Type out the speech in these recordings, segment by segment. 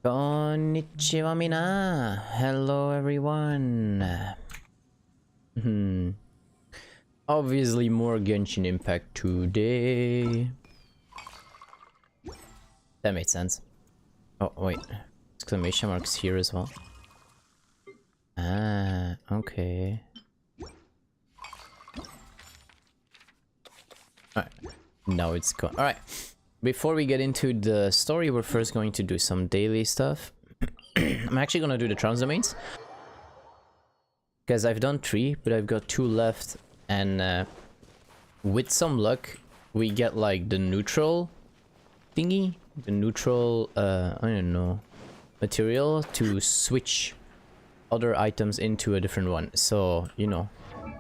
Konnichiwa, mina. Hello, everyone. Obviously, more Genshin Impact today. That made sense. Oh, wait. Exclamation marks here as well. Ah, okay. Alright. Now it's gone. Alright. Before we get into the story, we're first going to do some daily stuff. I'm actually gonna do the trans domains. Because I've done 3, but I've got 2 left. And with some luck, we get like the neutral thingy. The neutral, I don't know, material to switch other items into a different one. So, you know.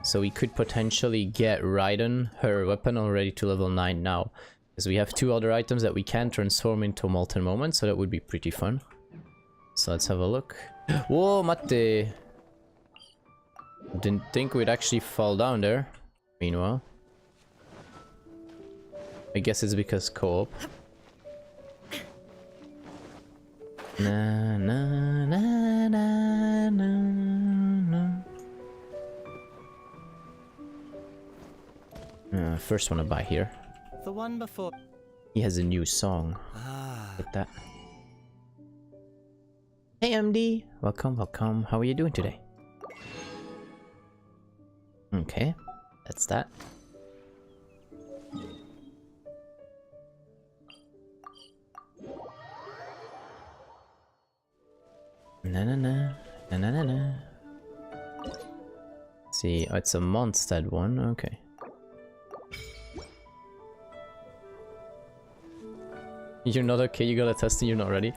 So we could potentially get Raiden, her weapon, already to level 9 now. Because we have 2 other items that we can transform into Molten Moment, so that would be pretty fun. So let's have a look. Whoa, mate! Didn't think we'd actually fall down there. Meanwhile. I guess it's because co-op. Na na na na na na. First one to buy here. The one before. He has a new song. Like that. Hey MD, welcome, welcome. How are you doing today? Okay, that's that. Na na na na na na na. See, oh, it's a Mondstadt one. Okay. You're not okay, you got a test and you're not ready.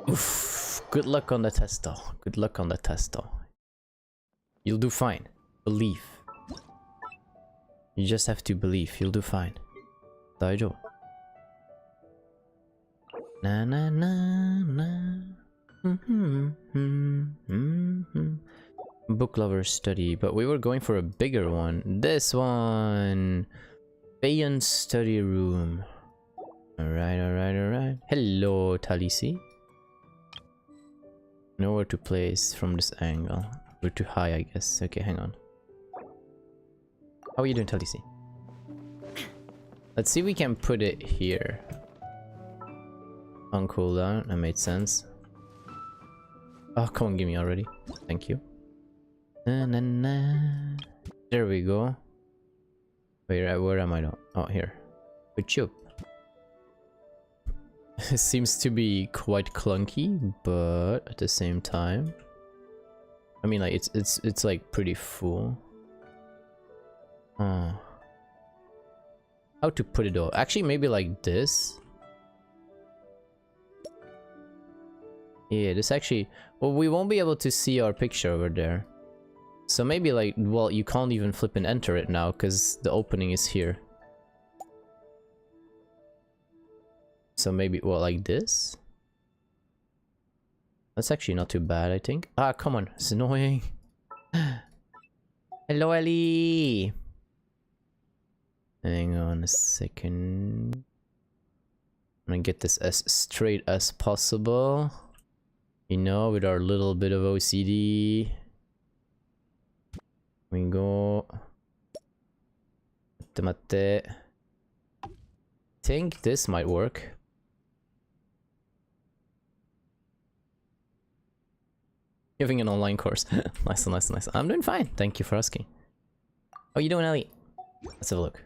Oof. Good luck on the test though. Good luck on the test though. You'll do fine. Believe. You just have to believe. You'll do fine. Daijo. Na na na na. Book lover study, but we were going for a bigger one. This one. Feiyun study room. Alright, alright, alright. Hello, Talisi. Nowhere to place from this angle. We're too high, I guess. Okay, hang on. How are you doing, Talisi? Let's see if we can put it here. On cooldown, that made sense. Oh, come on, give me already. Thank you. Na, na, na. There we go. Wait, where am I now? Oh, here. Good job. It seems to be quite clunky, but at the same time, I mean, like it's like pretty full. How to put it though? Actually, maybe like this. Yeah, this actually. Well, we won't be able to see our picture over there. So maybe like, well, you can't even flip and enter it now because the opening is here. So maybe, well, like this? That's actually not too bad, I think. Ah, come on, it's annoying. Hello, Ellie! Hang on a second. I'm gonna get this as straight as possible. You know, with our little bit of OCD. We go. Mate. I think this might work. Giving an online course. Nice, nice, nice. I'm doing fine. Thank you for asking. How you doing, Ellie? Let's have a look.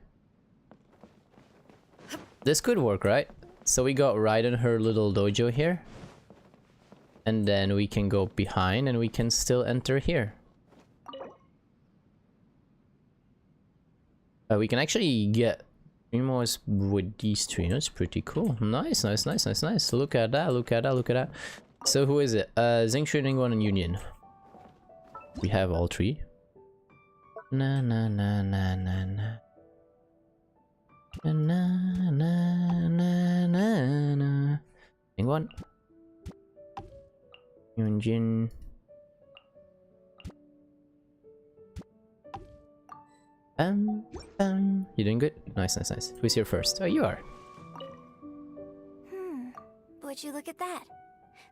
This could work, right? So we got Raiden, her little dojo here. And then we can go behind and we can still enter here. We can actually get Primo's with these 3. That's pretty cool. Nice, nice, nice, nice, nice. Look at that, look at that, look at that. So who is it? Xingqiu, Ningguang, and Union. We have all 3. Na na na na na na. Na na na na na na. Ningguang. Yunjin. You doing good? Nice, nice, nice. Who's here first? Oh, you are. would you look at that?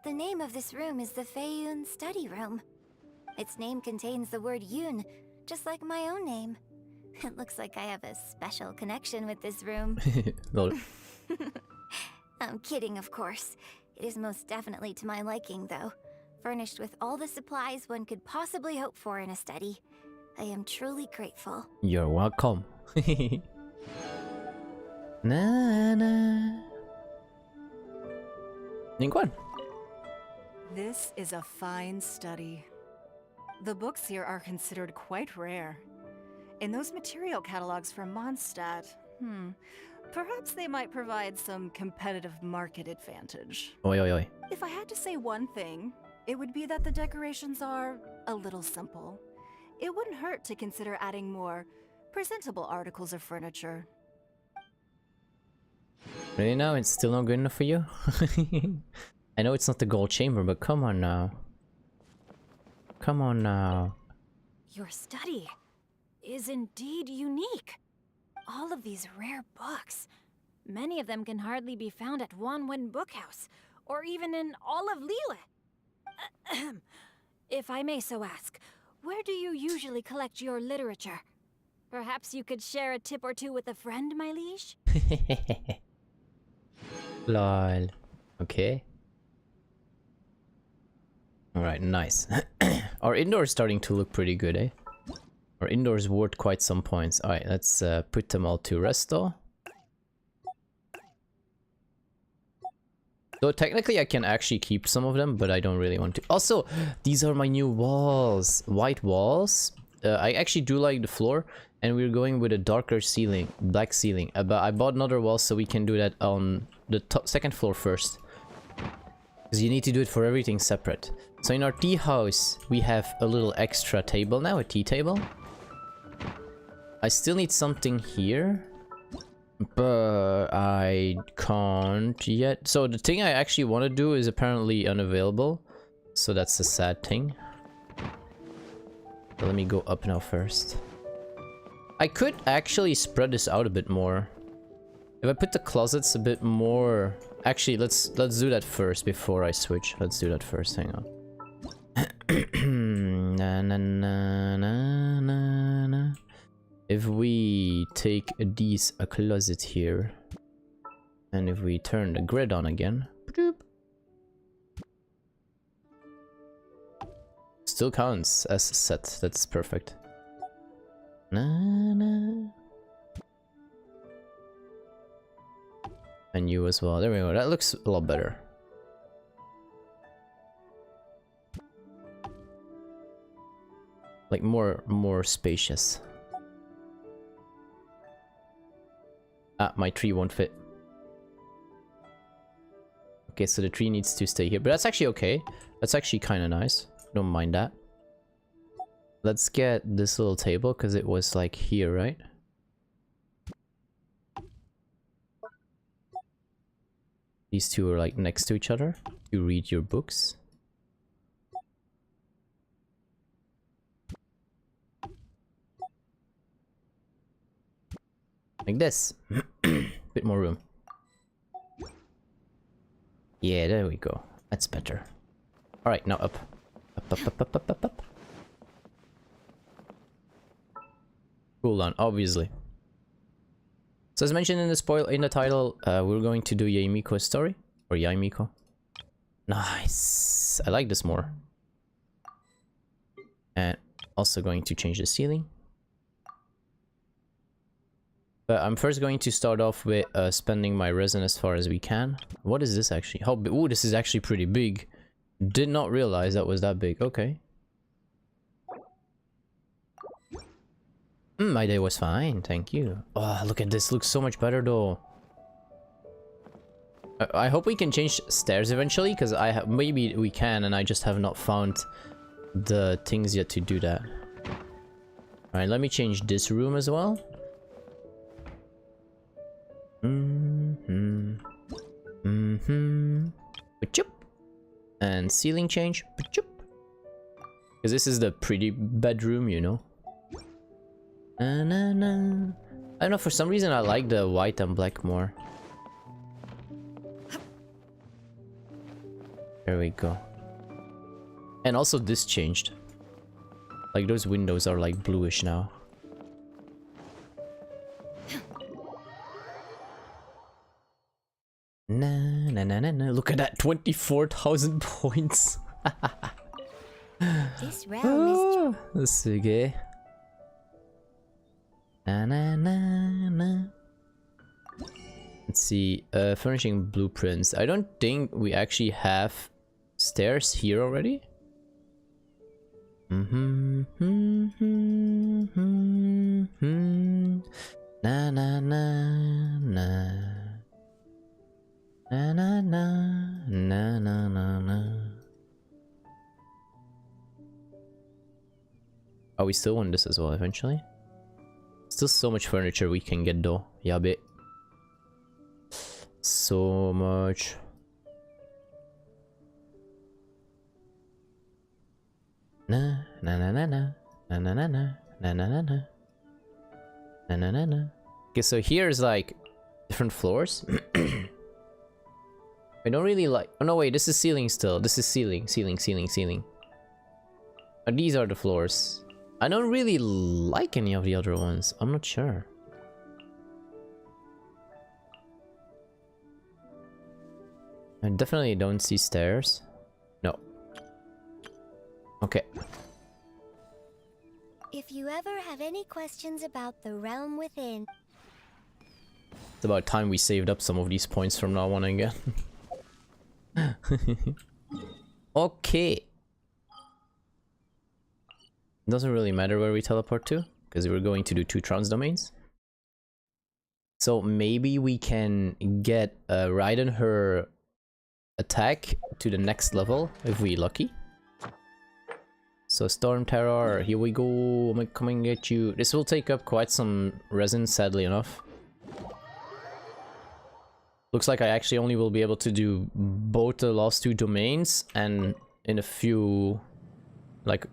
The name of this room is the Feiyun study room. Its name contains the word Yun, just like my own name. It looks like I have a special connection with this room. Lol. I'm kidding, of course. It is most definitely to my liking, though. Furnished with all the supplies one could possibly hope for in a study. I am truly grateful. You're welcome. Na na. Ningguan. This is a fine study. The books here are considered quite rare. In those material catalogs from Mondstadt, perhaps they might provide some competitive market advantage. Oi oi oi. If I had to say one thing, it would be that the decorations are a little simple. It wouldn't hurt to consider adding more presentable articles of furniture. Really now? It's still not good enough for you? I know it's not the gold chamber, but come on now. Come on now. Your study is indeed unique. All of these rare books. Many of them can hardly be found at Wanwen Bookhouse, or even in all of Liyue. If I may so ask, where do you usually collect your literature? Perhaps you could share a tip or two with a friend, my liege? Lol. Okay. Alright, nice. Our indoor is starting to look pretty good, eh? Our indoors worth quite some points. Alright, let's put them all to rest though. Though technically I can actually keep some of them, but I don't really want to. Also, these are my new walls. White walls. I actually do like the floor, and we're going with a darker ceiling, black ceiling. But I bought another wall so we can do that on the second floor first. Because you need to do it for everything separate. So in our tea house, we have a little extra table now, a tea table. I still need something here. But I can't yet. So the thing I actually want to do is apparently unavailable. So that's a sad thing. But let me go up now first. I could actually spread this out a bit more. If I put the closets a bit more... Actually, let's do that first before I switch. Let's do that first, hang on. Na, na, na, na, na, na. If we take a closet here, and if we turn the grid on again, still counts as set. That's perfect. Na, na. And you as well. There we go. That looks a lot better. Like more spacious. Ah, my tree won't fit. Okay, so the tree needs to stay here, but that's actually okay. That's actually kind of nice. Don't mind that. Let's get this little table because it was like here, right? These two are like next to each other. You read your books. Like this. Bit more room. Yeah, there we go. That's better. Alright, now up. Up, up, up, up, up, up, up. Cool on, obviously. So as mentioned in the title, we're going to do Yae Miko's story. Or Yae Miko. Nice. I like this more. And also going to change the ceiling. But I'm first going to start off with spending my resin as far as we can. What is this actually? How big? Ooh, this is actually pretty big. Did not realize that was that big. Okay. My day was fine, thank you. Oh, look at this. Looks so much better though. I hope we can change stairs eventually, because maybe we can, and I just have not found the things yet to do that. Alright, let me change this room as well. And ceiling change. Because this is the pretty bedroom, you know. Na, na, na. I don't know, for some reason I like the white and black more. There we go. And also this changed. Like those windows are like bluish now. Na na na na na. Look at that, 24,000 points. This realm is Suge. Na na na na. Let's see, furnishing blueprints. I don't think we actually have stairs here already. Na na na na. Na na na na na na na. Oh, we still want this as well eventually. Still so much furniture we can get though. Yabe. So much. Na na na na na na na na na na na na na na na na. Okay, so here's like different floors. I don't really like. Oh no, wait, this is ceiling still. This is ceiling, ceiling, ceiling, ceiling. And these are the floors. I don't really like any of the other ones. I'm not sure. I definitely don't see stairs. No. Okay. If you ever have any questions about the realm within... It's about time we saved up some of these points from now on again. Okay. Doesn't really matter where we teleport to, because we're going to do 2 trans domains. So maybe we can get Raiden her attack to the next level if we're lucky. So Storm Terror, here we go. I'm coming at you. This will take up quite some resin, sadly enough. Looks like I actually only will be able to do both the last 2 domains, and in a few, like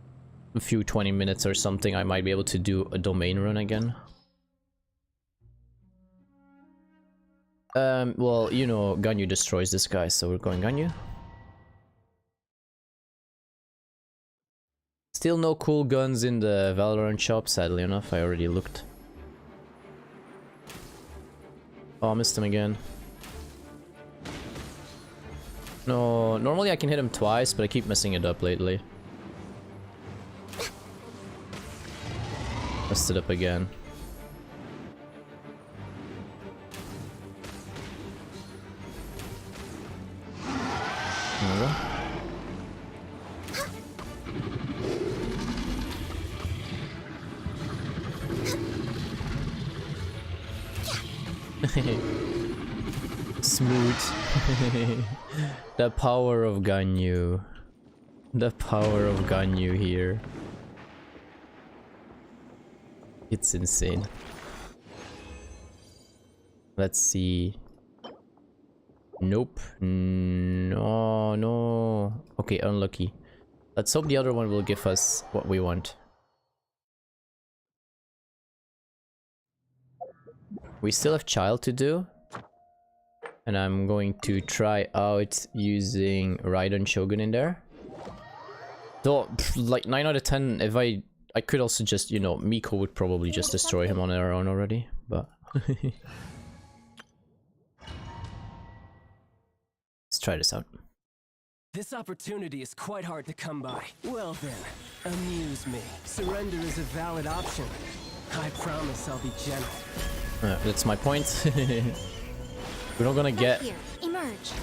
a few 20 minutes or something, I might be able to do a domain run again. Well, you know, Ganyu destroys this guy, so we're going Ganyu. Still no cool guns in the Valorant shop, sadly enough. I already looked. Oh, I missed him again. No, normally I can hit him twice, but I keep messing it up lately. Messed it up again. There we go. Smooth. The power of Ganyu. The power of Ganyu here. It's insane. Let's see. Nope. No, no. Okay, unlucky. Let's hope the other one will give us what we want. We still have child to do. And I'm going to try out using Raiden Shogun in there. Though, like 9 out of 10, if I could also just, you know, Miko would probably just destroy him on her own already, but... Let's try this out. This opportunity is quite hard to come by. Well then, amuse me. Surrender is a valid option. I promise I'll be gentle. That's my point. We're not gonna get... Here, emerge.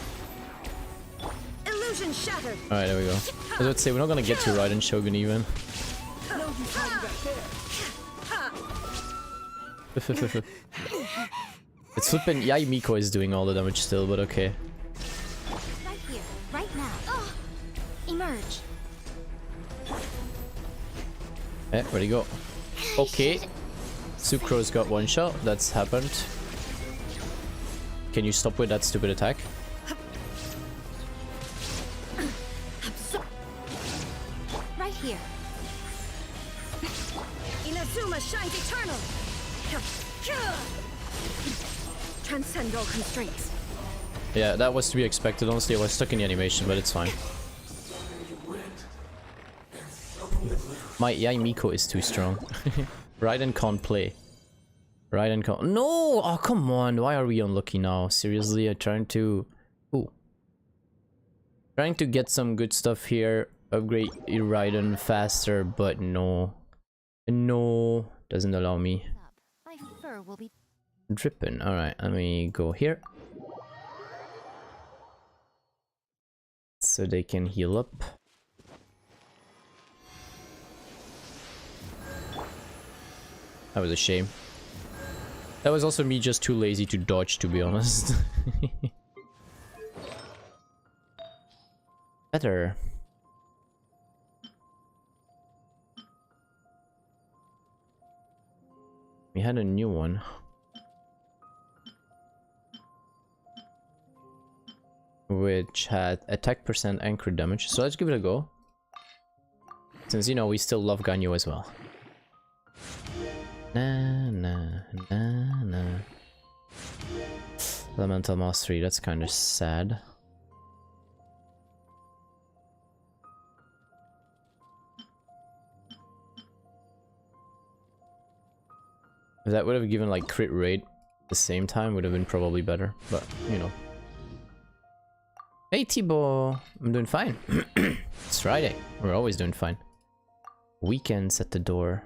Illusion shattered. Alright, there we go. I was about to say, we're not gonna get to Raiden Shogun even. It's flipping. Yae Miko is doing all the damage still, but okay. Right here, right now. Emerge. Where'd he go? Okay. Sucro's got 1 shot. That's happened. Can you stop with that stupid attack? Right here. Inazuma shines eternal. Transcend all constraints. Yeah, that was to be expected. Honestly, I was stuck in the animation, but it's fine. My Yae Miko is too strong. Raiden can't play. Raiden can't. No! Oh, come on. Why are we unlucky now? Seriously, I'm trying to. Ooh. Trying to get some good stuff here. Upgrade Raiden faster, but no. No. Doesn't allow me. My fur will be Dripping. Alright, let me go here. So they can heal up. That was a shame. That was also me just too lazy to dodge, to be honest. Better. We had a new one. Which had attack percent and crit damage. So let's give it a go. Since, you know, we still love Ganyu as well. Na na na na. Elemental Mastery, that's kind of sad. If that would have given like crit rate at the same time, would have been probably better, but you know. Hey Thibaut, I'm doing fine. It's Friday, we're always doing fine. Weekends at the door.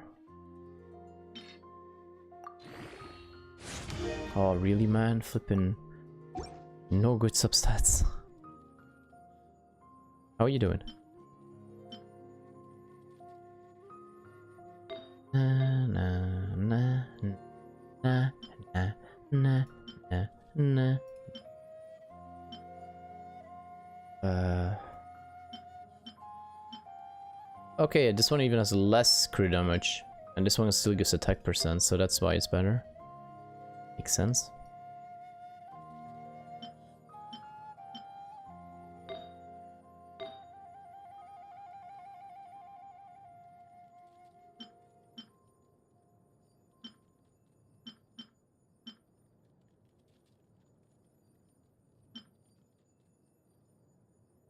Oh really, man? Flipping no good substats. How are you doing? Na na na na na na na na. Okay, this one even has less crit damage, and this one still gives attack percent, so that's why it's better. Makes sense.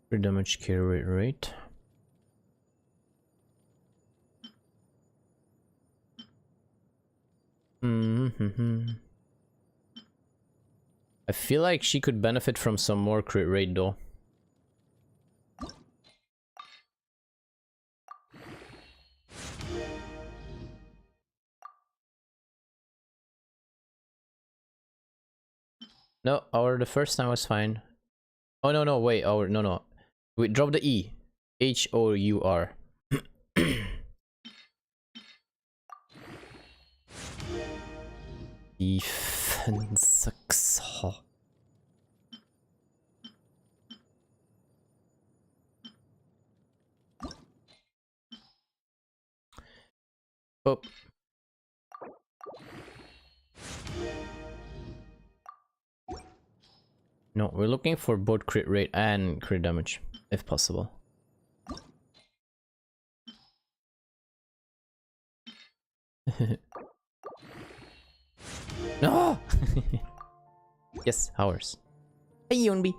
Crit damage carry rate. I feel like she could benefit from some more crit rate though. No, the first time was fine. Oh no no wait, no. Wait, drop the E. H-O-U-R. Defense. Oh. No, we're looking for both crit rate and crit damage, if possible. No! Yes, ours. Hey, Yonbi.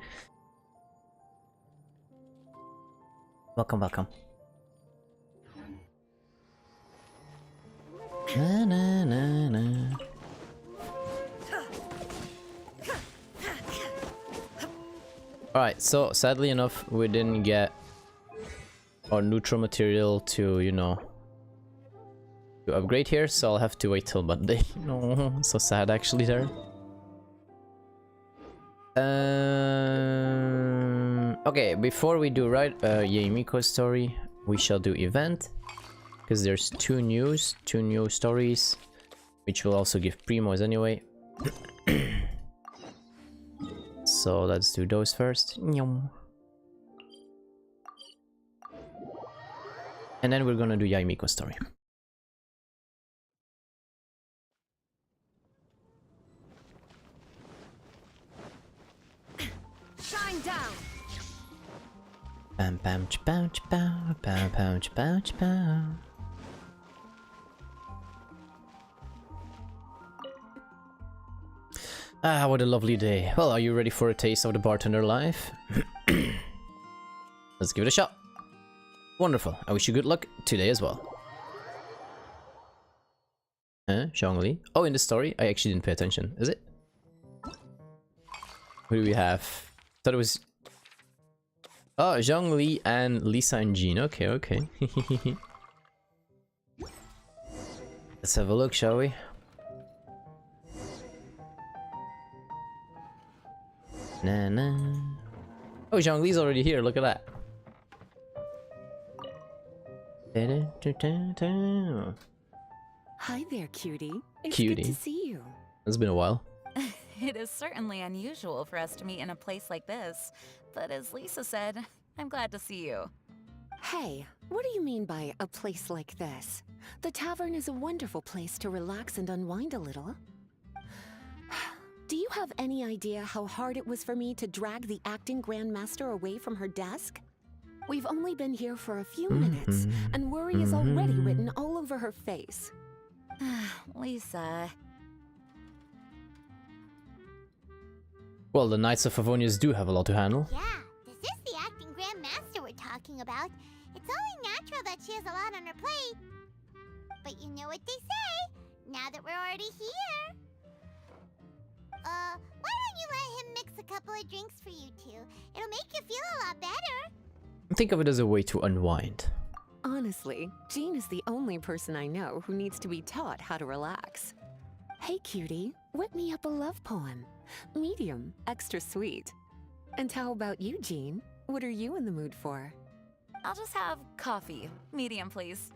Welcome, welcome. Na na na na. Alright, so sadly enough, we didn't get our neutral material to, you know, to upgrade here, so I'll have to wait till Monday. No, so sad actually there. Okay, before we do Yae Miko story, we shall do event, because there's two new stories, which will also give primos anyway. So let's do those first. And then we're gonna do Yae Miko story. Shine down. Bam bam ch bam ch bow, bam bam ch bow ch bow. Ah, what a lovely day. Well, are you ready for a taste of the bartender life? Let's give it a shot. Wonderful. I wish you good luck today as well. Zhongli? Oh, in the story? I actually didn't pay attention. Is it? Who do we have? Thought it was... Oh, Zhongli and Lisa and Jean. Okay, okay. Let's have a look, shall we? Nah, nah. Oh, Zhongli's already here. Look at that. Hi there, cutie. It's Cutie. good to see you. It's been a while. It is certainly unusual for us to meet in a place like this, but as Lisa said, I'm glad to see you. Hey, what do you mean by a place like this? The tavern is a wonderful place to relax and unwind a little. Do you have any idea how hard it was for me to drag the acting grandmaster away from her desk? We've only been here for a few minutes, and worry is already written all over her face. Lisa. Well, the Knights of Favonius do have a lot to handle. Yeah, this is the acting grandmaster we're talking about. It's only natural that she has a lot on her plate. But you know what they say, now that we're already here. Why don't you let him mix a couple of drinks for you two? It'll make you feel a lot better. Think of it as a way to unwind. Honestly, Jean is the only person I know who needs to be taught how to relax. Hey, cutie, whip me up a love poem. Medium, extra sweet. And how about you, Jean? What are you in the mood for? I'll just have coffee. Medium, please.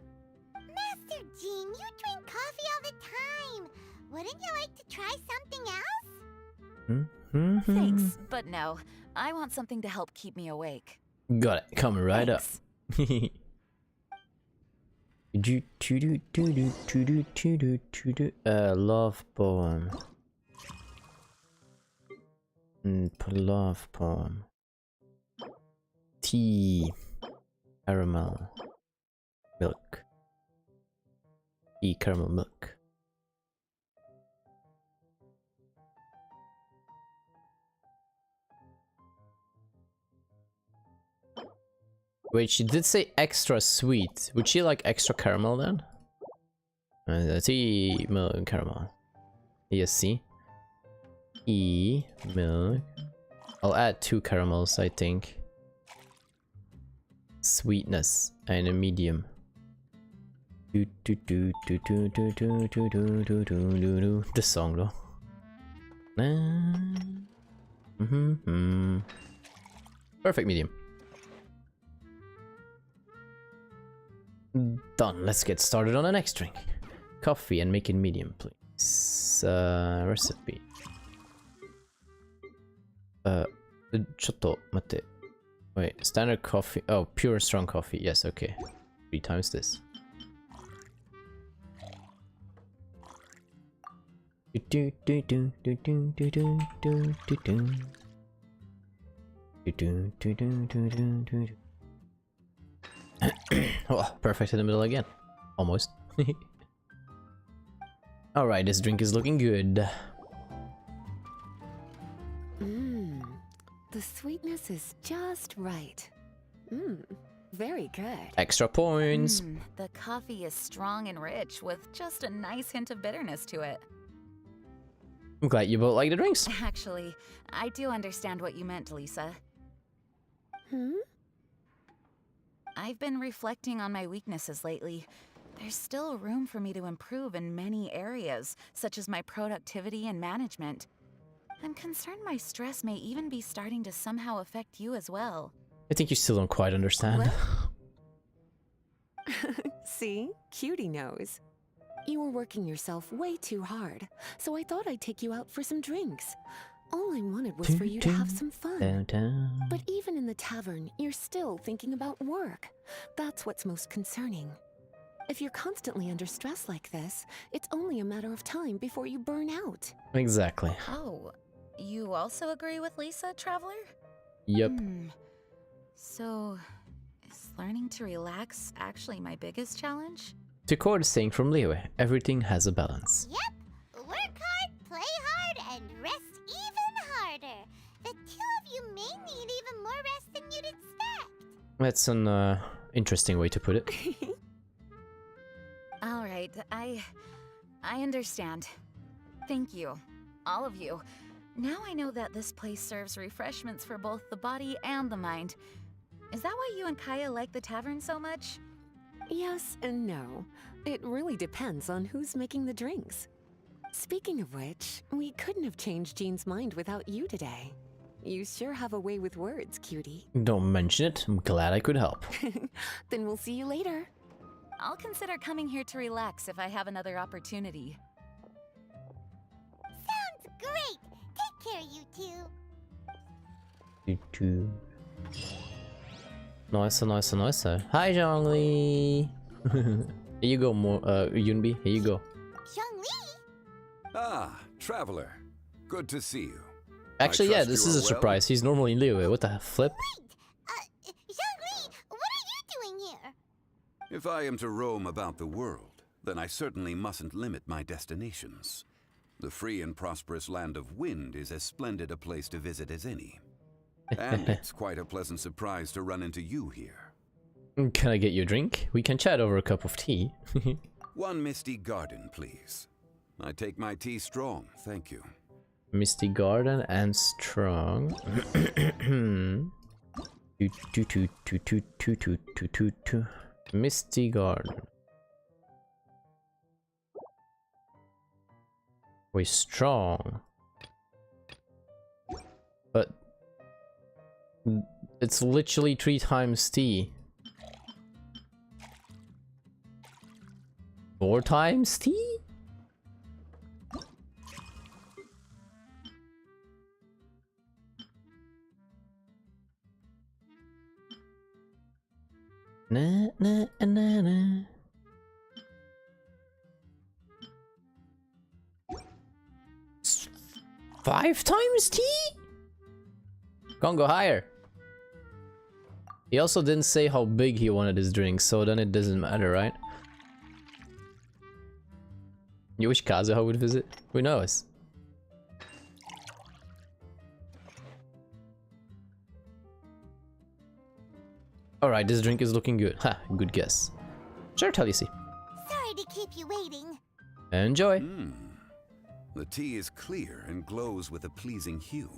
Master Jean, you drink coffee all the time. Wouldn't you like to try something else? Thanks, but no. I want something to help keep me awake. Got it. Coming right Thanks. up. Love poem. Love poem. Tea. Caramel. Milk. Tea, caramel, milk. Wait, she did say extra sweet. Would she like extra caramel then? Tea, milk, and caramel. Yes, see? Tea, milk. I'll add 2 caramels, I think. Sweetness and a medium. The song though. Perfect medium. Done. Let's get started on the next drink. Coffee and make it medium, please. Recipe. ちょっと待って. Wait, standard coffee. Oh, pure strong coffee. Yes, okay. 3 times this. Oh, perfect in the middle again. Almost. Alright, this drink is looking good. The sweetness is just right. Very good. Extra points. The coffee is strong and rich with just a nice hint of bitterness to it. I'm glad you both like the drinks. Actually, I do understand what you meant, Lisa. I've been reflecting on my weaknesses lately. There's still room for me to improve in many areas, such as my productivity and management. I'm concerned my stress may even be starting to somehow affect you as well. I think you still don't quite understand. See? Cutie knows. You were working yourself way too hard, so I thought I'd take you out for some drinks. All I wanted was for you to have some fun. But even in the tavern, you're still thinking about work. That's what's most concerning. If you're constantly under stress like this, it's only a matter of time before you burn out. Exactly. Oh, you also agree with Lisa, Traveler? Yep. So, is learning to relax actually my biggest challenge? To quote a saying from Leo, everything has a balance. Yep. Work hard, play hard, and rest That's an interesting way to put it. All right, I understand. Thank you, all of you. Now I know that this place serves refreshments for both the body and the mind. Is that why you and Kaya like the tavern so much? Yes and no. It really depends on who's making the drinks. Speaking of which, we couldn't have changed Jean's mind without you today. You sure have a way with words, cutie. Don't mention it. I'm glad I could help. Then we'll see you later. I'll consider coming here to relax if I have another opportunity. Sounds great. Take care, you two. Doo-doo. Nicer. Hi, Zhongli. Here you go, Yunbi. Here you go. Zhongli? Ah, traveler. Good to see you. Actually, yeah, this is a surprise. He's normally in Liyue. What the flip? Wait! Zhongli, what are you doing here? If I am to roam about the world, then I certainly mustn't limit my destinations. The free and prosperous land of Wind is as splendid a place to visit as any. And it's quite a pleasant surprise to run into you here. Can I get you a drink? We can chat over a cup of tea. One misty garden, please. I take my tea strong, thank you. Misty Garden and strong. Misty Garden. We're strong. But it's literally 3 times T. 4 times T? Na na na na. S 5 times T? Can't go higher. He also didn't say how big he wanted his drink, so then it doesn't matter, right? You wish Kazuha would visit? Who knows? Alright, this drink is looking good. Ha, good guess. Sure, Talisi. Sorry to keep you waiting. Enjoy. The tea is clear and glows with a pleasing hue.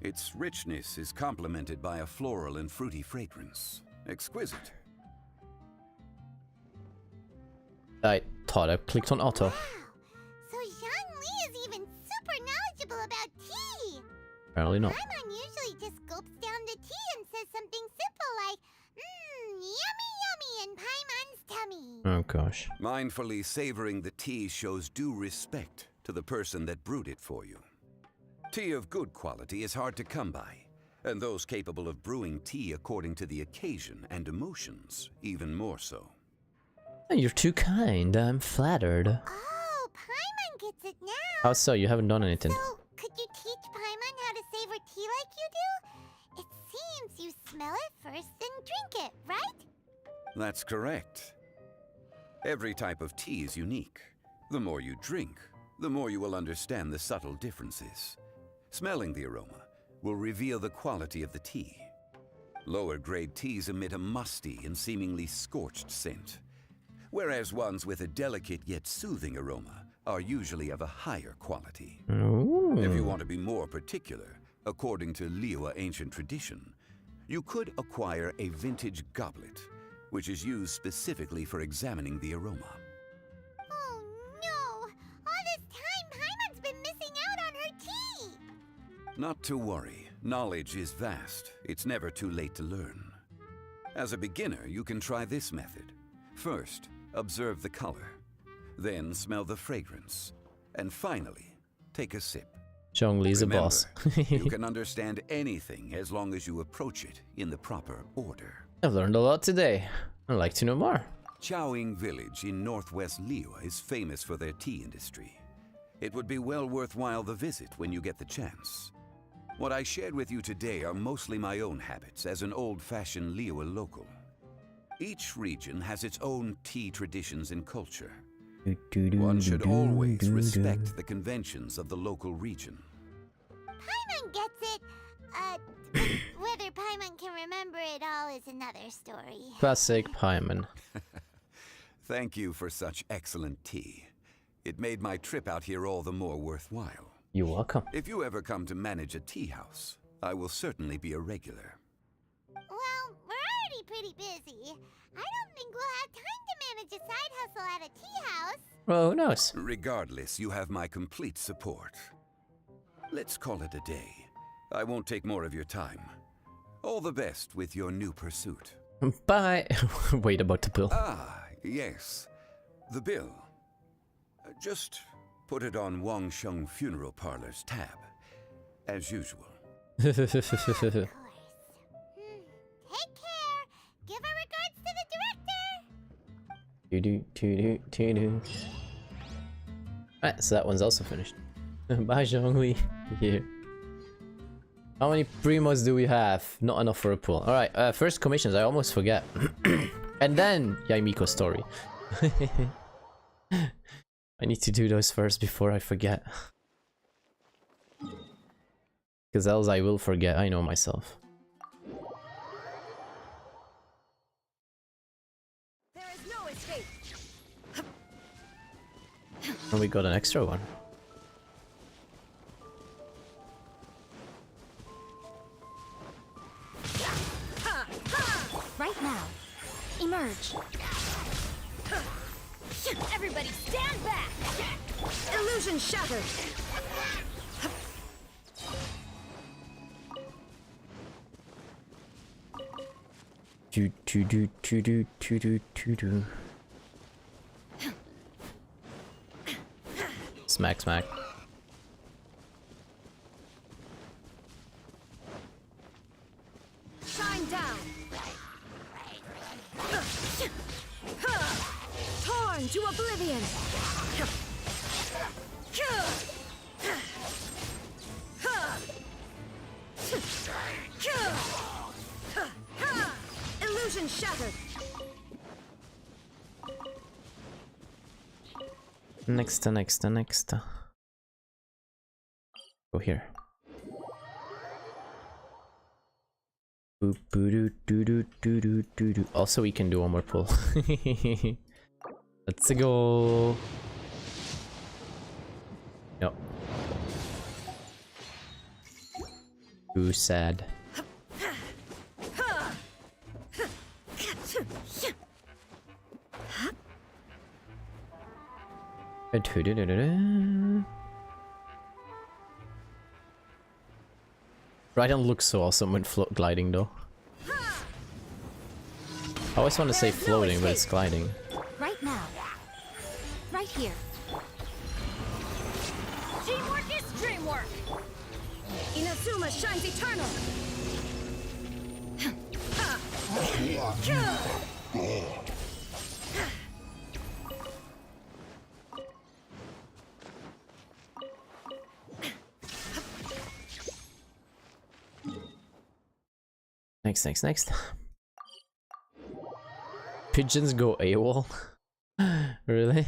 Its richness is complemented by a floral and fruity fragrance. Exquisite. I thought I clicked on auto. Wow. So Zhongli is even super knowledgeable about tea. Apparently not. Paimon usually just gulps down the tea and says something simple like, yummy in Paimon's tummy. Oh gosh. Mindfully savoring the tea shows due respect to the person that brewed it for you. Tea of good quality is hard to come by, and those capable of brewing tea according to the occasion and emotions, even more so. You're too kind. I'm flattered. Oh, Paimon gets it now. How so? You haven't done anything. So, could you teach Paimon how to savor tea like you do? It seems you smell it first and drink it, right? That's correct. Every type of tea is unique. The more you drink, the more you will understand the subtle differences. Smelling the aroma will reveal the quality of the tea. Lower grade teas emit a musty and seemingly scorched scent, whereas ones with a delicate yet soothing aroma are usually of a higher quality. Ooh. If you want to be more particular, according to Liyue ancient tradition, you could acquire a vintage goblet, which is used specifically for examining the aroma. Oh no! All this time Paimon's been missing out on her tea! Not to worry, knowledge is vast. It's never too late to learn. As a beginner, you can try this method. First, observe the color, then smell the fragrance, and finally, take a sip. Zhongli's a Remember, boss. you can understand anything as long as you approach it in the proper order. I've learned a lot today. I'd like to know more. Chaoying village in northwest Liyue is famous for their tea industry. It would be well worthwhile the visit when you get the chance. What I shared with you today are mostly my own habits as an old-fashioned Liyue local. Each region has its own tea traditions and culture. One should always respect the conventions of the local region. Paimon gets it. Whether Paimon can remember it all is another story. Classic Paimon. Thank you for such excellent tea. It made my trip out here all the more worthwhile. You're welcome. If you ever come to manage a tea house, I will certainly be a regular. Well, we're already pretty busy. I don't think we'll have time to manage a side hustle at a tea house. Well, who knows? Regardless, you have my complete support. Let's call it a day. I won't take more of your time. All the best with your new pursuit. Bye. Wait, about the bill. Ah, yes. The bill. Just put it on Wang Sheng Funeral Parlor's tab. As usual. Of course. Take care. Give our regards to the director. Alright, so that one's also finished. Bye, Zhongli. Yeah. How many primos do we have? Not enough for a pool. Alright, first commissions, I almost forget. And then Yae Miko story. I need to do those first before I forget. Because else I will forget, I know myself. There is no escape. And we got an extra one. Right now. Emerge. Everybody stand back! Illusion shattered. Do. Smack, smack. Shine down. Torn to oblivion. Illusion shattered. Next. Go here. Boop, boo, do. Also, we can do one more pull. Let's go. No. Too sad. Raiden looks so awesome when gliding though. I always want to say floating, but it's gliding. Right now. Right here. Teamwork is dreamwork! Inazuma shines eternal. Next. Pigeons go AWOL? Really?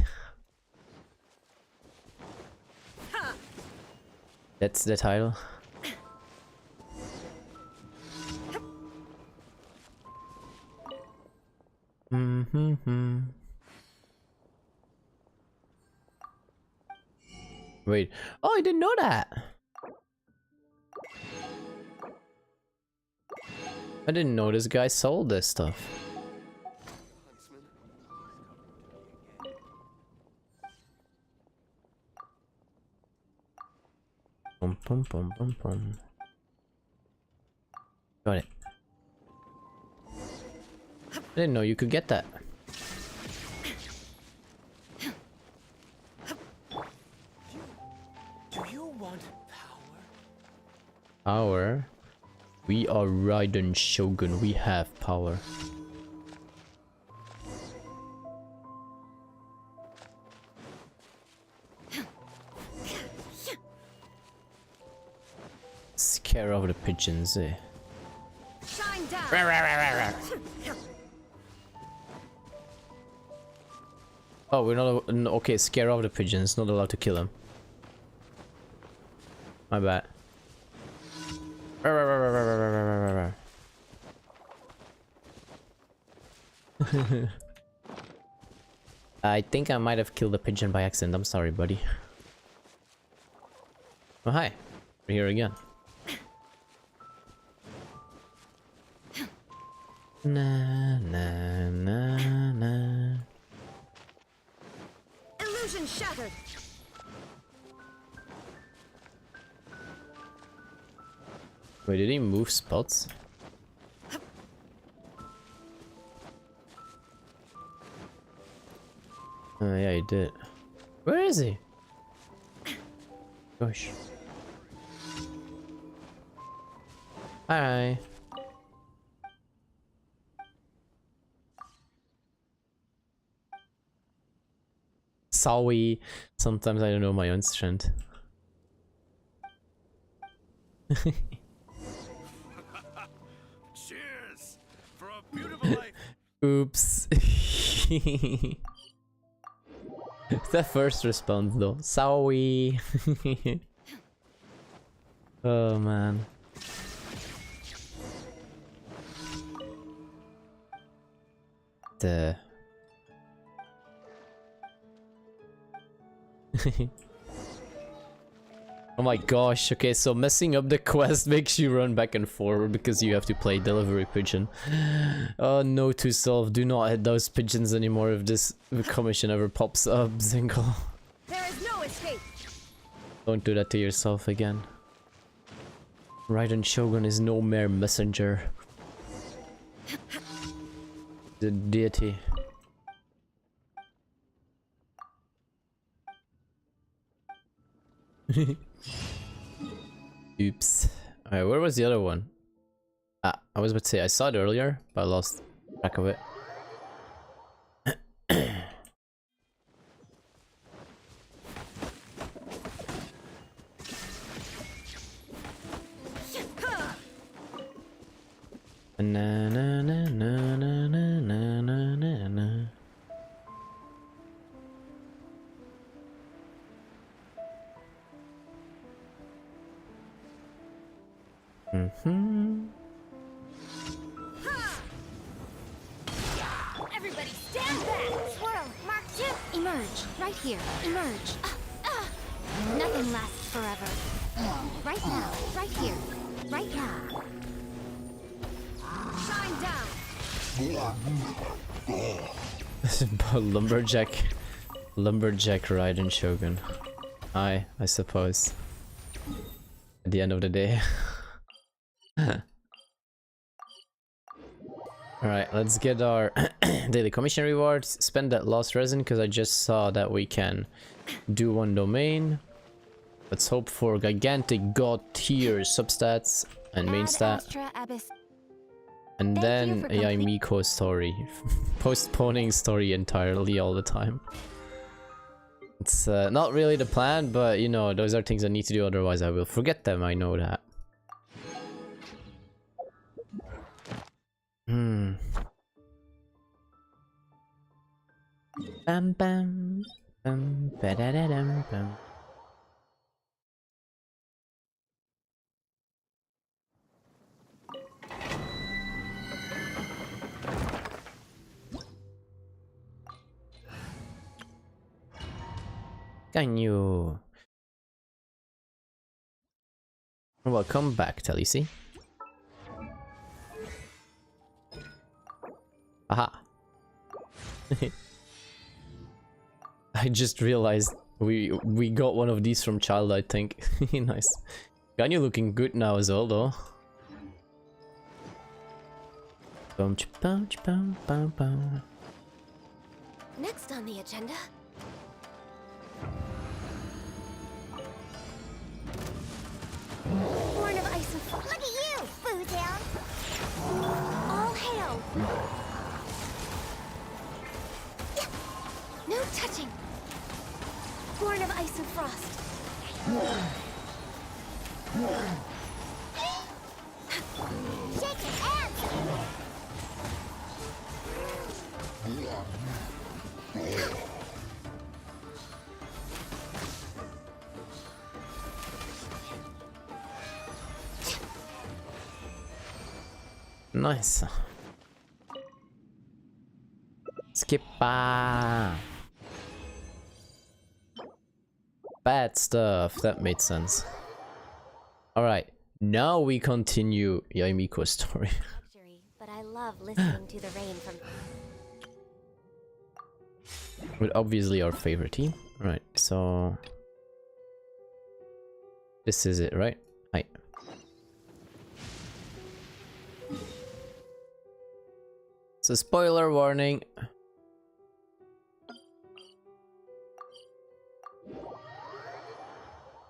That's the title. Wait. Oh, I didn't know that. I didn't know this guy sold this stuff. Pum. Got it. I didn't know you could get that. Do you want power? Power? We are Raiden Shogun, we have power. Scare off the pigeons, eh? Shine down. Oh, we're not okay, scare off the pigeons, not allowed to kill them. My bad. I think I might have killed a pigeon by accident. I'm sorry, buddy. Oh, hi. We're here again. Na na na na. Illusion shattered. Wait, did he move spots? Oh yeah, he did. Where is he? Gosh. Hi. Sorry. Sometimes I don't know my own strength. Cheers for a beautiful life. Oops. The first response though. Sorry. Oh man. The oh my gosh, okay, so messing up the quest makes you run back and forward because you have to play delivery pigeon. Oh no to self, do not hit those pigeons anymore if this commission ever pops up, Zingle. There is no escape. Don't do that to yourself again. Raiden Shogun is no mere messenger. The deity. Oops. Alright, where was the other one? Ah, I was about to say I saw it earlier, but I lost track of it. Na na na na na na na na na. Everybody stand back! Swirl, Mark 2. Emerge. Right here. Emerge. Nothing lasts forever. Right now. Right here. Right now. Shine down. Lumberjack Raiden Shogun. I suppose. At the end of the day. Alright, let's get our daily commission rewards. Spend that lost resin because I just saw that we can do one domain. Let's hope for gigantic god tier substats and main stat. And then Yae Miko story. Postponing story entirely all the time. It's not really the plan, but you know, those are things I need to do, otherwise I will forget them, I know that. Bam bam bam ba da da dum bam. Can you? Welcome back, Talisi. Aha. I just realized we got one of these from Child, I think. Nice. Ganyu looking good now as well, though. Next on the agenda. Born of ice and fire. Look at you, Foozhound. All hail. No touching. Born of ice and frost. Shake your ass. Nice. Skipper. Bad stuff. That made sense. Alright. Now we continue Yae Miko's story. Luxury, but I love listening to the rain from... With obviously our favorite team. Right, so... This is it, right? Hi. So spoiler warning.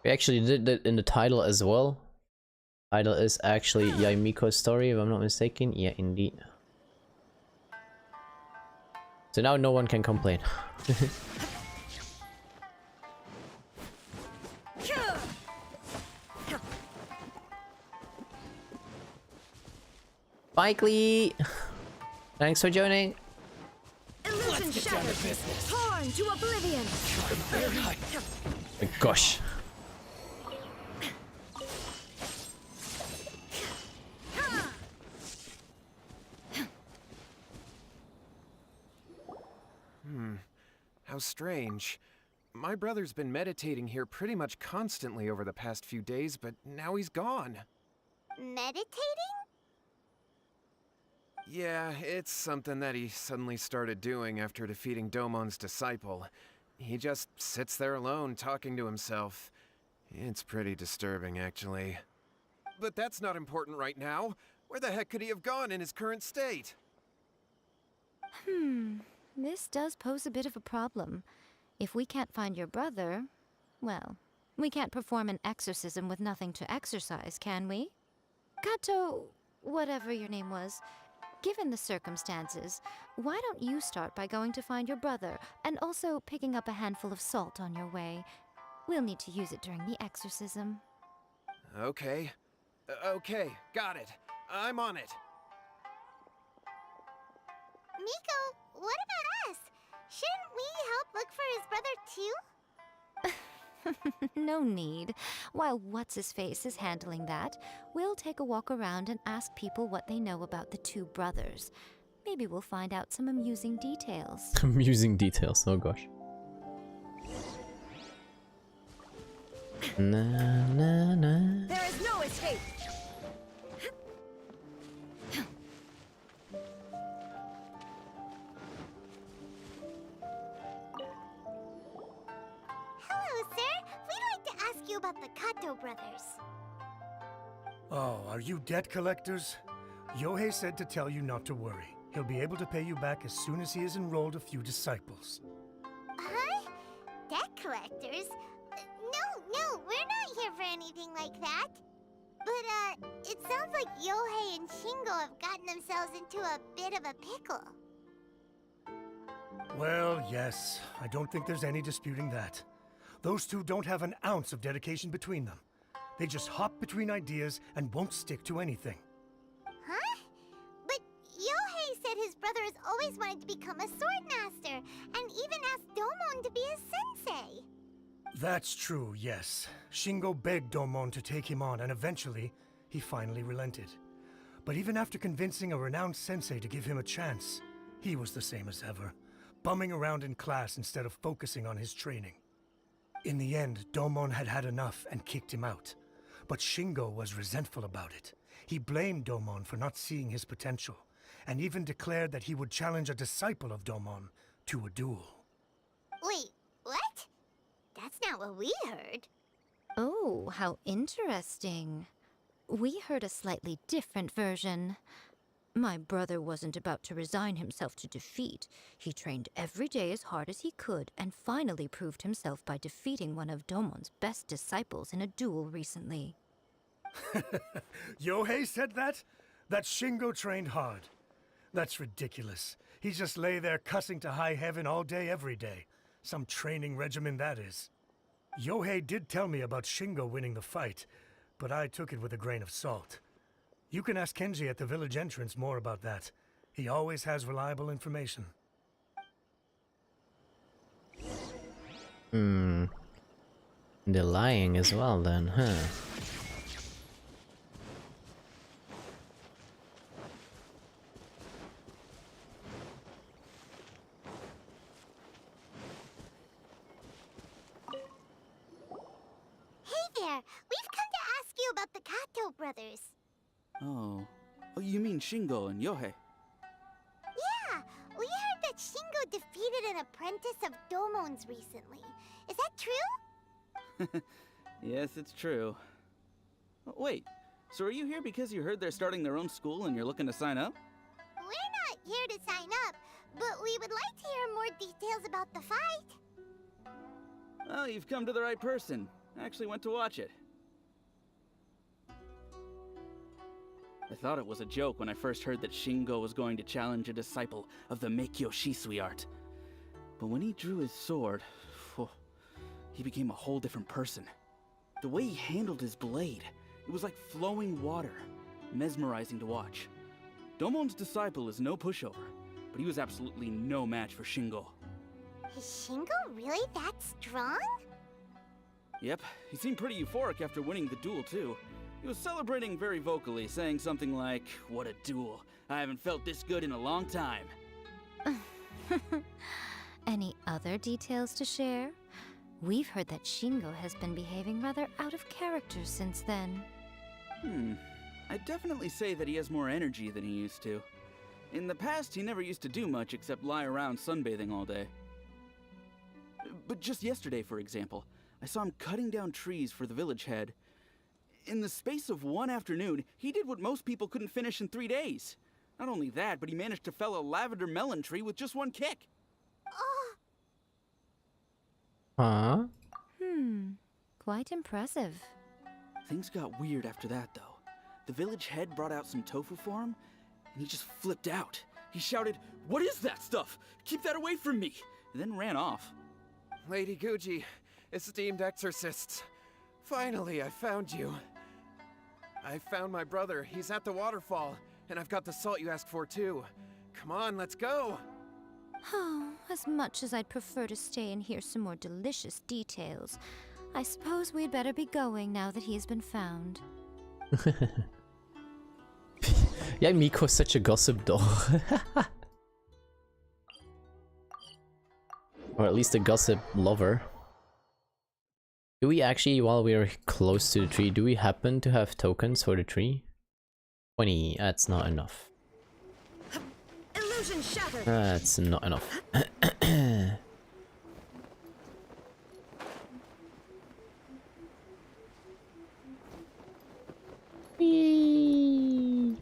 We actually did that in the title as well. Title is actually Yae Miko's story, if I'm not mistaken. Yeah, indeed. So now no one can complain. Bye, Lee. Thanks for joining. Illusion shattered. Torn to oblivion. Oh, gosh. How strange. My brother's been meditating here pretty much constantly over the past few days, but now he's gone. Meditating? Yeah, it's something that he suddenly started doing after defeating Domon's disciple. He just sits there alone, talking to himself. It's pretty disturbing, actually. But that's not important right now. Where the heck could he have gone in his current state? This does pose a bit of a problem. If we can't find your brother, well, we can't perform an exorcism with nothing to exorcise, can we? Kato, whatever your name was, given the circumstances, why don't you start by going to find your brother and also picking up a handful of salt on your way? We'll need to use it during the exorcism. Okay. Okay, got it. I'm on it. Miko, what about us? Shouldn't we help look for his brother too? No need. While What's-His-Face is handling that, we'll take a walk around and ask people what they know about the two brothers. Maybe we'll find out some amusing details. Amusing details, oh gosh. Na na na. There is no escape. Hello, sir. We'd like to ask you about the Kato brothers. Oh, are you debt collectors? Yohei said to tell you not to worry. He'll be able to pay you back as soon as he has enrolled a few disciples. Huh? Debt collectors? No, we're not here for anything like that. But, it sounds like Yohei and Shingo have gotten themselves into a bit of a pickle. Well, yes. I don't think there's any disputing that. Those two don't have an ounce of dedication between them. They just hop between ideas and won't stick to anything. Huh? But Yohei said his brother has always wanted to become a sword master, and even asked Domon to be his sensei. That's true, yes. Shingo begged Domon to take him on, and eventually, he finally relented. But even after convincing a renowned sensei to give him a chance, he was the same as ever, bumming around in class instead of focusing on his training. In the end, Domon had had enough and kicked him out. But Shingo was resentful about it. He blamed Domon for not seeing his potential, and even declared that he would challenge a disciple of Domon to a duel. Wait, what? That's not what we heard. Oh, how interesting. We heard a slightly different version. My brother wasn't about to resign himself to defeat. He trained every day as hard as he could and finally proved himself by defeating one of Domon's best disciples in a duel recently. Yohei said that? That Shingo trained hard. That's ridiculous. He just lay there cussing to high heaven all day, every day. Some training regimen, that is. Yohei did tell me about Shingo winning the fight, but I took it with a grain of salt. You can ask Kenji at the village entrance more about that. He always has reliable information. They're lying as well then, huh? brothers. Oh. Oh, you mean Shingo and Yohei? Yeah, we heard that Shingo defeated an apprentice of Domon's recently. Is that true? Yes, it's true. Wait, so are you here because you heard they're starting their own school and you're looking to sign up? We're not here to sign up, but we would like to hear more details about the fight. Well, you've come to the right person. I actually went to watch it. I thought it was a joke when I first heard that Shingo was going to challenge a disciple of the Meikyo Shisui art. But when he drew his sword, he became a whole different person. The way he handled his blade, it was like flowing water, mesmerizing to watch. Domon's disciple is no pushover, but he was absolutely no match for Shingo. Is Shingo really that strong? Yep, he seemed pretty euphoric after winning the duel too. He was celebrating very vocally, saying something like, "What a duel. I haven't felt this good in a long time." Any other details to share? We've heard that Shingo has been behaving rather out of character since then. I'd definitely say that he has more energy than he used to. In the past, he never used to do much except lie around sunbathing all day. But just yesterday, for example, I saw him cutting down trees for the village head. In the space of one afternoon, he did what most people couldn't finish in 3 days. Not only that, but he managed to fell a lavender melon tree with just one kick. Huh? Quite impressive. Things got weird after that, though. The village head brought out some tofu for him, and he just flipped out. He shouted, "What is that stuff? Keep that away from me!" and then ran off. Lady Guji, esteemed exorcists. Finally, I found you. I found my brother. He's at the waterfall, and I've got the salt you asked for, too. Come on, let's go! Oh, as much as I'd prefer to stay and hear some more delicious details, I suppose we'd better be going now that he's been found. Yae Miko's such a gossip doll. Or at least a gossip lover. Do we actually, while we are close to the tree, do we happen to have tokens for the tree? 20, that's not enough. Illusion shattered. That's not enough. Whee!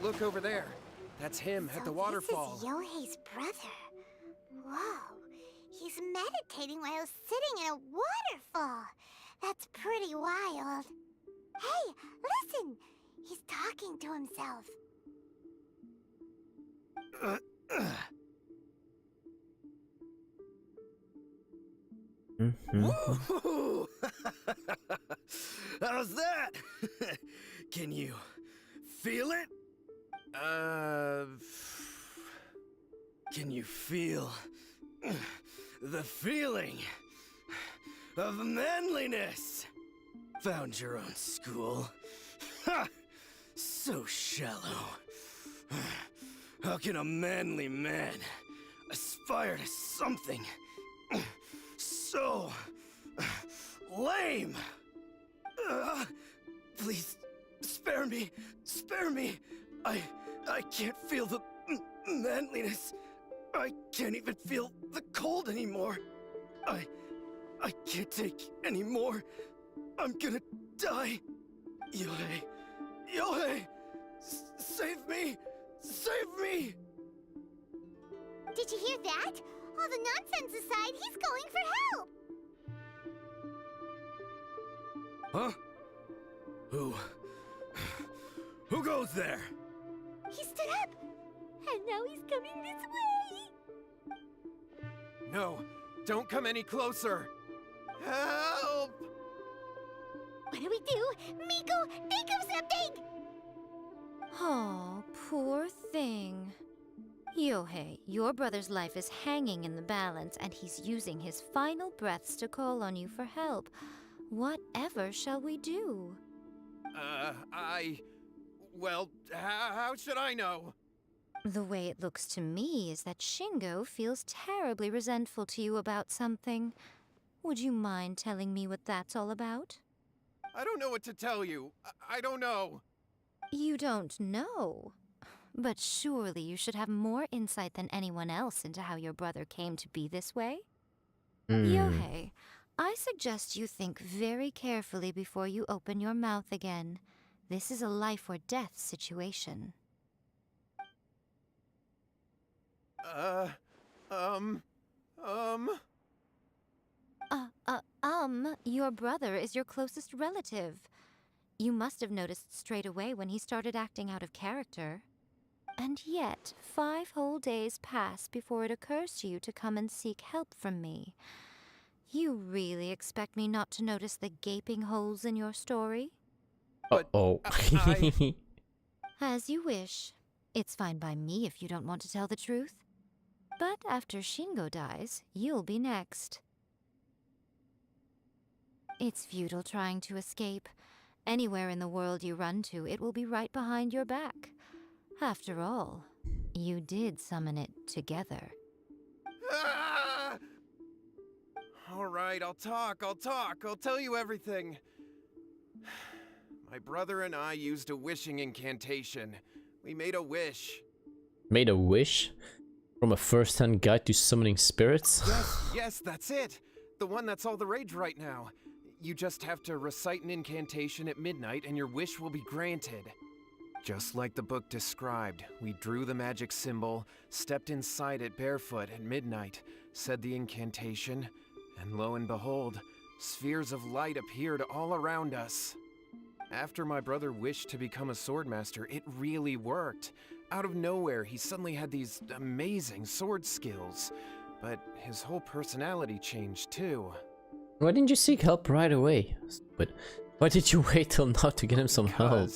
Look over there. That's him at the waterfall. This is Yohei's brother. Whoa. He's meditating while sitting in a waterfall. That's pretty wild. Hey, listen! He's talking to himself. Woo! How's that? Can you feel it? Can you feel the feeling of manliness? Found your own school? Ha! So shallow. How can a manly man aspire to something so lame? Please, spare me. Spare me. I can't feel the manliness. I can't even feel the cold anymore. I can't take any more. I'm gonna die. Yohei. Yohei! Save me! Save me! Did you hear that? All the nonsense aside, he's calling for help! Huh? Who goes there? He stood up! And now he's coming this way! No, don't come any closer! Help! What do we do? Miko, think of something! Oh, poor thing. Yohei, your brother's life is hanging in the balance, and he's using his final breaths to call on you for help. Whatever shall we do? Well, how should I know? The way it looks to me is that Shingo feels terribly resentful to you about something. Would you mind telling me what that's all about? I don't know what to tell you. I don't know. You don't know. But surely you should have more insight than anyone else into how your brother came to be this way? Yohei, I suggest you think very carefully before you open your mouth again. This is a life or death situation. Your brother is your closest relative. You must have noticed straight away when he started acting out of character. And yet, 5 whole days pass before it occurs to you to come and seek help from me. You really expect me not to notice the gaping holes in your story? Uh-oh. As you wish. It's fine by me if you don't want to tell the truth. But after Shingo dies, you'll be next. It's futile trying to escape. Anywhere in the world you run to, it will be right behind your back. After all, you did summon it together. Ah! All right, I'll talk. I'll tell you everything. My brother and I used a wishing incantation. We made a wish. Made a wish? From a first-hand guide to summoning spirits? Yes, that's it. The one that's all the rage right now. You just have to recite an incantation at midnight and your wish will be granted. Just like the book described, we drew the magic symbol, stepped inside it barefoot at midnight, said the incantation, and lo and behold, spheres of light appeared all around us. After my brother wished to become a swordmaster, it really worked. Out of nowhere, he suddenly had these amazing sword skills, but his whole personality changed too. Why didn't you seek help right away? But why did you wait till now to get him some help?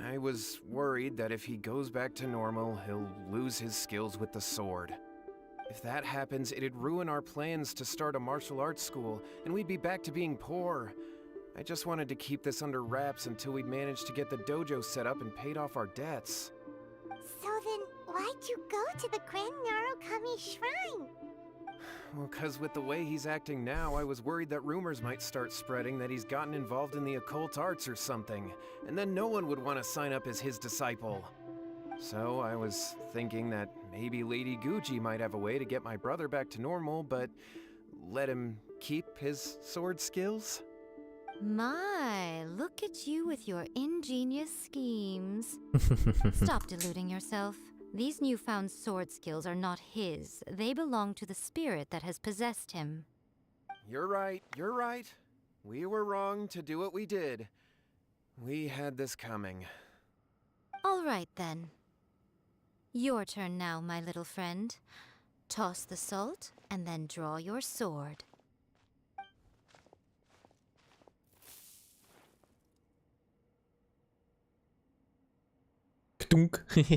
I was worried that if he goes back to normal, he'll lose his skills with the sword. If that happens, it'd ruin our plans to start a martial arts school, and we'd be back to being poor. I just wanted to keep this under wraps until we'd managed to get the dojo set up and paid off our debts. So then, why'd you go to the Grand Narukami Shrine? Well, 'cause with the way he's acting now, I was worried that rumors might start spreading that he's gotten involved in the occult arts or something, and then no one would want to sign up as his disciple. So I was thinking that maybe Lady Guji might have a way to get my brother back to normal, but let him keep his sword skills? My, look at you with your ingenious schemes. Stop deluding yourself. These newfound sword skills are not his. They belong to the spirit that has possessed him. You're right. We were wrong to do what we did. We had this coming. All right, then. Your turn now, my little friend. Toss the salt, and then draw your sword. Ktunk. What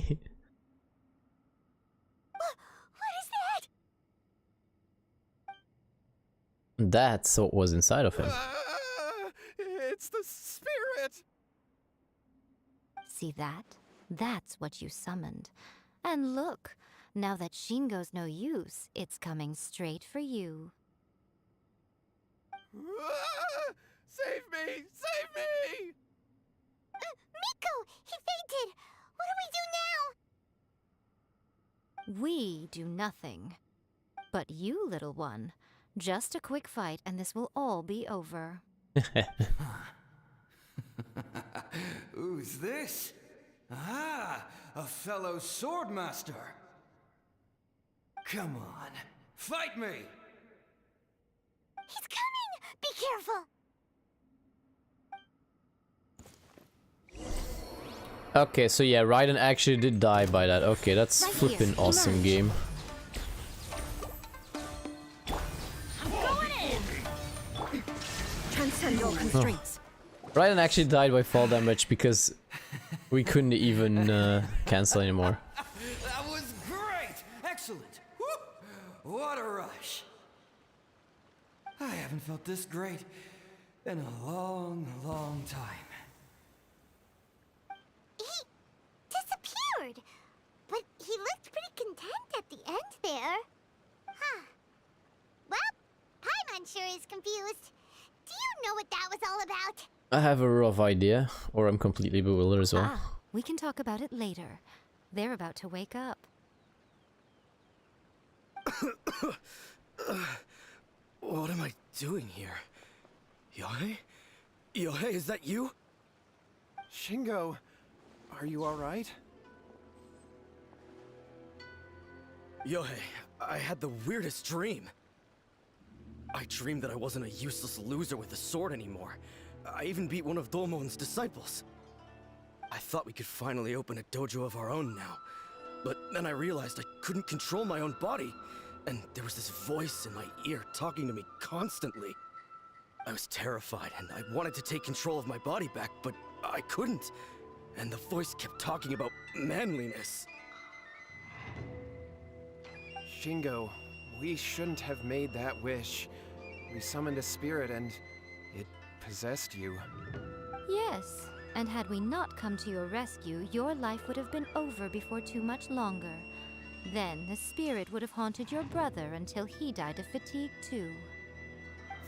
is that? That's what was inside of him. It's the spirit! See that? That's what you summoned. And look, now that Shingo's no use, it's coming straight for you. Save me! Save me! Miko! He fainted! What do we do now? We do nothing. But you, little one, just a quick fight and this will all be over. Who's this? Ah, a fellow swordmaster. Come on, fight me! He's coming! Be careful! Okay, so yeah, Raiden actually did die by that. Okay, that's Right flippin' here. awesome Emerge. game. Transcend all constraints. Raiden actually died by fall damage because we couldn't even cancel anymore. That was great! Excellent! Woo! What a rush! I haven't felt this great in a long, long time. He disappeared! But was confused. Do you know what that was all about? I have a rough idea, or I'm completely bewildered as well. Ah, we can talk about it later. They're about to wake up. What am I doing here? Yae? Yae, is that you? Shingo, are you alright? Yae, I had the weirdest dream. I dreamed that I wasn't a useless loser with a sword anymore. I even beat one of Domon's disciples. I thought we could finally open a dojo of our own now. But then I realized I couldn't control my own body. And there was this voice in my ear talking to me constantly. I was terrified and I wanted to take control of my body back, but I couldn't. And the voice kept talking about manliness. Shingo, we shouldn't have made that wish. We summoned a spirit and it possessed you. Yes, and had we not come to your rescue, your life would have been over before too much longer. Then the spirit would have haunted your brother until he died of fatigue too.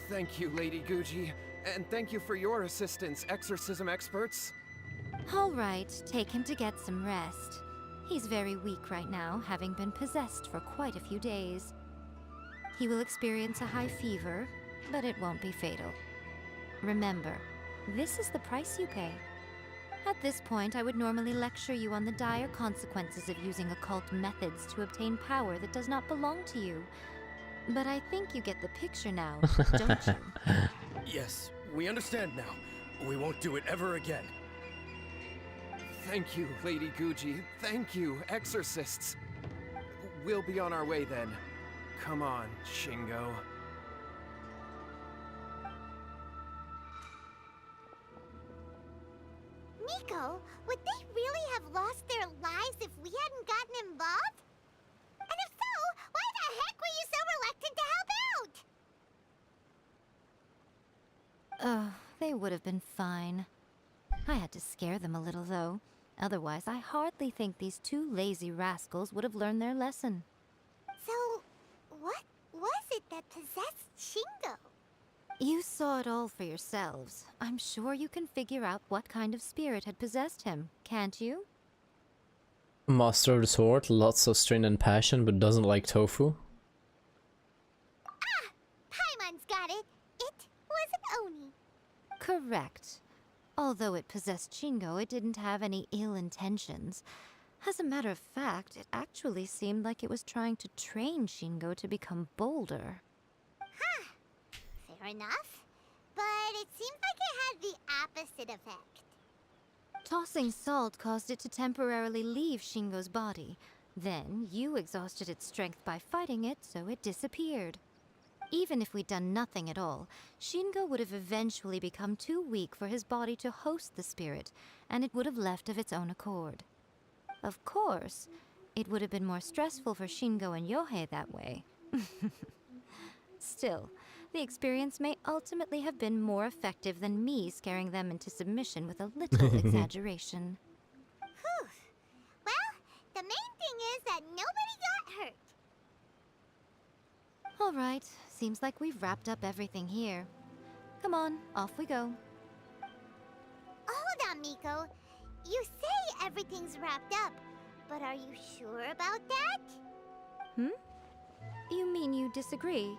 Thank you, Lady Guji, and thank you for your assistance, exorcism experts. All right, take him to get some rest. He's very weak right now, having been possessed for quite a few days. He will experience a high fever, but it won't be fatal. Remember, this is the price you pay. At this point, I would normally lecture you on the dire consequences of using occult methods to obtain power that does not belong to you. But I think you get the picture now, don't you? Yes, we understand now. We won't do it ever again. Thank you, Lady Guji. Thank you, exorcists. We'll be on our way then. Come on, Shingo. Miko, would they really have lost their lives if we hadn't gotten involved? And if so, why the heck were you so reluctant to help out? Oh, they would have been fine. I had to scare them a little, though. Otherwise, I hardly think these two lazy rascals would have learned their lesson. So, what was it that possessed Shingo? You saw it all for yourselves. I'm sure you can figure out what kind of spirit had possessed him, can't you? Master of the sword, lots of strength and passion, but doesn't like tofu. Ah! Paimon's got it. It was an Oni. Correct. Although it possessed Shingo, it didn't have any ill intentions. As a matter of fact, it actually seemed like it was trying to train Shingo to become bolder. Huh. Fair enough. But it seemed like it had the opposite effect. Tossing salt caused it to temporarily leave Shingo's body. Then, you exhausted its strength by fighting it, so it disappeared. Even if we'd done nothing at all, Shingo would have eventually become too weak for his body to host the spirit, and it would have left of its own accord. Of course, it would have been more stressful for Shingo and Yohei that way. Still, the experience may ultimately have been more effective than me scaring them into submission with a little exaggeration. Whew. Well, the main thing is that nobody got hurt. All right, seems like we've wrapped up everything here. Come on, off we go. Hold on, Miko. You say everything's wrapped up, but are you sure about that? Hmm? You mean you disagree?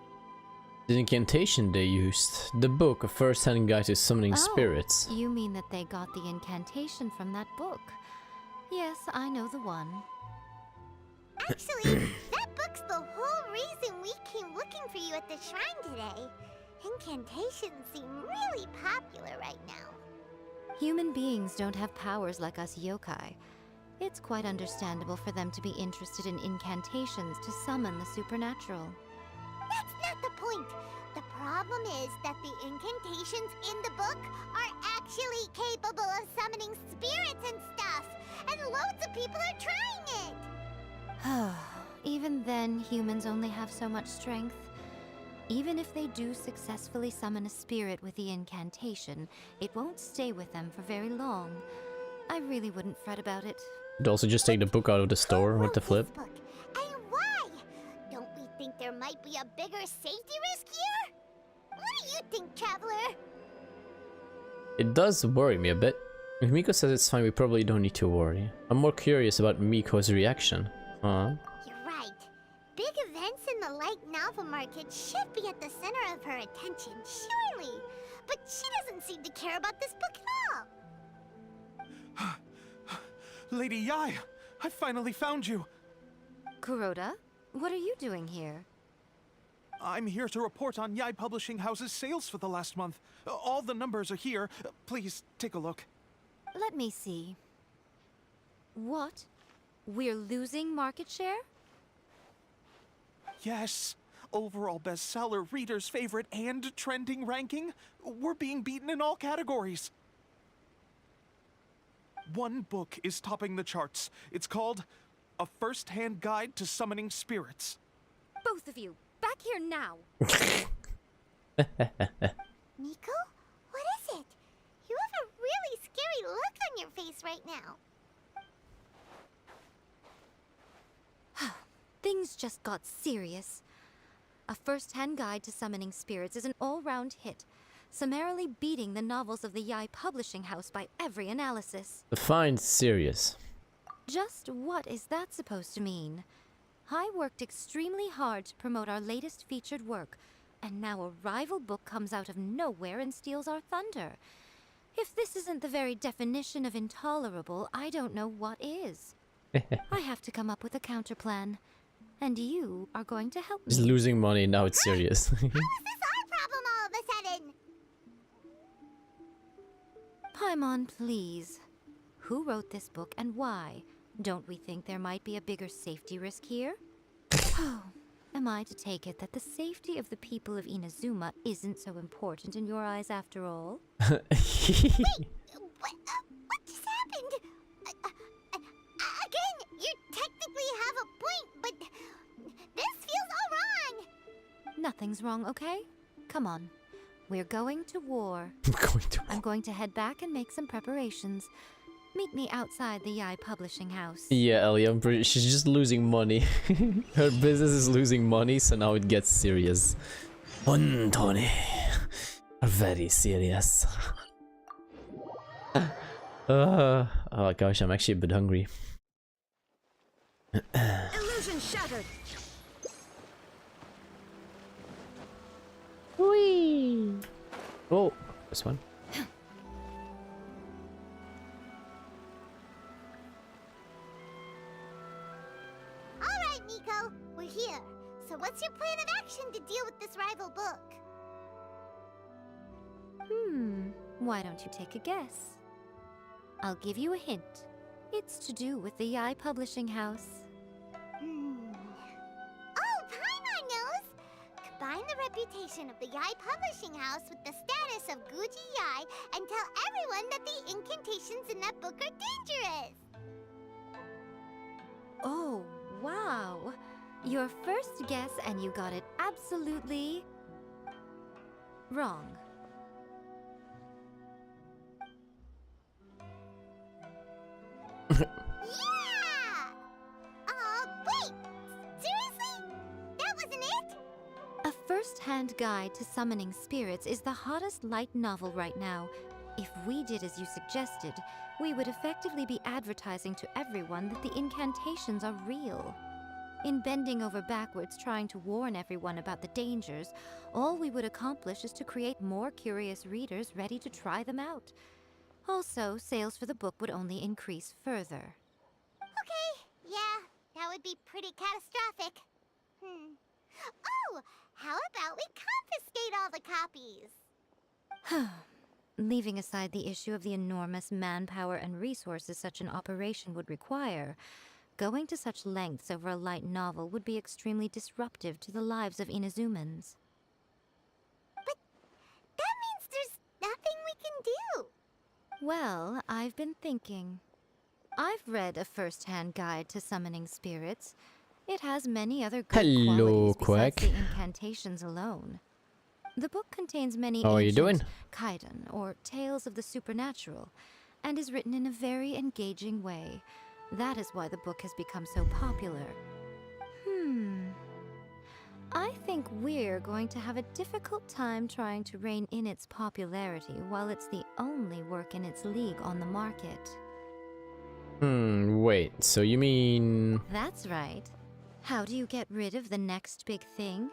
The incantation they used. The book, a first-hand guide to summoning spirits. You mean that they got the incantation from that book? Yes, I know the one. Actually, that book's the whole reason we came looking for you at the shrine today. Incantations seem really popular right now. Human beings don't have powers like us yokai. It's quite understandable for them to be interested in incantations to summon the supernatural. That's not the point. The problem is that the incantations in the book are actually capable of summoning spirits and stuff, and loads of people are trying it. Even then, humans only have so much strength. Even if they do successfully summon a spirit with the incantation, it won't stay with them for very long. I really wouldn't fret about it. You'd also just take the book out of the store with the flip. Book? And why? Don't we think there might be a bigger safety risk here? What do you think, Traveler? It does worry me a bit. If Miko says it's fine, we probably don't need to worry. I'm more curious about Miko's reaction. You're right. Big events in the light novel market should be at the center of her attention, surely. But she doesn't seem to care about this book at all. Lady Yae, I finally found you. Kuroda, what are you doing here? I'm here to report on Yae Publishing House's sales for the last month. All the numbers are here. Please take a look. Let me see. What? We're losing market share? Yes. Overall bestseller, readers' favorite, and trending ranking. We're being beaten in all categories. One book is topping the charts. It's called A First-Hand Guide to Summoning Spirits. Both of you, back here now! Miko? What is it? You have a really scary look on your face right now. Things just got serious. A First-Hand Guide to Summoning Spirits is an all-round hit, summarily beating the novels of the Yae Publishing House by every analysis. Fine, serious. Just what is that supposed to mean? I worked extremely hard to promote our latest featured work, and now a rival book comes out of nowhere and steals our thunder. If this isn't the very definition of intolerable, I don't know what is. I have to come up with a counterplan, and you are going to help me. He's losing money, now it's serious. How is this our problem all of a sudden? Paimon, please. Who wrote this book and why? Don't we think there might be a bigger safety risk here? Oh, am I to take it that the safety of the people of Inazuma isn't so important in your eyes after all? Wait, what just happened? Again, you technically have a point, but this feels all wrong. Nothing's wrong, okay? Come on. We're going to war. I'm going to head back and make some preparations. Meet me outside the Yae Publishing House. Yeah, Ellie, I'm pretty. She's just losing money. Her business is losing money, so now it gets serious. Tony, are very serious. Oh gosh, I'm actually a bit hungry. Illusion shattered. Whee! Oh, this one. Alright, Miko, we're here. So what's your plan of action to deal with this rival book? Why don't you take a guess? I'll give you a hint. It's to do with the Yae Publishing House. Oh, Paimon knows! Combine the reputation of the Yae Publishing House with the status of Guji Yae and tell everyone that the incantations in that book are dangerous! Oh, wow. Your first guess and you got it absolutely wrong. Yeah! Wait! Seriously? That wasn't it? A first-hand guide to summoning spirits is the hottest light novel right now. If we did as you suggested, we would effectively be advertising to everyone that the incantations are real. In bending over backwards trying to warn everyone about the dangers, all we would accomplish is to create more curious readers ready to try them out. Also, sales for the book would only increase further. Okay, yeah, that would be pretty catastrophic. Oh, how about we confiscate all the copies? Leaving aside the issue of the enormous manpower and resources such an operation would require, going to such lengths over a light novel would be extremely disruptive to the lives of Inazumans. But that means there's nothing we can do. Well, I've been thinking. I've read A First-Hand Guide to Summoning Spirits. It has many other good qualities besides the incantations alone. The book contains many ancient kaiden, or tales of the supernatural, and is written in a very engaging way. That is why the book has become so popular. I think we're going to have a difficult time trying to rein in its popularity while it's the only work in its league on the market. Wait, so you mean... That's right. How do you get rid of the next big thing?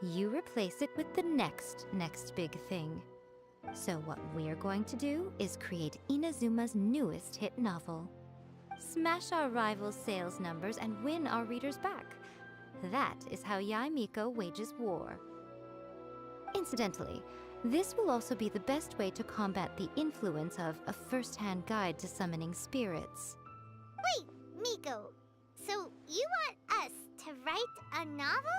You replace it with the next big thing. So what we're going to do is create Inazuma's newest hit novel. Smash our rival's sales numbers and win our readers back. That is how Yae Miko wages war. Incidentally, this will also be the best way to combat the influence of a first-hand guide to summoning spirits. Wait, Miko. So you want us to write a novel?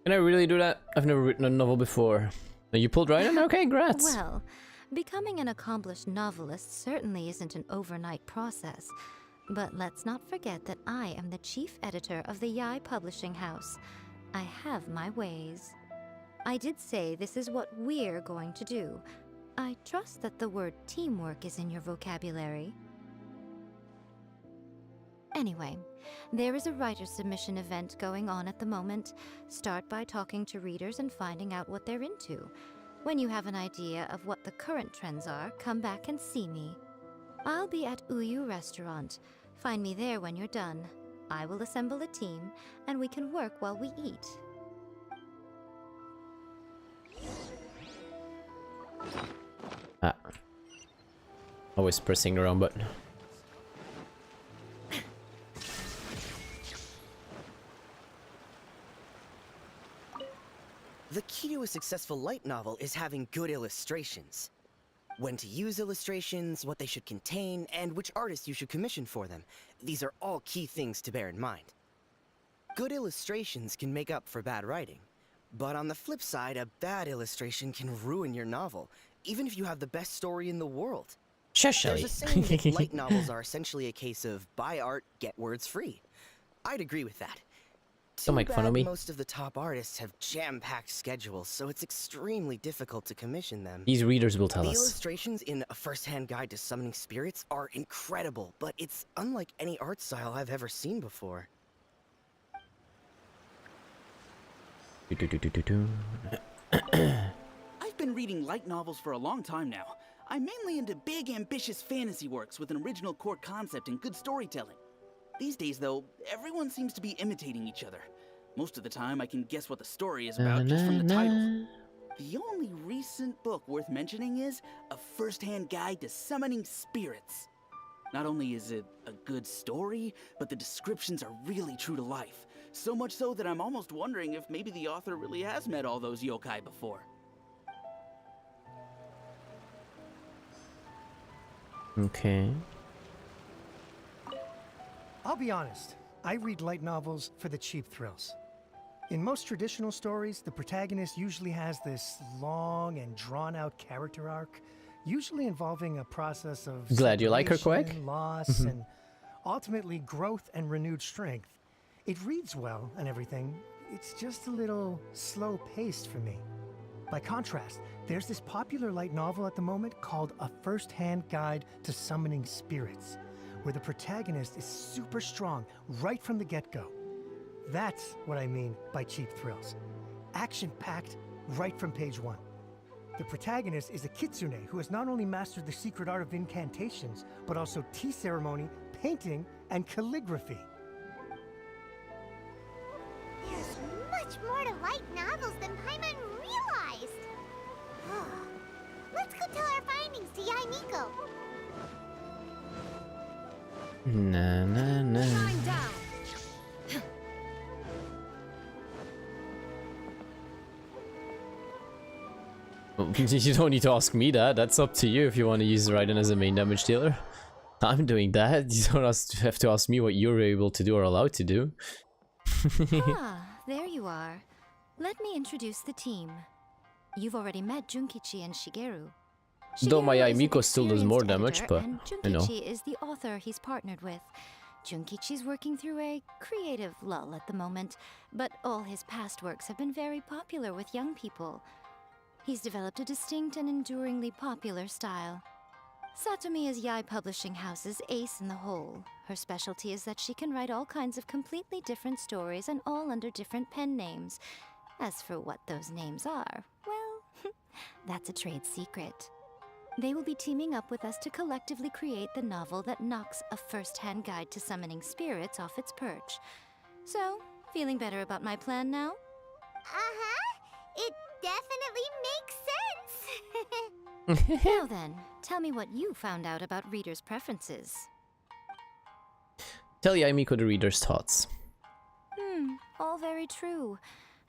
Can I really do that? I've never written a novel before. You pulled Raiden? Okay, congrats. Well, becoming an accomplished novelist certainly isn't an overnight process. But let's not forget that I am the chief editor of the Yae Publishing House. I have my ways. I did say this is what we're going to do. I trust that the word teamwork is in your vocabulary. Anyway, there is a writer's submission event going on at the moment. Start by talking to readers and finding out what they're into. When you have an idea of what the current trends are, come back and see me. I'll be at Uyu Restaurant. Find me there when you're done. I will assemble a team, and we can work while we eat. Always pressing the wrong button. The key to a successful light novel is having good illustrations. When to use illustrations, what they should contain, and which artist you should commission for them. These are all key things to bear in mind. Good illustrations can make up for bad writing. But on the flip side, a bad illustration can ruin your novel, even if you have the best story in the world. There's a saying that light novels are essentially a case of buy art, get words free. I'd agree with that. Don't make fun of me. Most of the top artists have jam-packed schedules, so it's extremely difficult to commission them. These readers will tell The us. illustrations in A First-Hand Guide to Summoning Spirits are incredible, but it's unlike any art style I've ever seen before. I've been reading light novels for a long time now. I'm mainly into big, ambitious fantasy works with an original core concept and good storytelling. These days, though, everyone seems to be imitating each other. Most of the time, I can guess what the story is about just from the title. The only recent book worth mentioning is A First-Hand Guide to Summoning Spirits. Not only is it a good story, but the descriptions are really true to life. So much so that I'm almost wondering if maybe the author really has met all those yokai before. Okay. I'll be honest, I read light novels for the cheap thrills. In most traditional stories, the protagonist usually has this long and drawn-out character arc, usually involving a process of Glad you like her, Quack. loss, and ultimately growth and renewed strength. It reads well and everything, it's just a little slow-paced for me. By contrast, there's this popular light novel at the moment called A First-Hand Guide to Summoning Spirits, where the protagonist is super strong right from the get-go. That's what I mean by cheap thrills. Action-packed right from page 1. The protagonist is a Kitsune who has not only mastered the secret art of incantations, but also tea ceremony, painting, and calligraphy. There's much more to light novels than Paimon realized. Let's go tell our findings to Yae Miko. Na na na. Time down. Well, you don't need to ask me that. That's up to you if you want to use Raiden as a main damage dealer. I'm doing that. You don't have to ask me what you're able to do or allowed to do. There you are. Let me introduce the team. You've already met Junkichi and Shigeru. Though my Shigeru Yae is Miko an still does more experienced damage, editor, but and I know. Junkichi is the author he's partnered with. Junkichi's working through a creative lull at the moment, but all his past works have been very popular with young people. He's developed a distinct and enduringly popular style. Satomi is Yae Publishing House's ace in the hole. Her specialty is that she can write all kinds of completely different stories and all under different pen names. As for what those names are, well, that's a trade secret. They will be teaming up with us to collectively create the novel that knocks a first-hand guide to summoning spirits off its perch. So, feeling better about my plan now? It definitely makes sense. Now then, tell me what you found out about readers' preferences. Tell Yae Miko the reader's thoughts. All very true.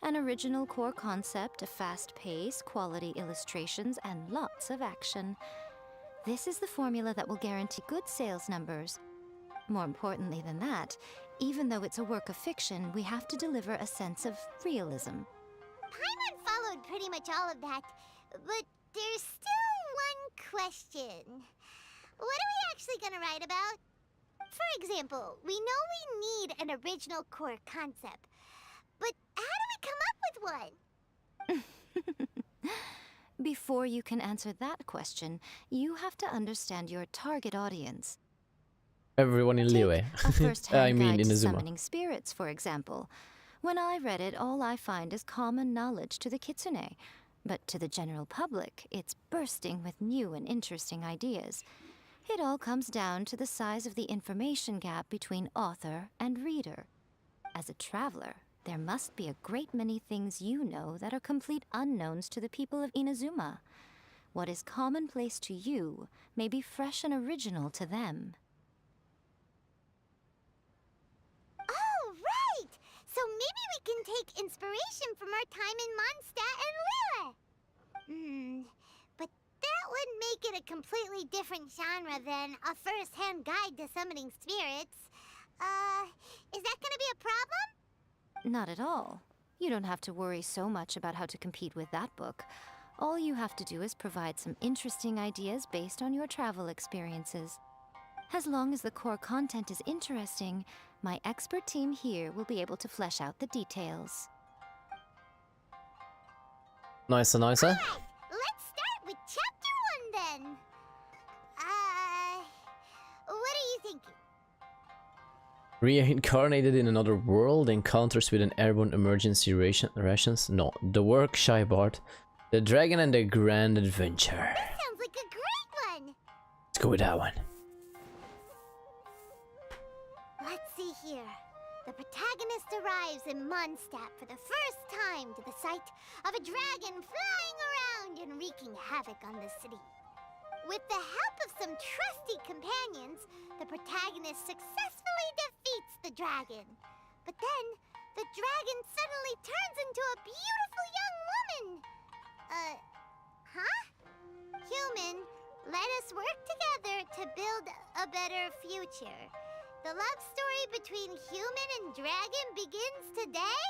An original core concept, a fast pace, quality illustrations, and lots of action. This is the formula that will guarantee good sales numbers. More importantly than that, even though it's a work of fiction, we have to deliver a sense of realism. Paimon followed pretty much all of that, but there's still one question. What are we actually gonna write about? For example, we know we need an original core concept, but how do we come up with one? Before you can answer that question, you have to understand your target audience. Everyone in Liyue. A first-hand I mean guide to Inazuma. summoning spirits, for example. When I read it, all I find is common knowledge to the Kitsune. But to the general public, it's bursting with new and interesting ideas. It all comes down to the size of the information gap between author and reader. As a traveler, there must be a great many things you know that are complete unknowns to the people of Inazuma. What is commonplace to you may be fresh and original to them. Oh, right! So maybe we can take inspiration from our time in Mondstadt and Liyue. But that would make it a completely different genre than a first-hand guide to summoning spirits. Is that gonna be a problem? Not at all. You don't have to worry so much about how to compete with that book. All you have to do is provide some interesting ideas based on your travel experiences. As long as the core content is interesting, my expert team here will be able to flesh out the details. Nicer. Alright, let's start with Chapter 1 then. What are you thinking? Reincarnated in another world, encounters with an airborne emergency rations. No, the work Shy Bart, the dragon and the grand adventure. That sounds like a great one. Let's go with that one. Let's see here. The protagonist arrives in Mondstadt for the first time to the sight of a dragon flying around and wreaking havoc on the city. With the help of some trusty companions, the protagonist successfully defeats the dragon. But then, the dragon suddenly turns into a beautiful young woman. Human, let us work together to build a better future. The love story between human and dragon begins today?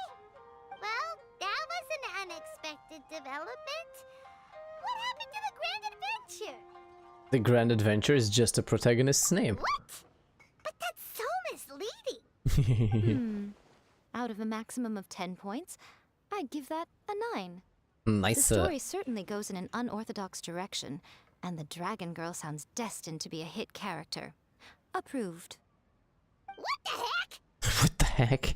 Well, that was an unexpected development. What happened to the grand adventure? The grand adventure is just the protagonist's name. What? But that's so misleading. Out of a maximum of 10 points, I'd give that a 9. Nice. The story certainly goes in an unorthodox direction, and the Dragon Girl sounds destined to be a hit character. Approved. What the heck? What the heck?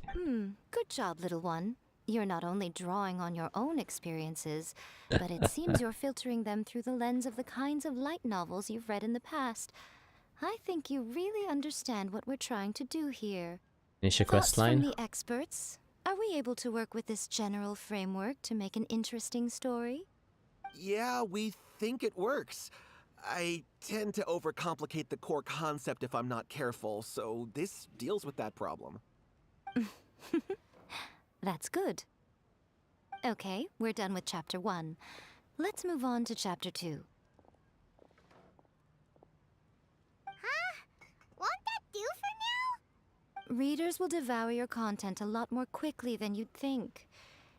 Good job, little one. You're not only drawing on your own experiences, but it seems you're filtering them through the lens of the kinds of light novels you've read in the past. I think you really understand what we're trying to do here. Finish a Thoughts quest line. from the experts? Are we able to work with this general framework to make an interesting story? Yeah, we think it works. I tend to overcomplicate the core concept if I'm not careful, so this deals with that problem. That's good. Okay, we're done with Chapter 1. Let's move on to Chapter 2. Won't that do for now? Readers will devour your content a lot more quickly than you'd think.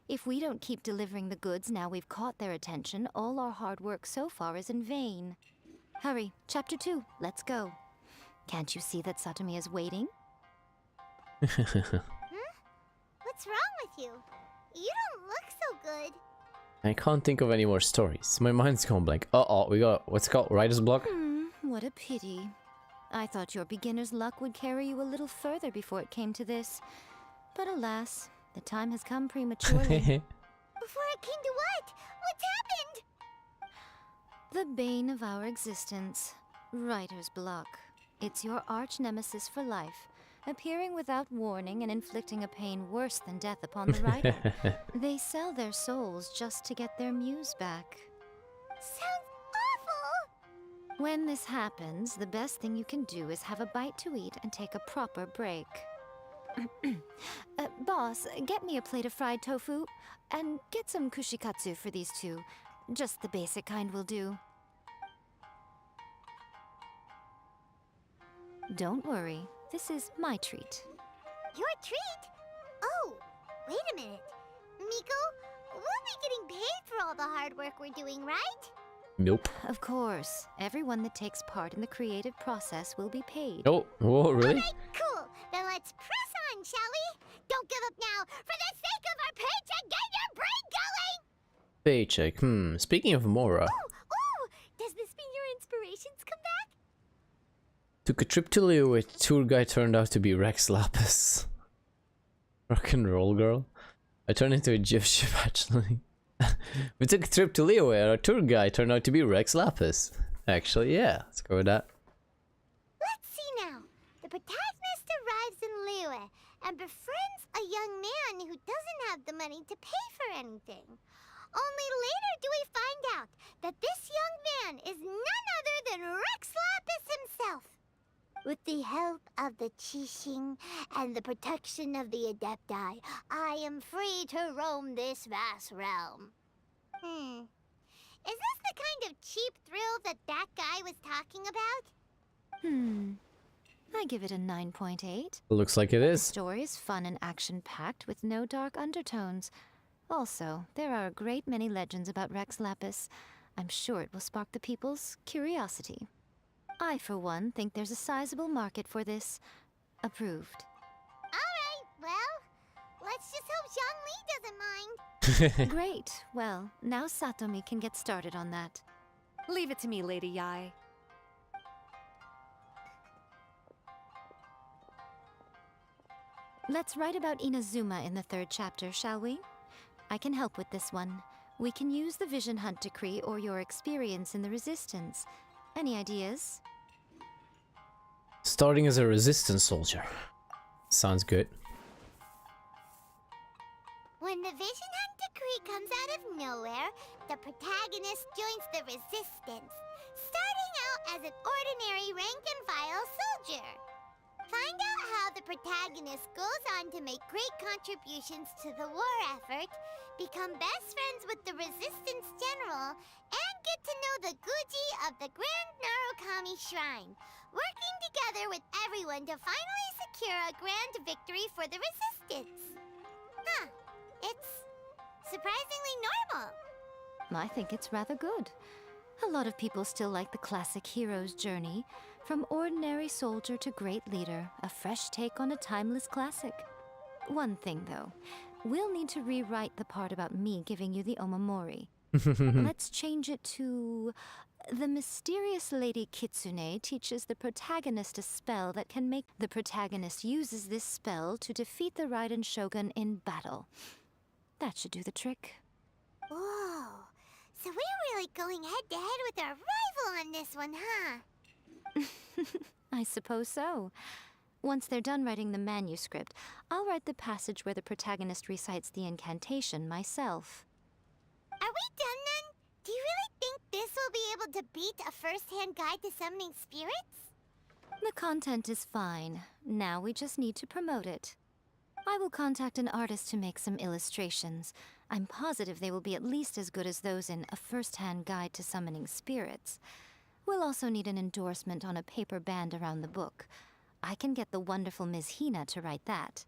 If we don't keep delivering the goods now we've caught their attention, all our hard work so far is in vain. Hurry, Chapter 2, let's go. Can't you see that Satomi is waiting? What's wrong with you? You don't look so good. I can't think of any more stories. My mind's gone blank. Uh-oh, we got, what's it called? Writer's block? What a pity. I thought your beginner's luck would carry you a little further before it came to this. But alas, the time has come prematurely. Before it came to what? What's happened? The bane of our existence, writer's block. It's your arch nemesis for life, appearing without warning and inflicting a pain worse than death upon the writer. They sell their souls just to get their muse back. Sounds awful! When this happens, the best thing you can do is have a bite to eat and take a proper break. Boss, get me a plate of fried tofu, and get some kushikatsu for these two. Just the basic kind will do. Don't worry, this is my treat. Your treat? Oh, wait a minute. Miko, we'll be getting paid for all the hard work we're doing, right? Nope. Of course. Everyone that takes part in the creative process will be paid. Oh, whoa, really? Alright, cool. Then let's press on, shall we? Don't give up now. For the sake of our paycheck, get your brain going! Paycheck. Speaking of Mora. Ooh! Does this mean your inspirations come back? Took a trip to Leo where tour guide turned out to be Rex Lapis. Rock and roll girl. I turned into a GIF ship actually. We took a trip to Leo where our tour guide turned out to be Rex Lapis. Actually, yeah, let's go with that. Let's see now. The protagonist arrives in Liyue and befriends a young man who doesn't have the money to pay for anything. Only later do we find out that this young man is none other than Rex Lapis himself. With the help of the Qixing and the protection of the Adepti, I am free to roam this vast realm. Is this the kind of cheap thrill that guy was talking about? I give it a 9.8. Looks like it is. The story is fun and action-packed with no dark undertones. Also, there are a great many legends about Rex Lapis. I'm sure it will spark the people's curiosity. I, for one, think there's a sizable market for this. Approved. Alright, well, let's just hope Zhang Li doesn't mind. Great. Well, now Satomi can get started on that. Leave it to me, Lady Yae. Let's write about Inazuma in the 3rd chapter, shall we? I can help with this one. We can use the Vision Hunt Decree or your experience in the Resistance. Any ideas? Starting as a resistance soldier. Sounds good. When the Vision Hunt Decree comes out of nowhere, the protagonist joins the Resistance, starting out as an ordinary rank-and-file soldier. Find out how the protagonist goes on to make great contributions to the war effort, become best friends with the Resistance General, and get to know the Guji of the Grand Narukami Shrine, working together with everyone to finally secure a grand victory for the Resistance. Huh. It's surprisingly normal. I think it's rather good. A lot of people still like the classic hero's journey, from ordinary soldier to great leader, a fresh take on a timeless classic. One thing, though. We'll need to rewrite the part about me giving you the omamori. Let's change it to... The mysterious Lady Kitsune teaches the protagonist a spell that can make... The protagonist uses this spell to defeat the Raiden Shogun in battle. That should do the trick. Whoa. So we're really going head-to-head with our rival on this one, huh? I suppose so. Once they're done writing the manuscript, I'll write the passage where the protagonist recites the incantation myself. Are we done then? Do you really think this will be able to beat a first-hand guide to summoning spirits? The content is fine. Now we just need to promote it. I will contact an artist to make some illustrations. I'm positive they will be at least as good as those in A First-Hand Guide to Summoning Spirits. We'll also need an endorsement on a paper band around the book. I can get the wonderful Ms. Hina to write that.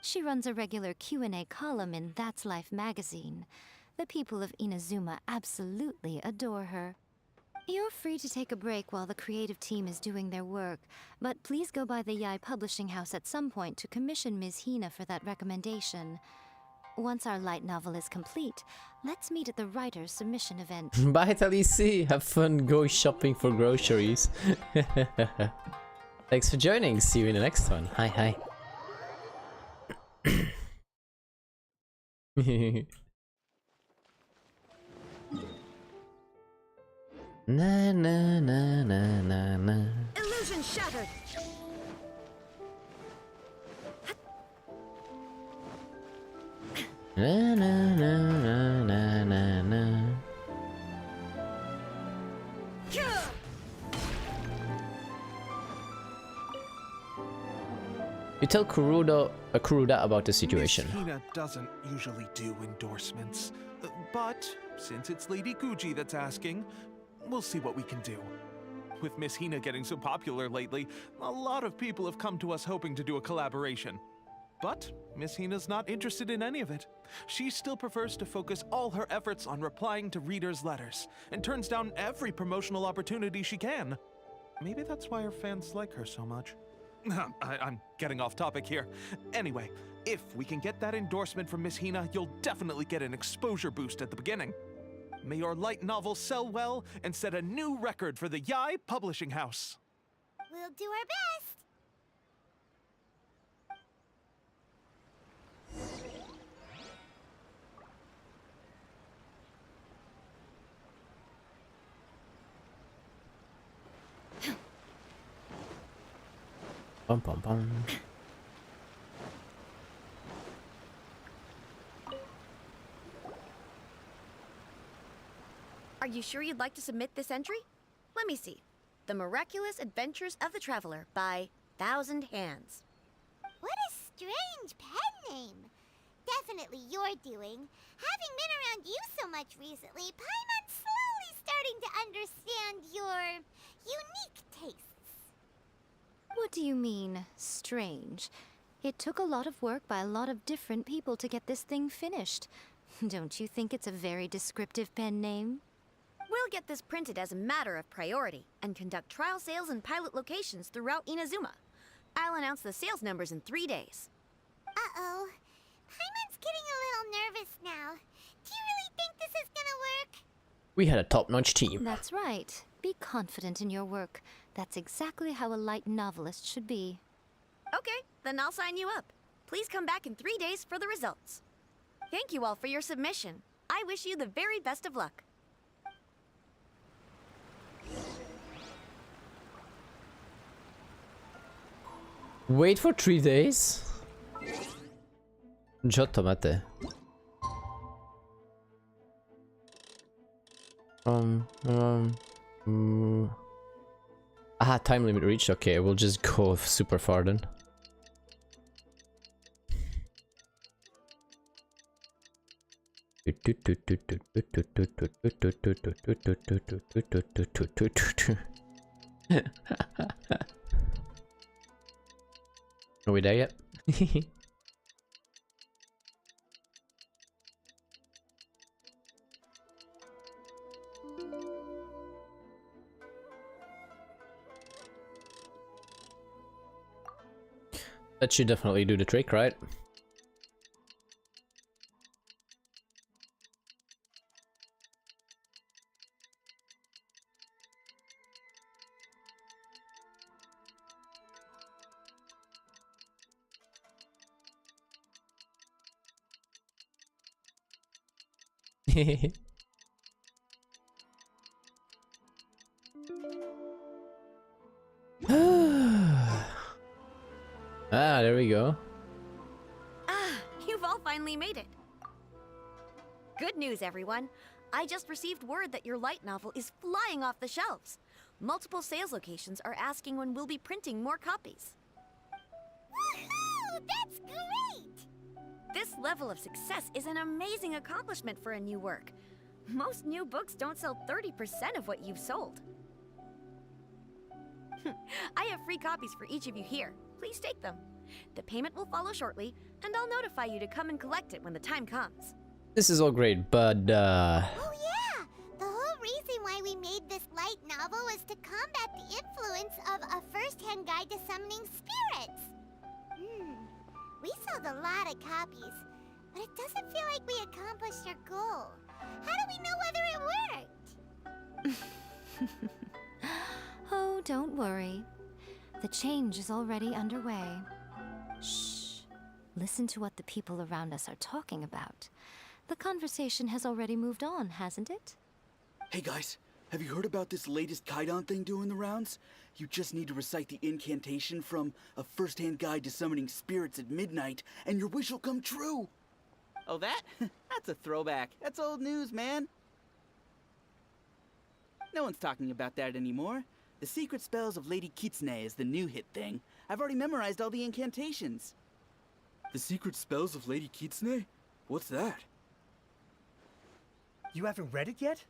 She runs a regular Q&A column in That's Life magazine. The people of Inazuma absolutely adore her. You're free to take a break while the creative team is doing their work, but please go by the Yae Publishing House at some point to commission Ms. Hina for that recommendation. Once our light novel is complete, let's meet at the writer's submission event. Bye, Talisi. Have fun go shopping for groceries. Thanks for joining. See you in the next one. Hi, hi. Na na na na na na. Illusion shattered. Na na na na na na na. You tell Kuruda about the situation. Miss Hina doesn't usually do endorsements, but since it's Lady Guji that's asking, we'll see what we can do. With Miss Hina getting so popular lately, a lot of people have come to us hoping to do a collaboration. But Miss Hina's not interested in any of it. She still prefers to focus all her efforts on replying to readers' letters, and turns down every promotional opportunity she can. Maybe that's why her fans like her so much. I'm getting off topic here. Anyway, if we can get that endorsement from Miss Hina, you'll definitely get an exposure boost at the beginning. May your light novel sell well and set a new record for the Yae Publishing House. We'll do our best. Bum bum bum. Are you sure you'd like to submit this entry? Let me see. The Miraculous Adventures of the Traveler by Thousand Hands. What a strange pen name. Definitely your doing. Having been around you so much recently, Paimon's slowly starting to understand your unique tastes. What do you mean, strange? It took a lot of work by a lot of different people to get this thing finished. Don't you think it's a very descriptive pen name? We'll get this printed as a matter of priority and conduct trial sales in pilot locations throughout Inazuma. I'll announce the sales numbers in 3 days. Uh-oh. Paimon's getting a little nervous now. Do you really think this is gonna work? We had a top-notch team. That's right. Be confident in your work. That's exactly how a light novelist should be. Okay, then I'll sign you up. Please come back in 3 days for the results. Thank you all for your submission. I wish you the very best of luck. Wait for 3 days? Giotto mate. Aha, time limit reached. Okay, we'll just go super far then. Are we there yet? That should definitely do the trick, right? Ah, there we go. Ah, you've all finally made it. Good news, everyone. I just received word that your light novel is flying off the shelves. Multiple sales locations are asking when we'll be printing more copies. Woohoo! That's great! This level of success is an amazing accomplishment for a new work. Most new books don't sell 30% of what you've sold. I have free copies for each of you here. Please take them. The payment will follow shortly, and I'll notify you to come and collect it when the time comes. This is all great, but Oh yeah! The whole reason why we made this light novel was to combat the influence of a first-hand guide to summoning spirits. We sold a lot of copies, but it doesn't feel like we accomplished our goal. How do we know whether it worked? Oh, don't worry. The change is already underway. Shh. Listen to what the people around us are talking about. The conversation has already moved on, hasn't it? Hey guys, have you heard about this latest Kaidan thing doing the rounds? You just need to recite the incantation from A First-Hand Guide to Summoning Spirits at midnight, and your wish will come true! Oh, that? That's a throwback. That's old news, man. No one's talking about that anymore. The secret spells of Lady Kitsune is the new hit thing. I've already memorized all the incantations. The secret spells of Lady Kitsune? What's that? You haven't read it yet?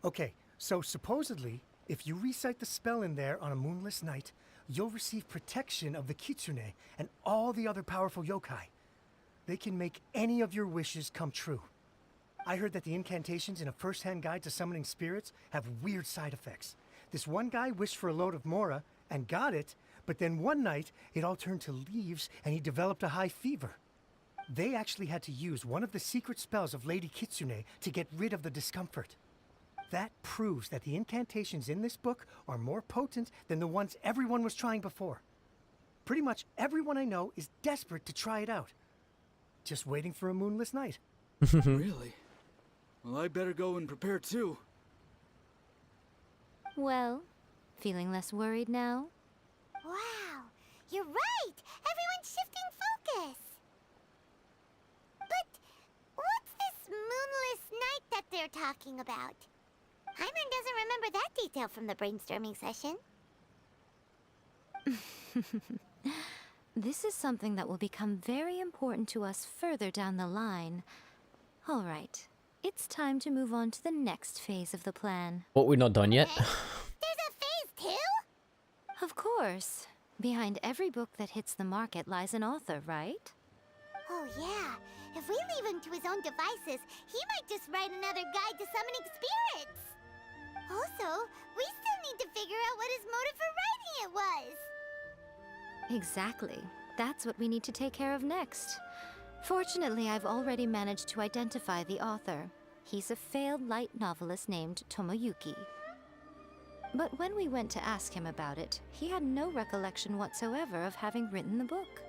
Okay, so supposedly, if you recite the spell in there on a moonless night, you'll receive protection of the Kitsune and all the other powerful yokai. They can make any of your wishes come true. I heard that the incantations in A First-Hand Guide to Summoning Spirits have weird side effects. This one guy wished for a load of mora and got it, but then one night it all turned to leaves and he developed a high fever. They actually had to use one of the secret spells of Lady Kitsune to get rid of the discomfort. That proves that the incantations in this book are more potent than the ones everyone was trying before. Pretty much everyone I know is desperate to try it out. Just waiting for a moonless night. Really? Well, I better go and prepare too. Well, feeling less worried now? Wow, you're right! Everyone's shifting focus! But what's this moonless night that they're talking about? Hyman doesn't remember that detail from the brainstorming session. This is something that will become very important to us further down the line. All right, it's time to move on to the next phase of the plan. What, we're not done yet? There's a phase 2? Of course. Behind every book that hits the market lies an author, right? Oh yeah, if we leave him to his own devices, he might just write another guide to summoning spirits. Also, we still need to figure out what his motive for writing it was. Exactly. That's what we need to take care of next. Fortunately, I've already managed to identify the author. He's a failed light novelist named Tomoyuki. But when we went to ask him about it, he had no recollection whatsoever of having written the book.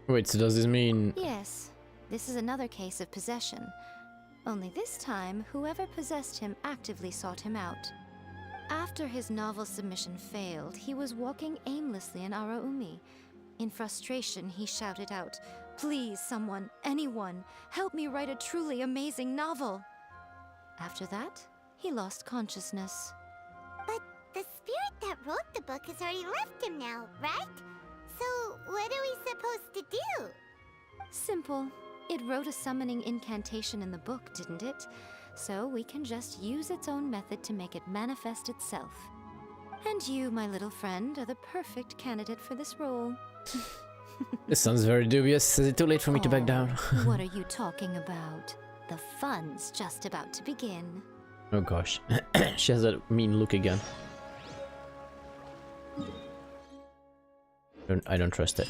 Wait, so does this mean... Yes, this is another case of possession. Only this time, whoever possessed him actively sought him out. After his novel submission failed, he was walking aimlessly in Araumi. In frustration, he shouted out, "Please, someone, anyone, help me write a truly amazing novel!" After that, he lost consciousness. But the spirit that wrote the book has already left him now, right? So what are we supposed to do? Simple. It wrote a summoning incantation in the book, didn't it? So we can just use its own method to make it manifest itself. And you, my little friend, are the perfect candidate for this role. This sounds very dubious. Is it too late for me to back down? What are you talking about? The fun's just about to begin. Oh gosh. She has that mean look again. I don't trust it.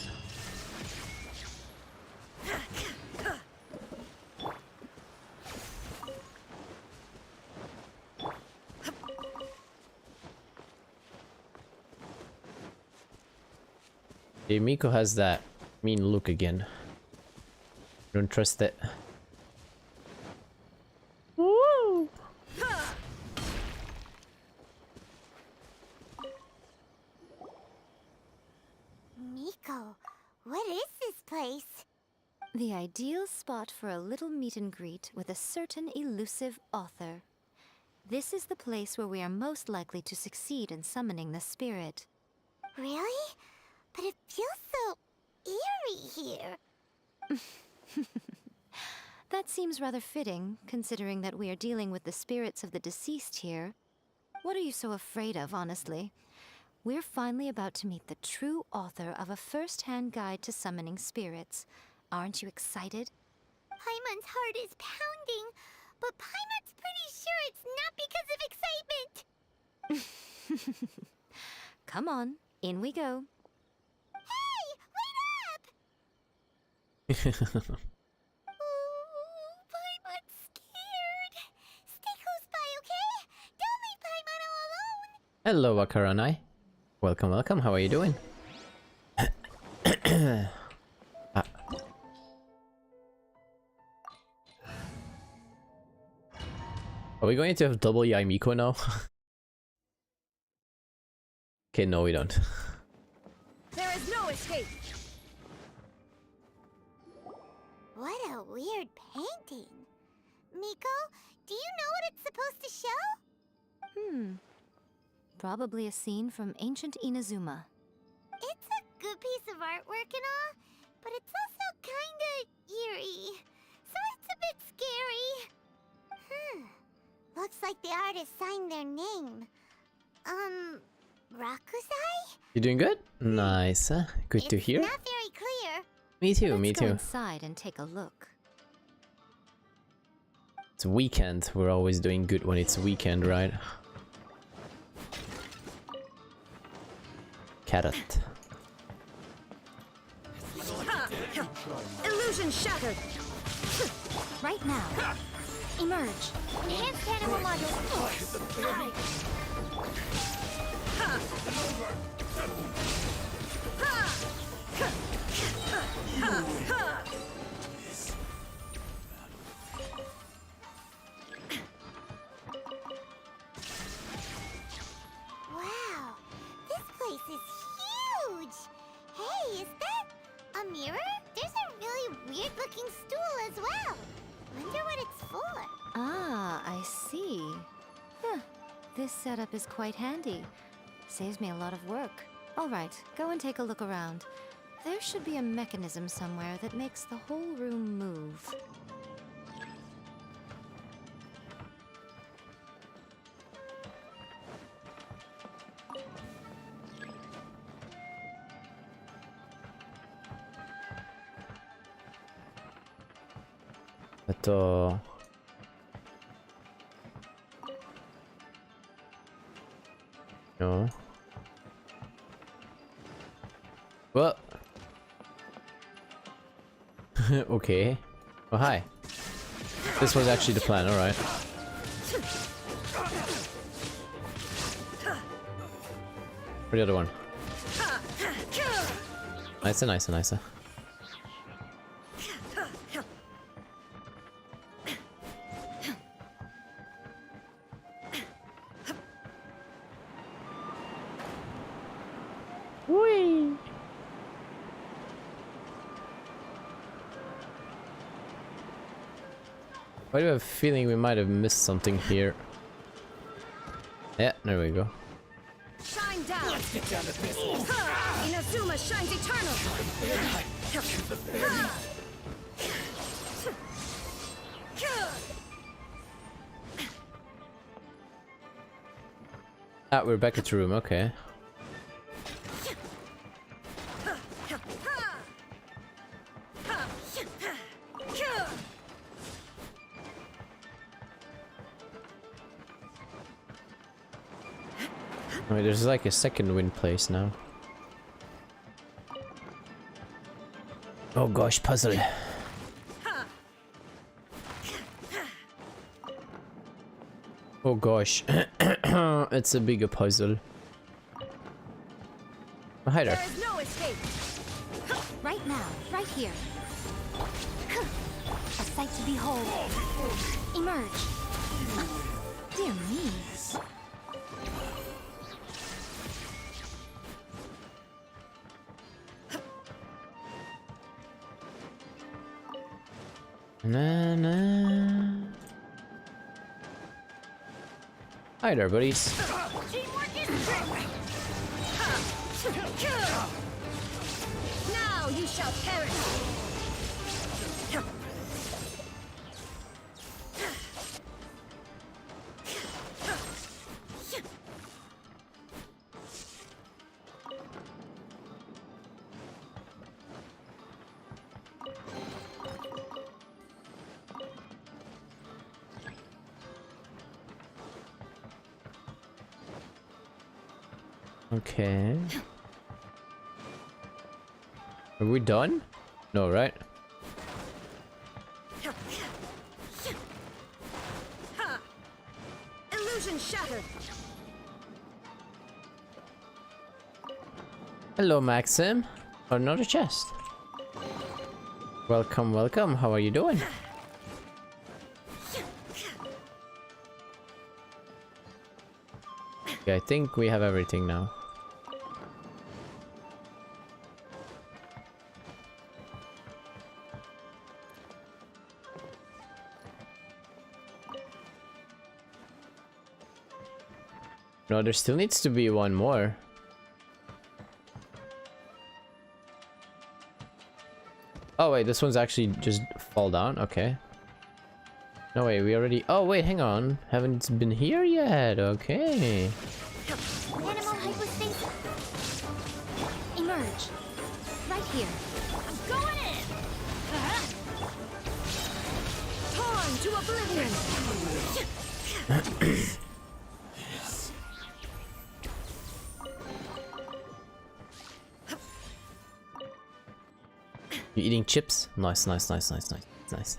Yae Miko has that mean look again. Don't trust it. Woo! Miko, what is this place? The ideal spot for a little meet and greet with a certain elusive author. This is the place where we are most likely to succeed in summoning the spirit. Really? But it feels so eerie here. That seems rather fitting, considering that we are dealing with the spirits of the deceased here. What are you so afraid of, honestly? We're finally about to meet the true author of A First-Hand Guide to Summoning Spirits. Aren't you excited? Paimon's heart is pounding, but Paimon's pretty sure it's not because of excitement. Come on, in we go. Hey, wait up! Hello, Wakaranai. Welcome, welcome. How are you doing? Ah. Are we going to have double Yae Miko now? Okay, no we don't. There is no escape. What a weird painting. Miko, do you know what it's supposed to show? Probably a scene from ancient Inazuma. It's a good piece of artwork and all, but it's also kinda eerie. So it's a bit scary. Looks like the artist signed their name. Rakusai? You doing good? Nice. Good to hear. Not very clear. Me too, me Let's go too. inside and take a look. It's weekend. We're always doing good when it's weekend, right? Carrot. Illusion shattered. Right now. Emerge. Enhanced animal module. Wow, this place is huge. Hey, is that a mirror? There's a really weird-looking stool as well. Wonder what it's for. Ah, I see. Huh. This setup is quite handy. Saves me a lot of work. Alright, go and take a look around. There should be a mechanism somewhere that makes the whole room move. No. Well. Okay. Oh, hi. This was actually the plan, alright. Where's the other one? Nicer, nicer, nicer. Whee! Why do I have a feeling we might have missed something here? Yeah, there we go. Shine down. Let's get down to business. Inazuma shines eternal. Ah, we're back at the room, okay. Wait, there's like a second wind place now. Oh gosh, puzzle. Oh gosh. It's a bigger puzzle. Oh, hi there. There is no escape. Right now, right here. A sight to behold. Emerge. Dear me. Na na. Hi there, buddies. Now you shall perish. Okay. Are we done? No, right? Illusion shattered. Hello, Maxim. Another chest. Welcome, welcome. How are you doing? Okay, I think we have everything now. No, there still needs to be one more. Oh wait, this one's actually just fall down? Okay. No wait, we already... Oh wait, hang on. Haven't been here yet. Okay. Animal hypostasis. Emerge. Right here. I'm going in! Torn to oblivion! You eating chips? Nice, nice, nice, nice, nice, nice.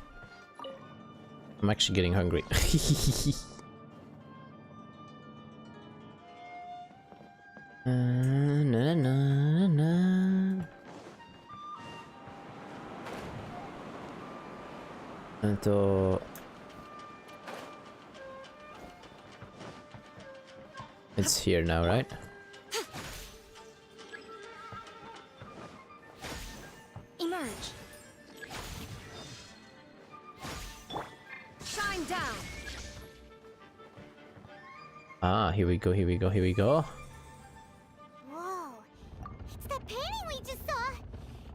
I'm actually getting hungry. Na, na, na, na. It's here now, right? Emerge. Shine down. Ah, here we go, here we go, here we go. Whoa. It's that painting we just saw.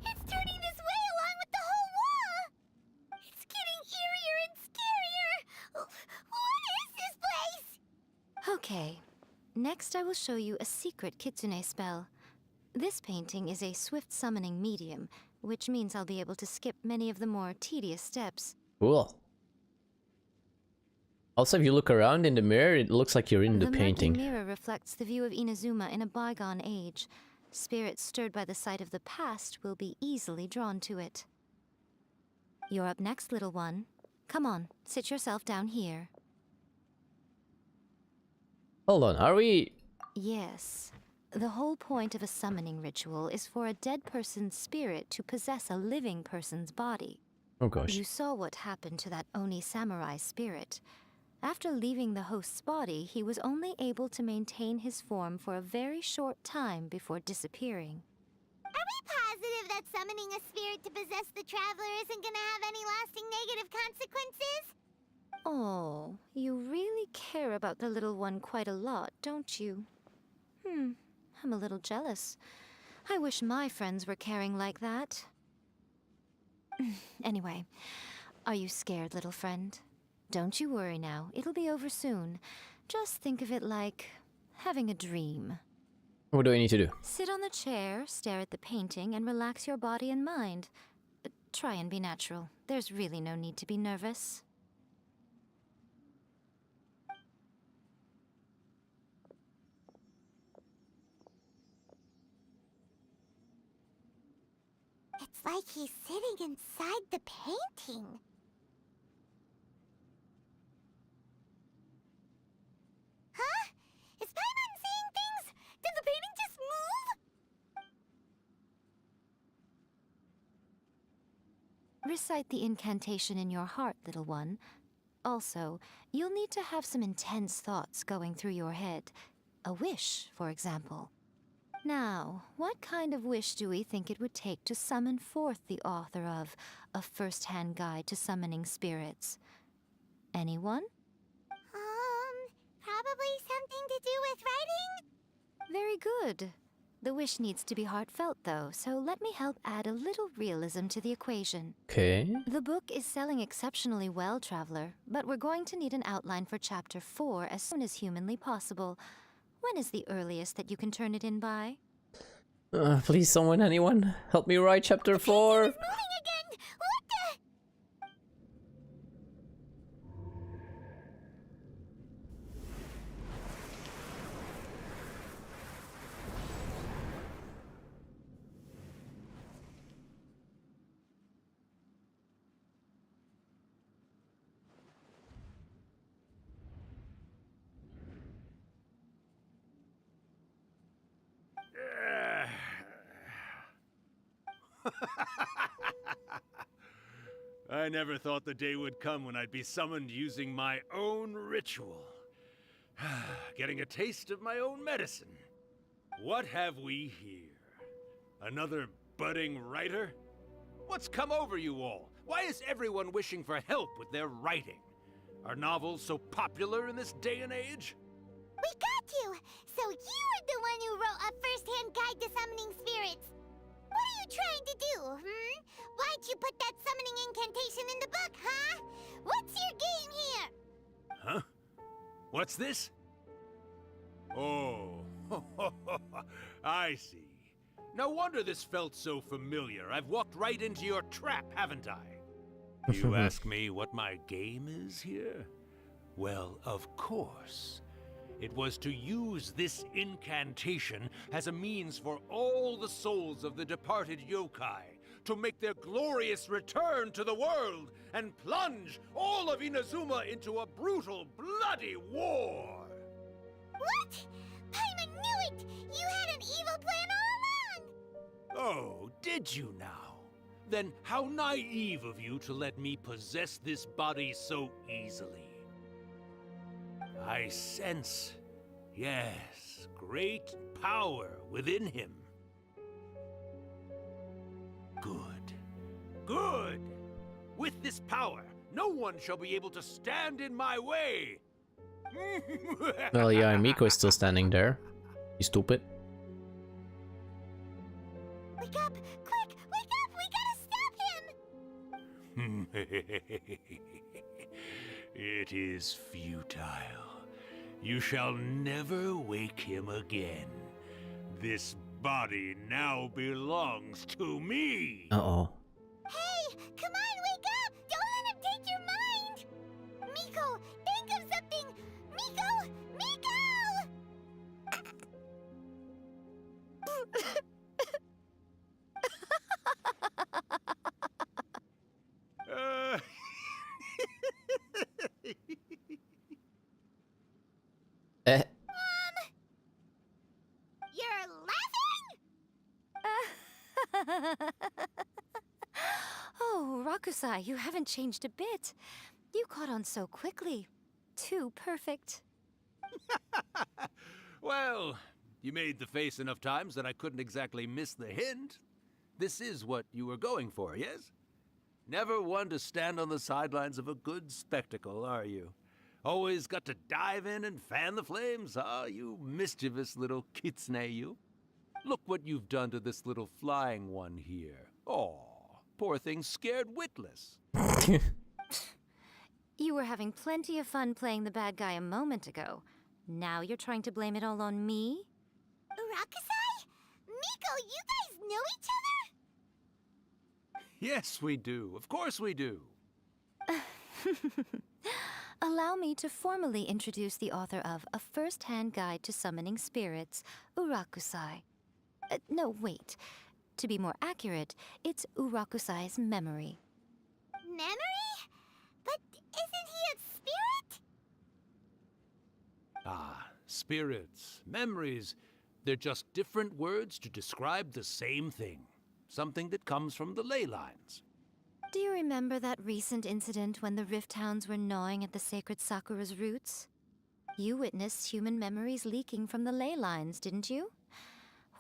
It's turning this way along with the whole wall. It's getting eerier and scarier. What is this place? Okay. Next, I will show you a secret Kitsune spell. This painting is a swift summoning medium, which means I'll be able to skip many of the more tedious steps. Cool. Also, if you look around in the mirror, it looks like you're in the painting. The mirror reflects the view of Inazuma in a bygone age. Spirits stirred by the sight of the past will be easily drawn to it. You're up next, little one. Come on, sit yourself down here. Hold on, are we... Yes. The whole point of a summoning ritual is for a dead person's spirit to possess a living person's body. Oh gosh. You saw what happened to that Oni samurai spirit. After leaving the host's body, he was only able to maintain his form for a very short time before disappearing. Are we positive that summoning a spirit to possess the traveler isn't gonna have any lasting negative consequences? Oh, you really care about the little one quite a lot, don't you? I'm a little jealous. I wish my friends were caring like that. Anyway, are you scared, little friend? Don't you worry now, it'll be over soon. Just think of it like having a dream. What do I need to do? Sit on the chair, stare at the painting, and relax your body and mind. Try and be natural. There's really no need to be nervous. It's like he's sitting inside the painting. Huh? Is Paimon seeing things? Did the painting just move? Recite the incantation in your heart, little one. Also, you'll need to have some intense thoughts going through your head. A wish, for example. Now, what kind of wish do we think it would take to summon forth the author of A First-Hand Guide to Summoning Spirits? Anyone? Probably something to do with writing? Very good. The wish needs to be heartfelt, though, so let me help add a little realism to the equation. Okay. The book is selling exceptionally well, Traveler, but we're going to need an outline for Chapter 4 as soon as humanly possible. When is the earliest that you can turn it in by? Please, someone, anyone, help me write Chapter 4. Moving again! What the? I never thought the day would come when I'd be summoned using my own ritual. Getting a taste of my own medicine. What have we here? Another budding writer? What's come over you all? Why is everyone wishing for help with their writing? Are novels so popular in this day and age? We got you! So you were the one who wrote a first-hand guide to summoning spirits. What are you trying to do, Why'd you put that summoning incantation in the book, huh? What's your game here? Huh? What's this? Oh, I see. No wonder this felt so familiar. I've walked right into your trap, haven't I? You ask me what my game is here? Well, of course. It was to use this incantation as a means for all the souls of the departed yokai to make their glorious return to the world and plunge all of Inazuma into a brutal, bloody war. What? Paimon knew it! You had an evil plan all along! Oh, did you now? Then how naive of you to let me possess this body so easily. I sense, yes, great power within him. Good. Good! With this power, no one shall be able to stand in my way! Well, Yae Miko is still standing there. You stupid. Wake up! Quick! Wake up! We gotta stop him! It is futile. You shall never wake him again. This body now belongs to me. Uh-oh. Hey! Come on, wake up! Don't let him take your mind! Miko, think of something! Miko! Eh. You're laughing? Oh, Rakusai, you haven't changed a bit. You caught on so quickly. Too perfect. Well, you made the face enough times that I couldn't exactly miss the hint. This is what you were going for, yes? Never one to stand on the sidelines of a good spectacle, are you? Always got to dive in and fan the flames, huh? You mischievous little Kitsune, you. Look what you've done to this little flying one here. Aw, poor thing scared witless. You were having plenty of fun playing the bad guy a moment ago. Now you're trying to blame it all on me? Rakusai? Miko, you guys know each other? Yes, we do. Of course we do. Allow me to formally introduce the author of A First-Hand Guide to Summoning Spirits, Urakusai. No, wait. To be more accurate, it's Urakusai's memory. Memory? But isn't he a spirit? Ah, spirits, memories. They're just different words to describe the same thing. Something that comes from the ley lines. Do you remember that recent incident when the Rift Hounds were gnawing at the sacred Sakura's roots? You witnessed human memories leaking from the ley lines, didn't you?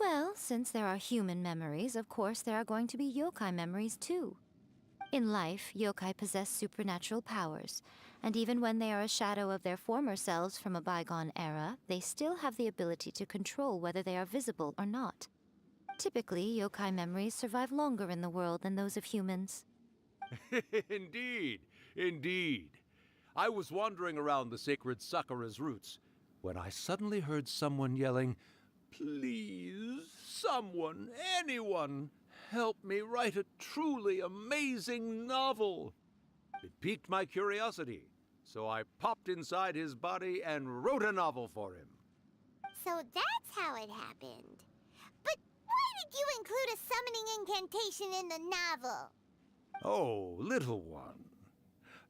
Well, since there are human memories, of course there are going to be yokai memories too. In life, yokai possess supernatural powers, and even when they are a shadow of their former selves from a bygone era, they still have the ability to control whether they are visible or not. Typically, yokai memories survive longer in the world than those of humans. Indeed, indeed. I was wandering around the sacred Sakura's roots when I suddenly heard someone yelling, "Please, someone, anyone, help me write a truly amazing novel." It piqued my curiosity, so I popped inside his body and wrote a novel for him. So that's how it happened. But why did you include a summoning incantation in the novel? Oh, little one.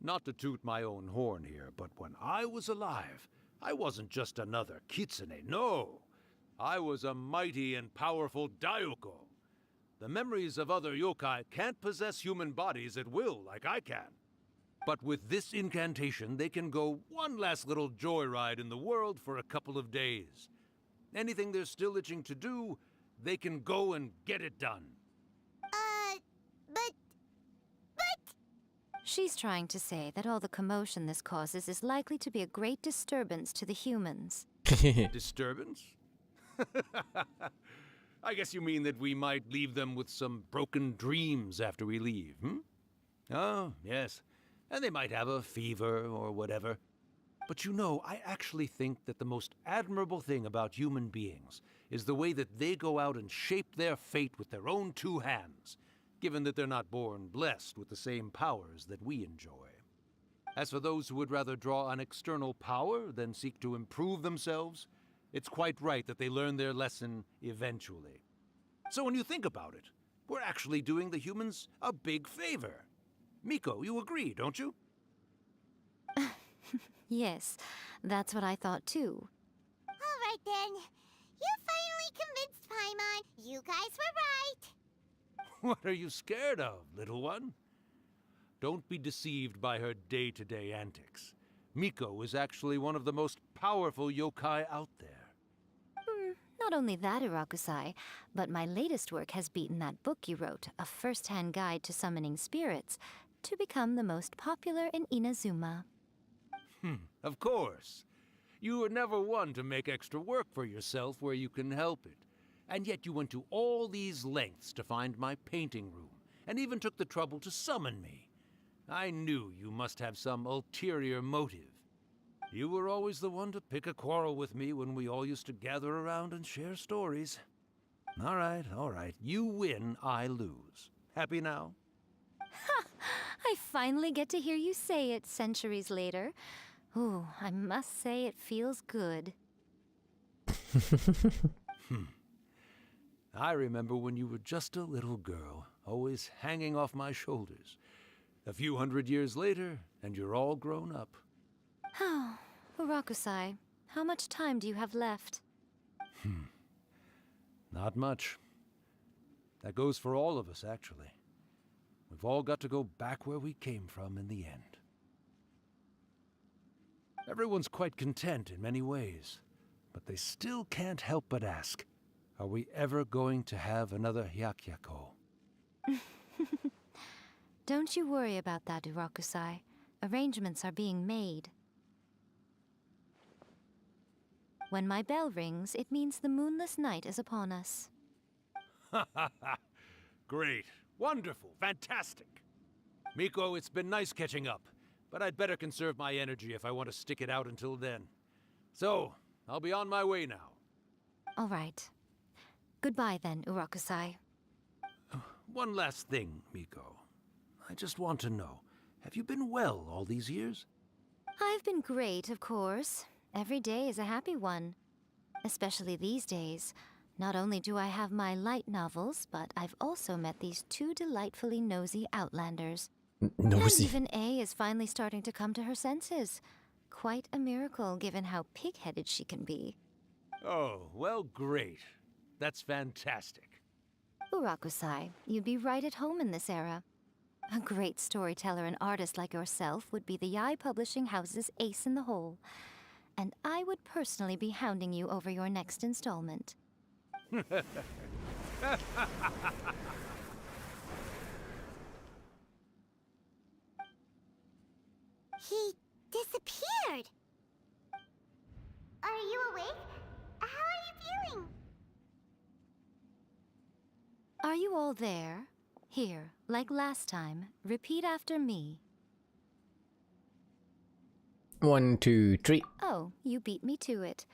Not to toot my own horn here, but when I was alive, I wasn't just another Kitsune, no. I was a mighty and powerful Daiuko. The memories of other yokai can't possess human bodies at will like I can. But with this incantation, they can go one last little joyride in the world for a couple of days. Anything they're still itching to do, they can go and get it done. But... She's trying to say that all the commotion this causes is likely to be a great disturbance to the humans. Disturbance? I guess you mean that we might leave them with some broken dreams after we leave, hmm? Oh, yes. And they might have a fever or whatever. But you know, I actually think that the most admirable thing about human beings is the way that they go out and shape their fate with their own two hands, given that they're not born blessed with the same powers that we enjoy. As for those who would rather draw on external power than seek to improve themselves, it's quite right that they learn their lesson eventually. So when you think about it, we're actually doing the humans a big favor. Miko, you agree, don't you? Yes, that's what I thought too. All right then. You finally convinced Paimon. You guys were right. What are you scared of, little one? Don't be deceived by her day-to-day antics. Miko is actually one of the most powerful yokai out there. Not only that, Irakusai, but my latest work has beaten that book you wrote, A First-Hand Guide to Summoning Spirits, to become the most popular in Inazuma. Of course. You were never one to make extra work for yourself where you can help it. And yet you went to all these lengths to find my painting room, and even took the trouble to summon me. I knew you must have some ulterior motive. You were always the one to pick a quarrel with me when we all used to gather around and share stories. All right. You win, I lose. Happy now? Ha! I finally get to hear you say it centuries later. Ooh, I must say it feels good. I remember when you were just a little girl, always hanging off my shoulders. A few hundred years later, and you're all grown up. Oh, Irakusai, how much time do you have left? Not much. That goes for all of us, actually. We've all got to go back where we came from in the end. Everyone's quite content in many ways, but they still can't help but ask, are we ever going to have another Hyakyako? Don't you worry about that, Irakusai. Arrangements are being made. When my bell rings, it means the moonless night is upon us. Great. Wonderful. Fantastic. Miko, it's been nice catching up, but I'd better conserve my energy if I want to stick it out until then. So, I'll be on my way now. All right. Goodbye then, Irakusai. One last thing, Miko. I just want to know, have you been well all these years? I've been great, of course. Every day is a happy one. Especially these days. Not only do I have my light novels, but I've also met these two delightfully nosy outlanders. Nosy. And even A is finally starting to come to her senses. Quite a miracle, given how pig-headed she can be. Oh, well, great. That's fantastic. Irakusai, you'd be right at home in this era. A great storyteller and artist like yourself would be the Yae Publishing House's ace in the hole. And I would personally be hounding you over your next installment. He disappeared. Are you awake? How are you feeling? Are you all there? Here, like last time, repeat after me. 1, 2, 3. Oh, you beat me to it.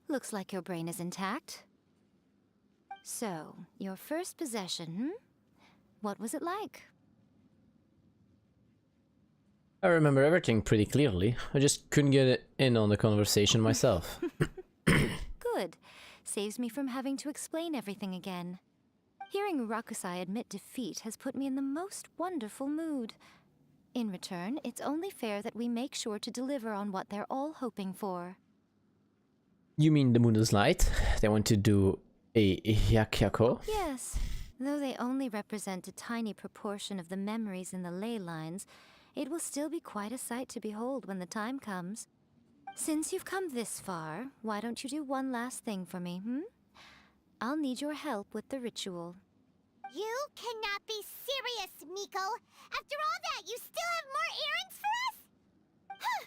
Looks like your brain is intact. So, your first possession, What was it like? I remember everything pretty clearly. I just couldn't get in on the conversation myself. Good. Saves me from having to explain everything again. Hearing Rakusai admit defeat has put me in the most wonderful mood. In return, it's only fair that we make sure to deliver on what they're all hoping for. You mean the moon is light? They want to do a hyakyako? Yes. Though they only represent a tiny proportion of the memories in the ley lines, it will still be quite a sight to behold when the time comes. Since you've come this far, why don't you do one last thing for me, I'll need your help with the ritual. You cannot be serious, Miko! After all that, you still have more errands for us? Huh.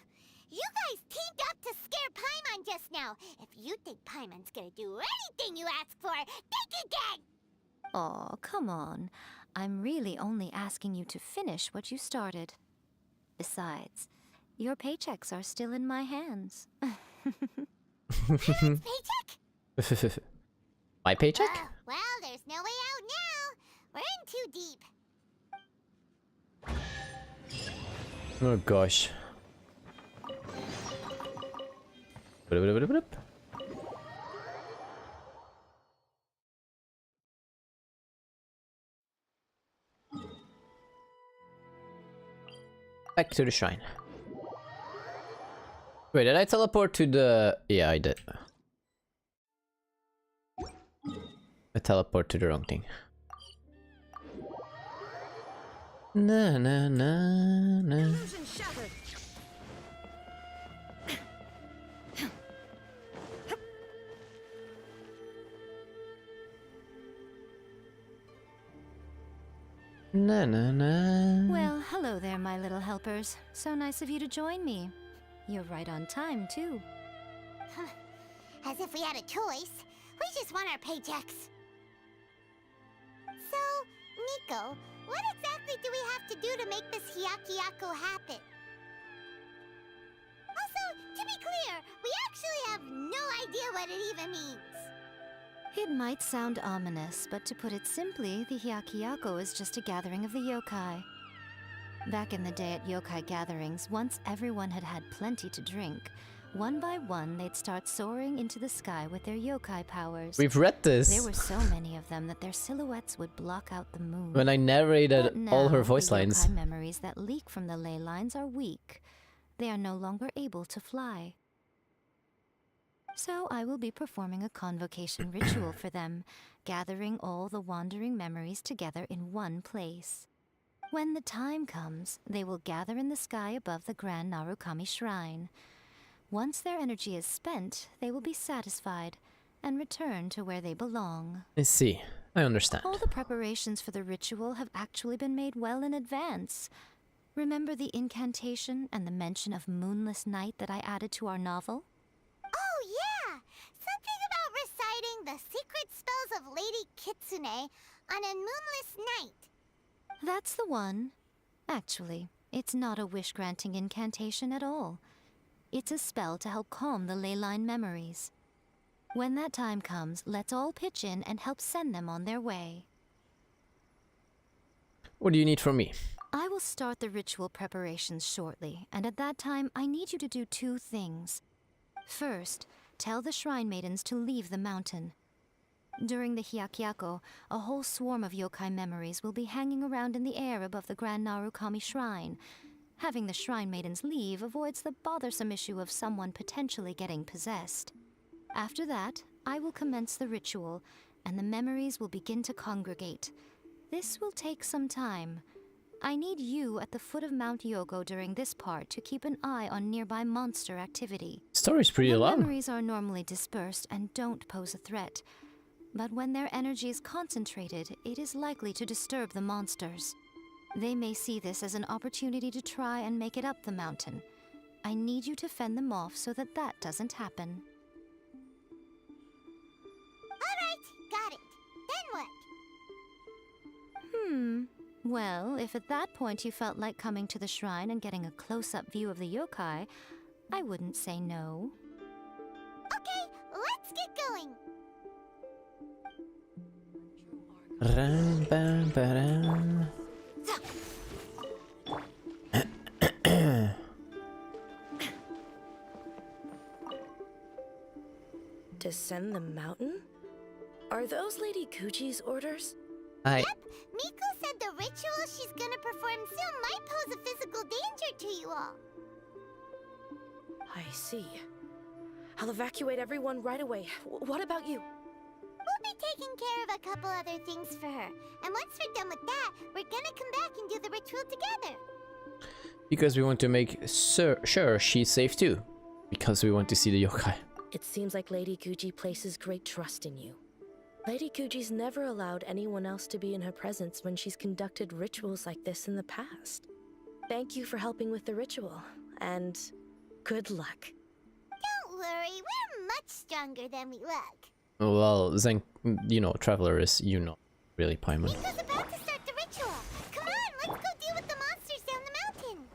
You guys teamed up to scare Paimon just now. If you think Paimon's gonna do anything you ask for, think again! Aw, come on. I'm really only asking you to finish what you started. Besides, your paychecks are still in my hands. Paycheck? My paycheck? Well, there's no way out now. We're in too deep. Oh gosh. Back to the shrine. Wait, did I teleport to the... Yeah, I did. I teleport to the wrong thing. Na na na na. Illusion shattered. Na na na. Well, hello there, my little helpers. So nice of you to join me. You're right on time, too. As if we had a choice. We just want our paychecks. So, Miko, what exactly do we have to do to make this Hyakyako happen? Also, to be clear, we actually have no idea what it even means. It might sound ominous, but to put it simply, the Hyakyako is just a gathering of the yokai. Back in the day at yokai gatherings, once everyone had had plenty to drink, one by one they'd start soaring into the sky with their yokai powers. We've read this. There were so many of them that their silhouettes would block out the moon. When I narrated But now, all her voice the lines. yokai memories that leak from the ley lines are weak. They are no longer able to fly. So I will be performing a convocation ritual for them, gathering all the wandering memories together in one place. When the time comes, they will gather in the sky above the Grand Narukami Shrine. Once their energy is spent, they will be satisfied and return to where they belong. I see. I understand. All the preparations for the ritual have actually been made well in advance. Remember the incantation and the mention of moonless night that I added to our novel? Oh, yeah! Something about reciting the secret spells of Lady Kitsune on a moonless night. That's the one. Actually, it's not a wish-granting incantation at all. It's a spell to help calm the ley line memories. When that time comes, let's all pitch in and help send them on their way. What do you need from me? I will start the ritual preparations shortly, and at that time, I need you to do two things. First, tell the shrine maidens to leave the mountain. During the Hyakyako, a whole swarm of yokai memories will be hanging around in the air above the Grand Narukami Shrine. Having the shrine maidens leave avoids the bothersome issue of someone potentially getting possessed. After that, I will commence the ritual, and the memories will begin to congregate. This will take some time. I need you at the foot of Mount Yogo during this part to keep an eye on nearby monster activity. Story's pretty long. Memories are normally dispersed and don't pose a threat. But when their energy is concentrated, it is likely to disturb the monsters. They may see this as an opportunity to try and make it up the mountain. I need you to fend them off so that that doesn't happen. Alright, got it. Then what? Well, if at that point you felt like coming to the shrine and getting a close-up view of the yokai, I wouldn't say no. Okay, let's get going. Ram, bam, ba-ram. Descend the mountain? Are those Lady Kuji's orders? Yep, Miko said the ritual she's gonna perform soon might pose a physical danger to you all. I see. I'll evacuate everyone right away. What about you? We'll be taking care of a couple other things for her. And once we're done with that, we're gonna come back and do the ritual together. Because we want to make sure she's safe too. Because we want to see the yokai. It seems like Lady Guji places great trust in you. Lady Guji's never allowed anyone else to be in her presence when she's conducted rituals like this in the past. Thank you for helping with the ritual, and good luck. Don't worry, we're much stronger than we look. Well, Zen, Traveler is, really Paimon. Miko's about to start the ritual. Come on, let's go deal with the monsters down the mountain.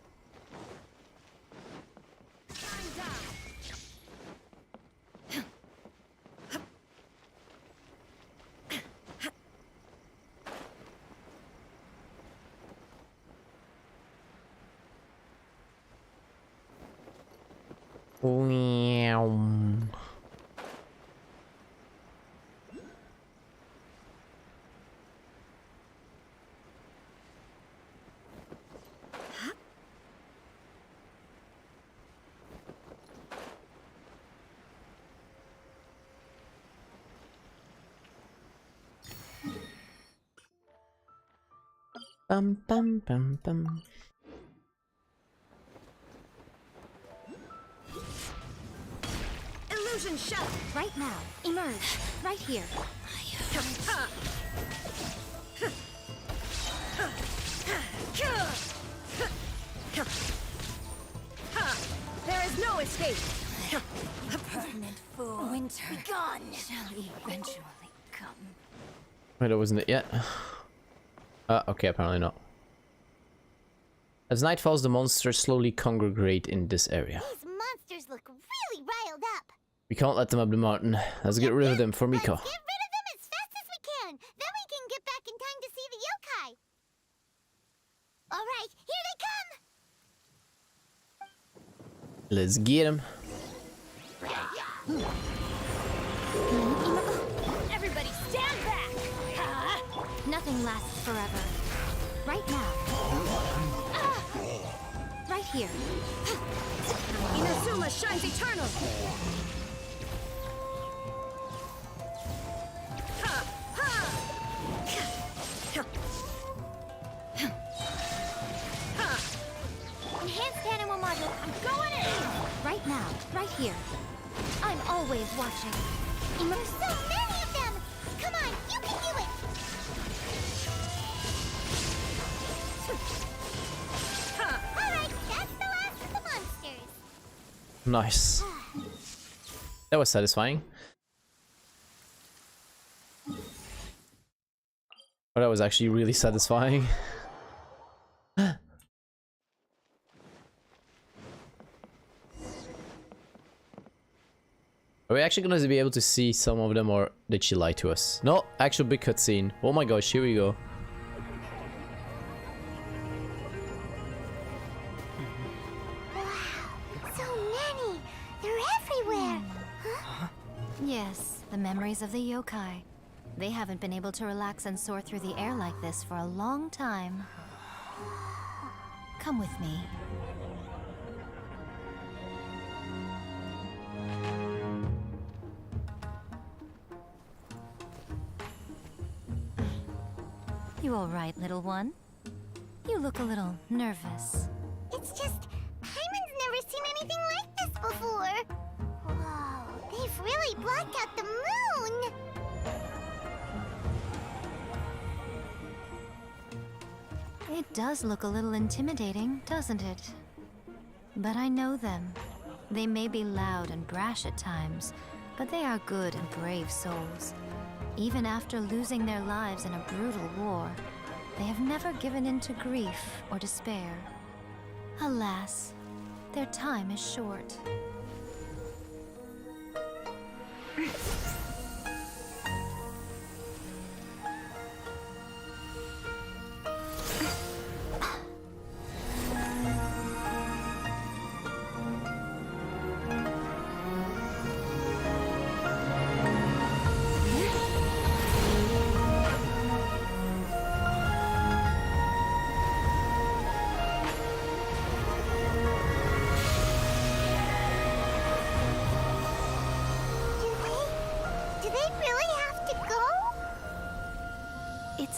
Bum bum bum bum. Illusion shut! Right now. Emerge. Right here. There is no escape! Permanent fool. Winter Be gone! shall eventually come. Wait, that wasn't it yet. Okay, apparently not. As night falls, the monsters slowly congregate in this area. These monsters look really riled up. We can't let them up the mountain. Let's get rid of them for Miko. Let's get rid of them as fast as we can. Then we can get back in time to see the yokai. All right, here they come. Let's get them. Everybody stand back! Nothing lasts forever. Right now. Right here. Inazuma shines eternal! Enhanced animal module, I'm going in! Right now. Right here. I'm always watching. There's so many of them! Come on, you can do it! Alright, that's the last of the monsters. Nice. That was satisfying. But that was actually really satisfying. Are we actually gonna be able to see some of them, or did she lie to us? No, actual big cutscene. Oh my gosh, here we go. So many! They're everywhere! Huh? Yes, the memories of the yokai. They haven't been able to relax and soar through the air like this for a long time. Come with me. You all right, little one? You look a little nervous. It's just, Paimon's never seen anything like this before. Whoa, they've really blocked out the moon! It does look a little intimidating, doesn't it? But I know them. They may be loud and brash at times, but they are good and brave souls. Even after losing their lives in a brutal war, they have never given in to grief or despair. Alas, their time is short.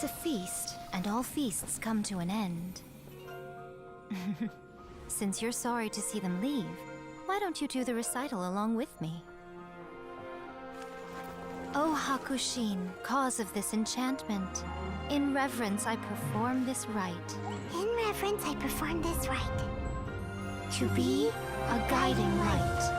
It's a feast, and all feasts come to an end. Since you're sorry to see them leave, why don't you do the recital along with me? O Hakushin, cause of this enchantment, in reverence I perform this rite. In reverence, I perform this rite. To be a guiding light.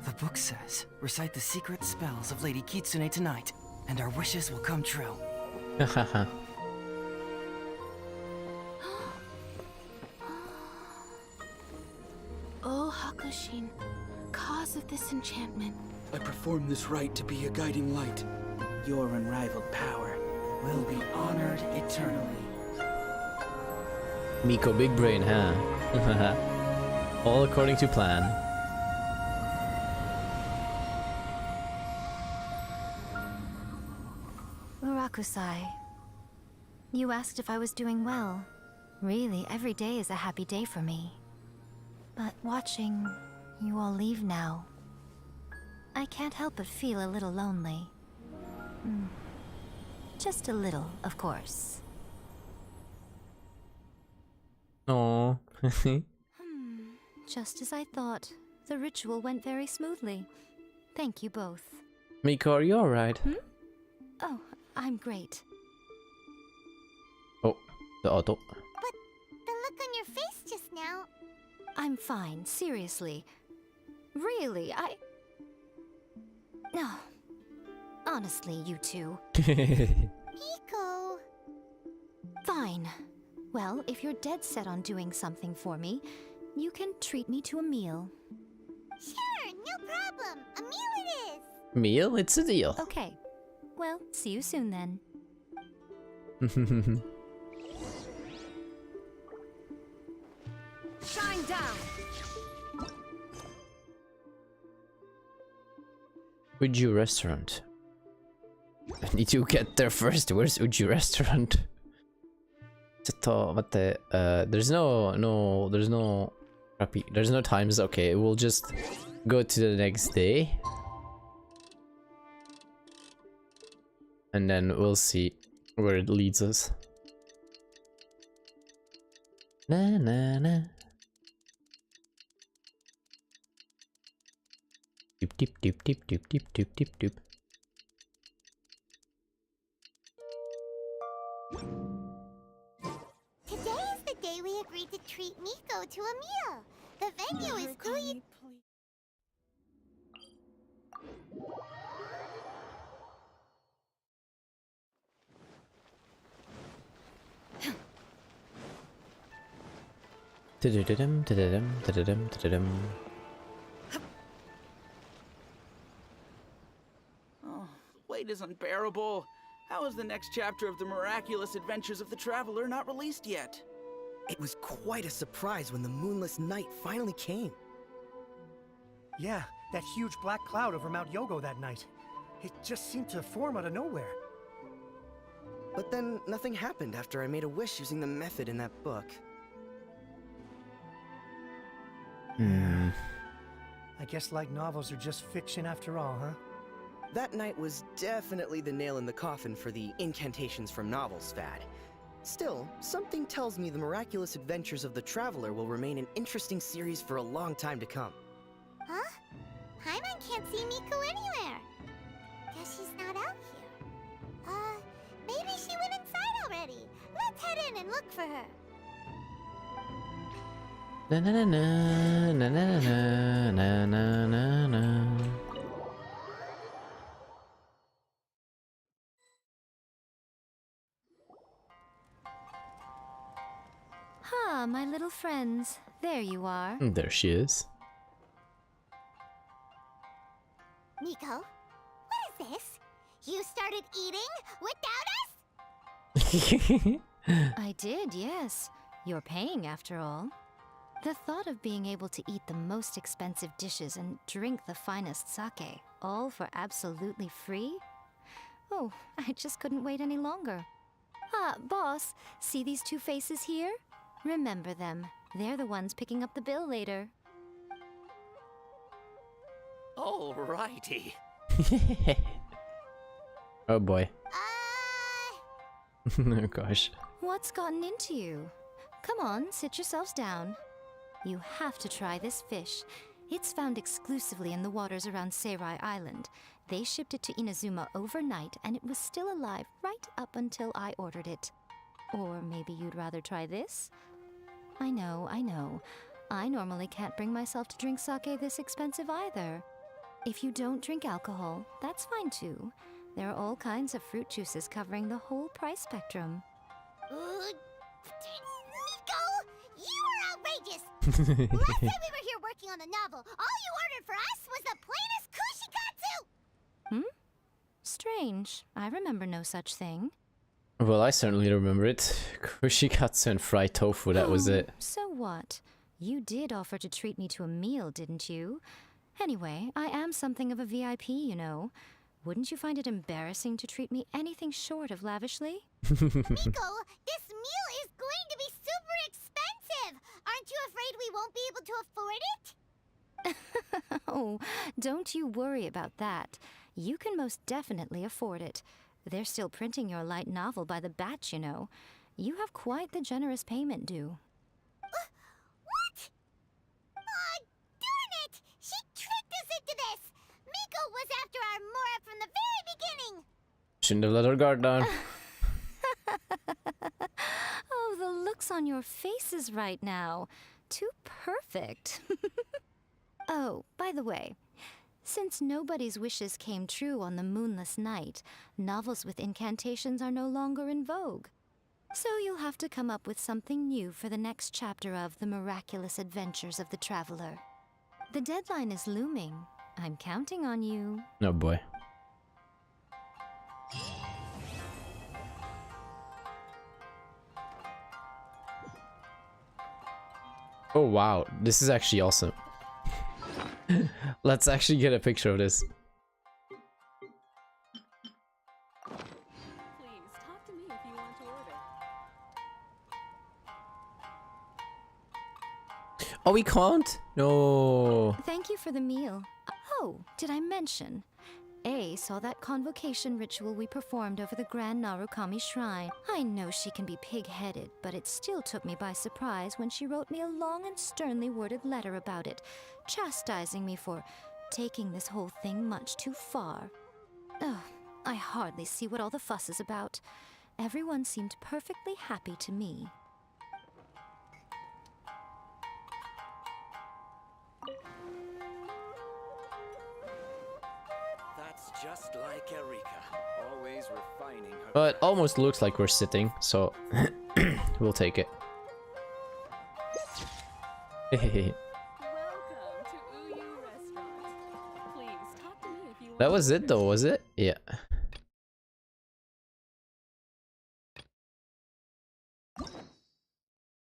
The book says, recite the secret spells of Lady Kitsune tonight, and our wishes will come true. Oh, Hakushin, cause of this enchantment. I perform this rite to be a guiding light. Your unrivaled power will be honored eternally. Miko big brain, huh? All according to plan. Murakusai, you asked if I was doing well. Really, every day is a happy day for me. But watching you all leave now, I can't help but feel a little lonely. Just a little, of course. Aww. Just as I thought. The ritual went very smoothly. Thank you both. Miko, are you alright? Oh, I'm great. Oh, the auto. But the look on your face just now... I'm fine, seriously. Really, No. Honestly, you two. Miko... Fine. Well, if you're dead set on doing something for me, you can treat me to a meal. Sure, no problem. A meal it is. Meal? It's a deal. Okay. Well, see you soon then. Shine down! Uju restaurant. I need to get there first. Where's Uju restaurant? There's no times. Okay, we'll just go to the next day. And then we'll see where it leads us. Na na na. Doop doop doop doop doop doop doop doop doop. Today is the day we agreed to treat Miko to a meal. The venue is Kui... Da-da-da-dum, da-da-dum, da-da-dum, da-da-dum. Oh, wait is unbearable. How is the next chapter of the miraculous adventures of the traveler not released yet? It was quite a surprise when the moonless night finally came. Yeah, that huge black cloud over Mount Yogo that night. It just seemed to form out of nowhere. But then nothing happened after I made a wish using the method in that book. I guess light novels are just fiction after all, huh? That night was definitely the nail in the coffin for the incantations from novels fad. Still, something tells me the miraculous adventures of the traveler will remain an interesting series for a long time to come. Huh? Paimon can't see Miko anywhere. Guess she's not out here. Maybe she went inside already. Let's head in and look for her. Na na na na na na na na na na. Ah, my little friends. There you are. There she is. Miko, what is this? You started eating without us? I did, yes. You're paying after all. The thought of being able to eat the most expensive dishes and drink the finest sake, all for absolutely free? Oh, I just couldn't wait any longer. Ah, boss, see these two faces here? Remember them. They're the ones picking up the bill later. Alrighty. Oh boy. Oh gosh. What's gotten into you? Come on, sit yourselves down. You have to try this fish. It's found exclusively in the waters around Seirai Island. They shipped it to Inazuma overnight, and it was still alive right up until I ordered it. Or maybe you'd rather try this? I know. I normally can't bring myself to drink sake this expensive either. If you don't drink alcohol, that's fine too. There are all kinds of fruit juices covering the whole price spectrum. Miko! You are outrageous! Last time we were here working on the novel, all you ordered for us was the plainest kushikatsu! Strange. I remember no such thing. Well, I certainly remember it. Kushikatsu and fried tofu, that was it. So what? You did offer to treat me to a meal, didn't you? Anyway, I am something of a VIP, you know. Wouldn't you find it embarrassing to treat me anything short of lavishly? Miko, this meal is going to be super expensive! Aren't you afraid we won't be able to afford it? Oh, don't you worry about that. You can most definitely afford it. They're still printing your light novel by the batch, you know. You have quite the generous payment due. What? Darn it! She tricked us into this! Miko was after our Mora from the very beginning! Shouldn't have let her guard down. Oh, the looks on your faces right now. Too perfect. Oh, by the way, since nobody's wishes came true on the moonless night, novels with incantations are no longer in vogue. So you'll have to come up with something new for the next chapter of The Miraculous Adventures of the Traveler. The deadline is looming. I'm counting on you. Oh boy. Oh wow, this is actually awesome. Let's actually get a picture of this. Please, talk to me if you want to order. Oh, we can't? No. Thank you for the meal. Oh, did I mention? A saw that convocation ritual we performed over the Grand Narukami Shrine. I know she can be pig-headed, but it still took me by surprise when she wrote me a long and sternly worded letter about it, chastising me for taking this whole thing much too far. Ugh, I hardly see what all the fuss is about. Everyone seemed perfectly happy to me. That's just like Erika, always refining her. Well, it almost looks like we're sitting, so we'll take it. That was it though, was it? Yeah.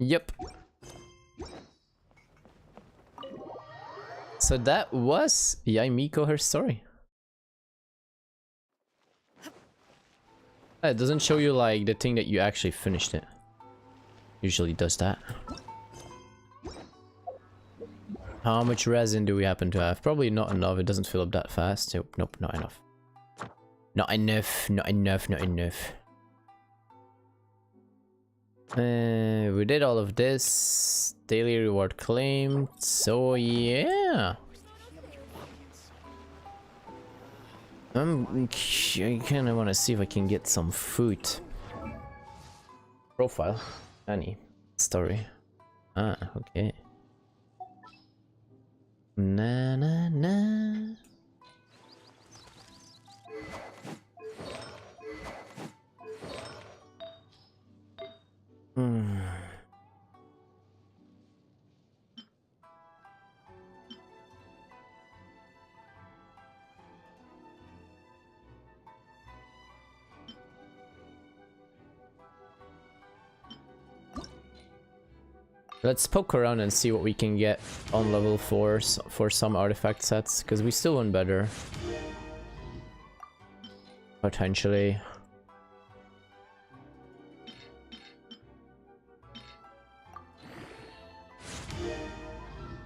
Yep. So that was Yae Miko, her story. It doesn't show you like the thing that you actually finished it. Usually does that. How much resin do we happen to have? Probably not enough. It doesn't fill up that fast. Nope, not enough. Not enough. Not enough. Not enough. We did all of this. Daily reward claimed. So yeah. I kind of want to see if I can get some food. Profile. Annie. Story. Ah, okay. Na na na. Let's poke around and see what we can get on level 4 for some artifact sets, because we still want better. Potentially.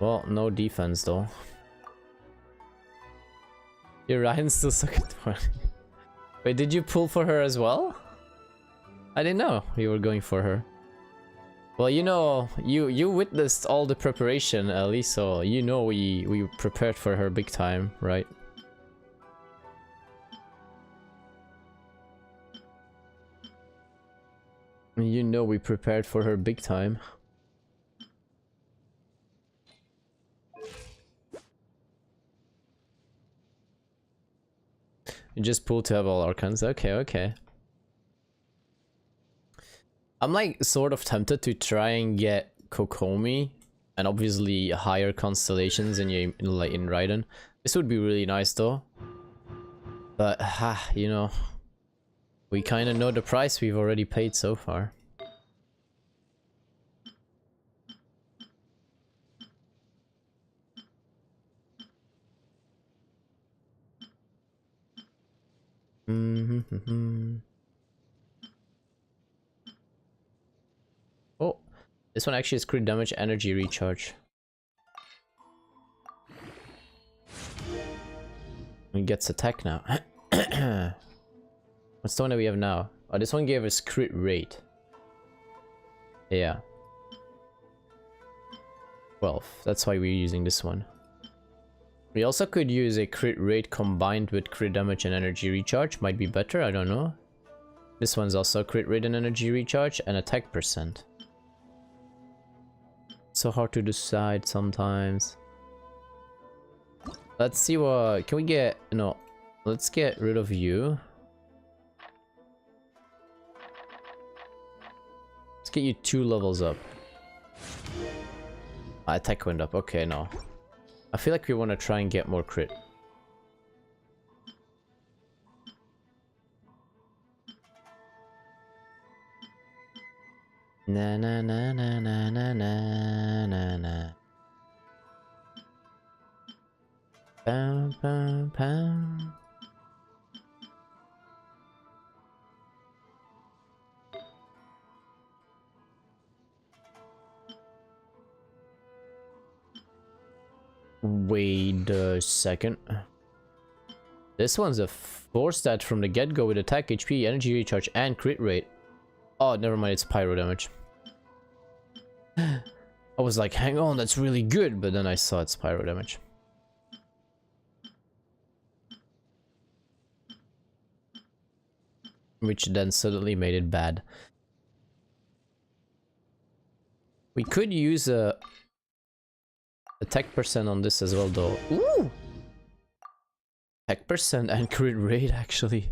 Well, no defense though. Your Ryan still suck at 20. Wait, did you pull for her as well? I didn't know you were going for her. Well, you know, you witnessed all the preparation, Ellie, so you know we prepared for her big time, right? You know we prepared for her big time. You just pull to have all arcans. Okay, okay. I'm like sort of tempted to try and get Kokomi and obviously higher constellations in Raiden. This would be really nice though. But you know, we kind of know the price we've already paid so far. Oh, this one actually is crit damage, energy recharge. It gets attack now. What's the one that we have now? Oh, this one gave us crit rate. Yeah. 12. That's why we're using this one. We also could use a crit rate combined with crit damage and energy recharge. Might be better, I don't know. This one's also crit rate and energy recharge and attack percent. So hard to decide sometimes. Let's see what... Can we get... No. Let's get rid of you. Let's get you 2 levels up. Attack went up. Okay, no. I feel like we want to try and get more crit. Na na na na na na na na na. Bam bam bam. Wait a second. This one's a 4 stat from the get-go with attack, HP, energy recharge, and crit rate. Oh, never mind, it's pyro damage. I was like, hang on, that's really good, but then I saw it's pyro damage. Which then suddenly made it bad. We could use a attack percent on this as well though. Ooh! Attack percent and crit rate actually.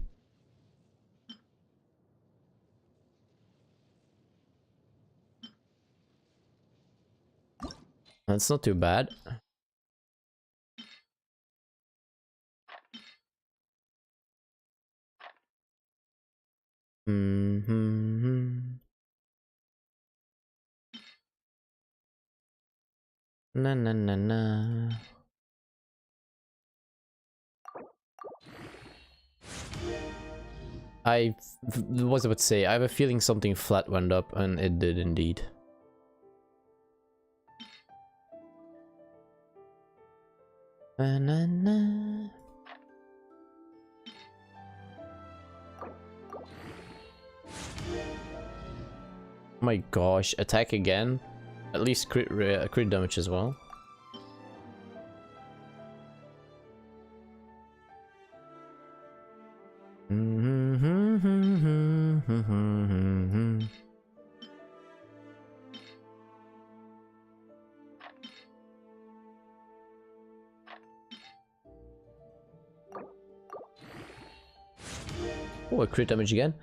That's not too bad. Na na na na. I was about to say, I have a feeling something flat went up, and it did indeed. Na na na. Oh my gosh, attack again? At least crit damage as well. Oh, a crit damage again.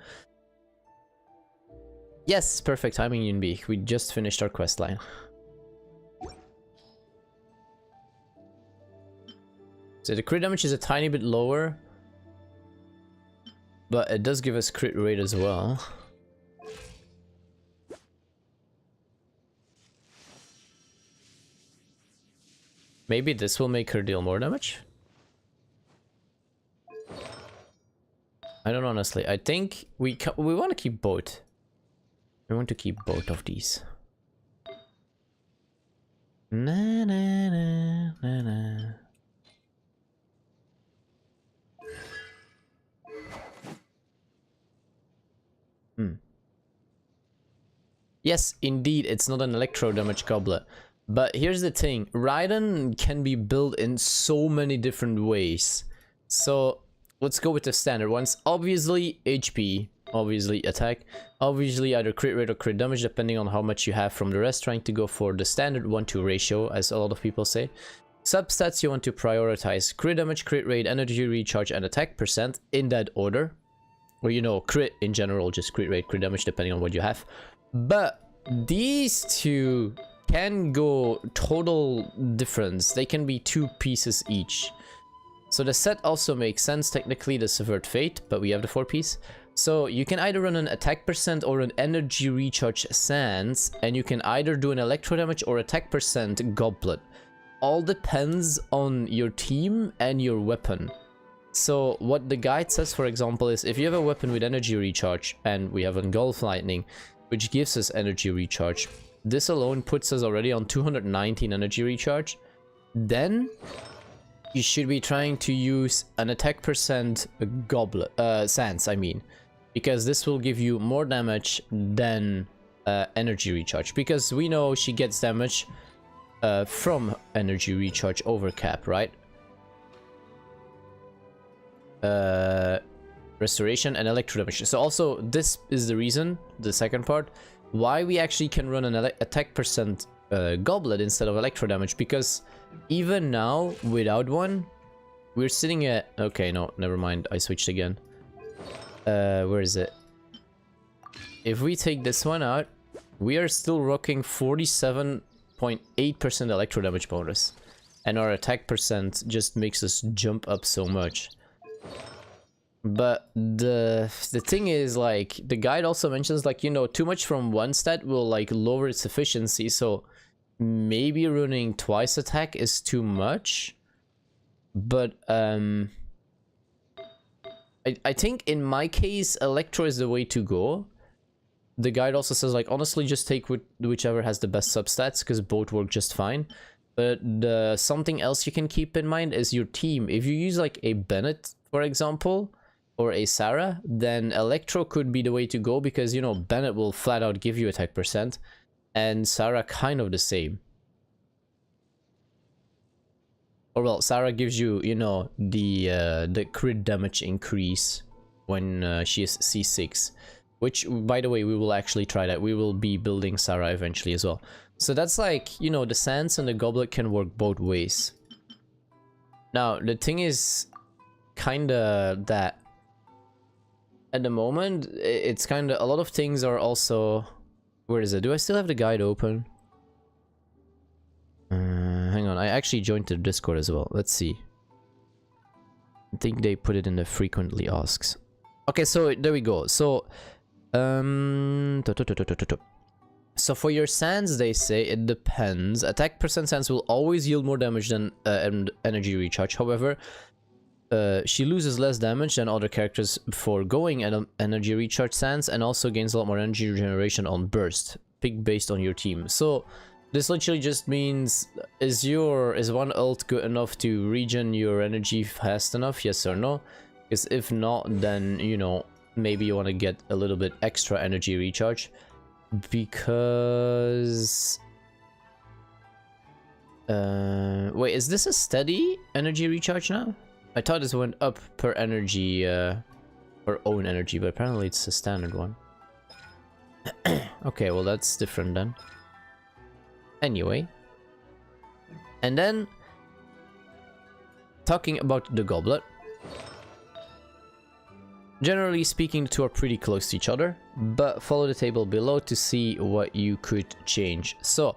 Yes, perfect timing, Yunbi. We just finished our quest line. So the crit damage is a tiny bit lower, but it does give us crit rate as well. Maybe this will make her deal more damage? I don't know, honestly. I think we want to keep both. We want to keep both of these. Na na na na na. Yes, indeed, it's not an electro damage goblet. But here's the thing, Raiden can be built in so many different ways. So let's go with the standard ones. Obviously HP, obviously attack, obviously either crit rate or crit damage depending on how much you have from the rest, trying to go for the standard 1-to ratio as a lot of people say. Substats you want to prioritize crit damage, crit rate, energy recharge and attack percent in that order. Or you know, crit in general, just crit rate, crit damage depending on what you have. But these two can go total difference. They can be 2 pieces each. So the set also makes sense, technically the Severed Fate, but we have the 4-piece. So you can either run an attack percent or an energy recharge sans, and you can either do an electro damage or attack percent goblet. All depends on your team and your weapon. So what the guide says, for example, is if you have a weapon with energy recharge, and we have Engulf Lightning, which gives us energy recharge, this alone puts us already on 219 energy recharge, then you should be trying to use an attack percent goblet, sans, I mean, because this will give you more damage than energy recharge, because we know she gets damage from energy recharge over cap, right? Restoration and electro damage. So also this is the reason, the second part, why we actually can run an attack percent goblet instead of electro damage, because even now without one we're sitting at, okay, no, never mind, I switched again. Where is it? If we take this one out, we are still rocking 47.8% electro damage bonus, and our attack percent just makes us jump up so much. But the thing is, like, the guide also mentions, like, you know, too much from one stat will like lower its efficiency, so maybe running twice attack is too much. But I think in my case electro is the way to go. The guide also says, like, honestly just take whichever has the best substats, because both work just fine. But something else you can keep in mind is your team. If you use like a Bennett, for example, or a Sarah, then electro could be the way to go, because, you know, Bennett will flat out give you attack percent, and Sarah kind of the same. Or well, Sarah gives you, you know, the crit damage increase when she is C6, which, by the way, we will actually try that. We will be building Sarah eventually as well. So that's like, you know, the Sans and the Goblet can work both ways. Now, the thing is kinda that at the moment, it's kinda, a lot of things are also... Where is it? Do I still have the guide open? Hang on, I actually joined the Discord as well. Let's see. I think they put it in the frequently asks. Okay, so there we go. So, so for your Sans, they say it depends. Attack percent Sans will always yield more damage than energy recharge. However, she loses less damage than other characters for going an energy recharge Sans, and also gains a lot more energy regeneration on burst, pick based on your team. So this literally just means, is one ult good enough to regen your energy fast enough, yes or no? Because if not, then, you know, maybe you want to get a little bit extra energy recharge, because wait, is this a steady energy recharge now? I thought this went up per energy, per own energy, but apparently it's a standard one. Okay, well that's different then. Anyway. And then, talking about the Goblet. Generally speaking, the two are pretty close to each other, but follow the table below to see what you could change. So,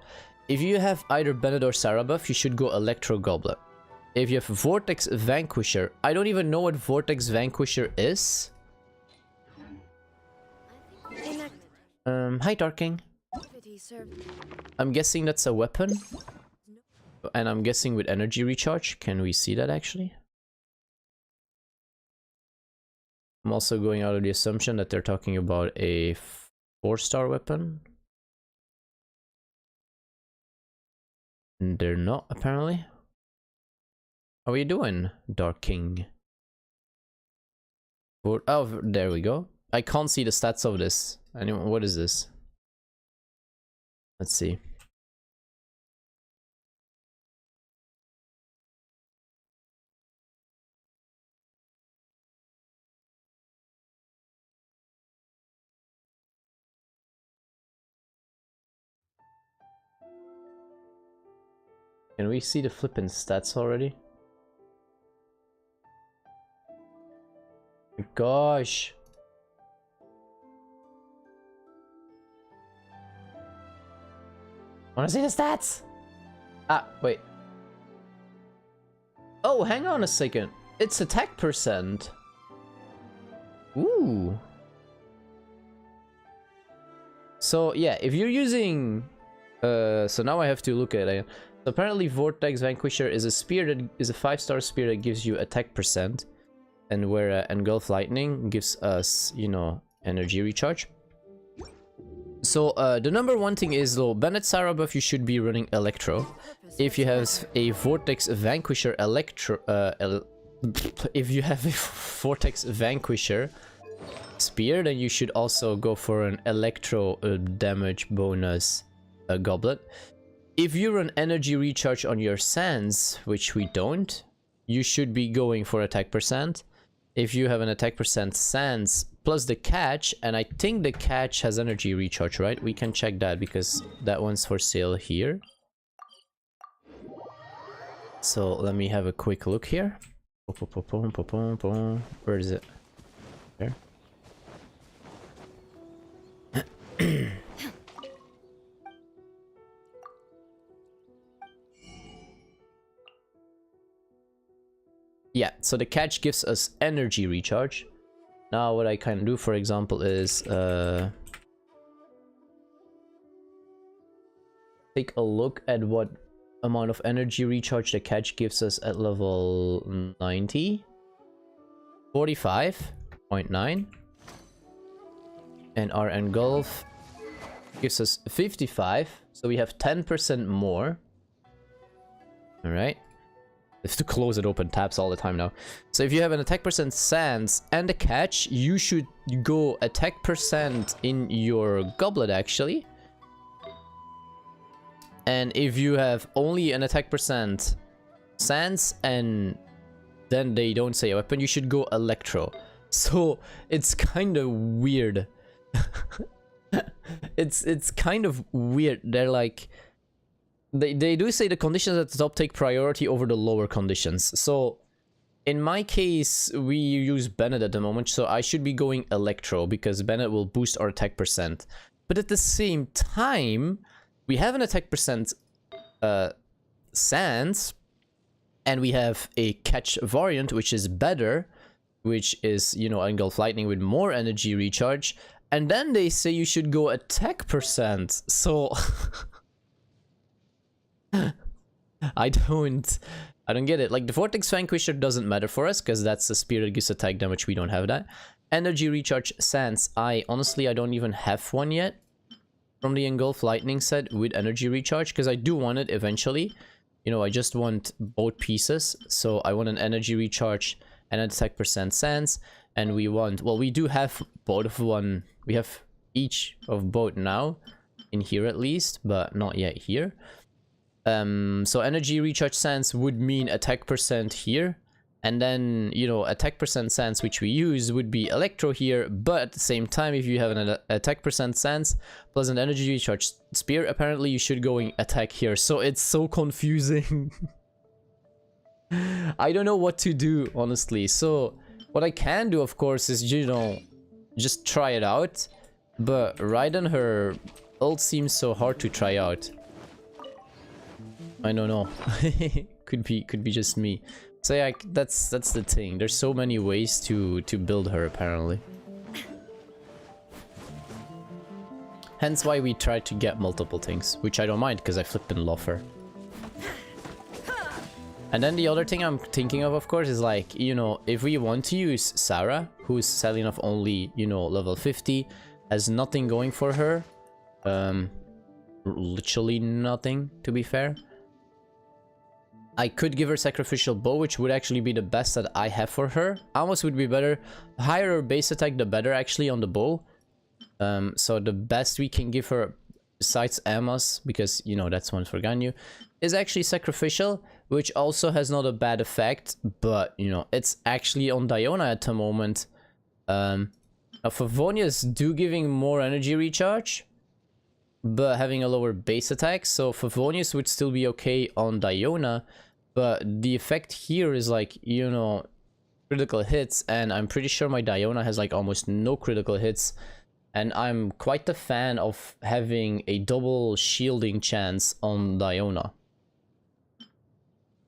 if you have either Bennett or Sarah buff, you should go Electro Goblet. If you have Vortex Vanquisher, I don't even know what Vortex Vanquisher is. Hi Darking. I'm guessing that's a weapon. And I'm guessing with energy recharge. Can we see that actually? I'm also going out of the assumption that they're talking about a 4-star weapon. And they're not, apparently. How are you doing, Dark King? Oh, there we go. I can't see the stats of this. Anyway, what is this? Let's see. Can we see the flippin' stats already? Gosh. Wanna see the stats? Ah, wait. Oh, hang on a second. It's attack percent. Ooh. So yeah, if you're using... so now I have to look at it. So apparently Vortex Vanquisher is a spear that is a 5-star spear that gives you attack percent. And where Engulf Lightning gives us, you know, energy recharge. So the number one thing is though, Bennett Sarah buff, you should be running Electro. If you have a Vortex Vanquisher Electro, if you have a Vortex Vanquisher spear, then you should also go for an Electro damage bonus goblet. If you run energy recharge on your sands, which we don't, you should be going for attack percent. If you have an attack percent sands plus the catch, and I think the catch has energy recharge, right? We can check that because that one's for sale here. So let me have a quick look here. Where is it? There. Yeah, so the catch gives us energy recharge. Now what I can do, for example, is take a look at what amount of energy recharge the catch gives us at level 90. 45.9. And our engulf gives us 55. So we have 10% more. Alright. I have to close and open tabs all the time now. So if you have an attack percent sands and a catch, you should go attack percent in your goblet actually. And if you have only an attack percent sands and then they don't say a weapon, you should go Electro. So it's kind of weird. It's kind of weird. They're like... They do say the conditions at the top take priority over the lower conditions. So in my case, we use Bennett at the moment, so I should be going Electro because Bennett will boost our attack percent. But at the same time, we have an attack percent sands, and we have a catch variant, which is better, which is, you know, Engulf Lightning with more energy recharge. And then they say you should go attack percent. So... I don't get it. Like, the Vortex Vanquisher doesn't matter for us because that's the spear that gives attack damage. We don't have that. Energy recharge sands. Honestly, I don't even have one yet from the Engulf Lightning set with energy recharge because I do want it eventually. You know, I just want both pieces. So I want an energy recharge and an attack percent sands. And we want, well, we do have both of one. We have each of both now in here at least, but not yet here. So energy recharge sands would mean attack percent here, and then, you know, attack percent sands which we use would be Electro here, but at the same time, if you have an attack percent sands plus an energy recharge spear, apparently you should go attack here. So it's so confusing. I don't know what to do, honestly. So what I can do, of course, is, you know, just try it out, but Raiden, her ult seems so hard to try out. I don't know. could be just me. So yeah, that's the thing. There's so many ways to build her apparently. Hence why we try to get multiple things, which I don't mind because I flippin' love her. And then the other thing I'm thinking of course, is like, you know, if we want to use Sarah, who's sadly enough only, you know, level 50, has nothing going for her. Literally nothing, to be fair. I could give her Sacrificial Bow, which would actually be the best that I have for her. Almost would be better. The higher her base attack, the better actually on the bow. So the best we can give her, besides Emma's, because, you know, that's one for Ganyu, is actually Sacrificial, which also has not a bad effect, but, you know, it's actually on Diona at the moment. Favonius do giving more energy recharge, but having a lower base attack, so Favonius would still be okay on Diona, but the effect here is like, you know, critical hits, and I'm pretty sure my Diona has like almost no critical hits, and I'm quite a fan of having a double shielding chance on Diona.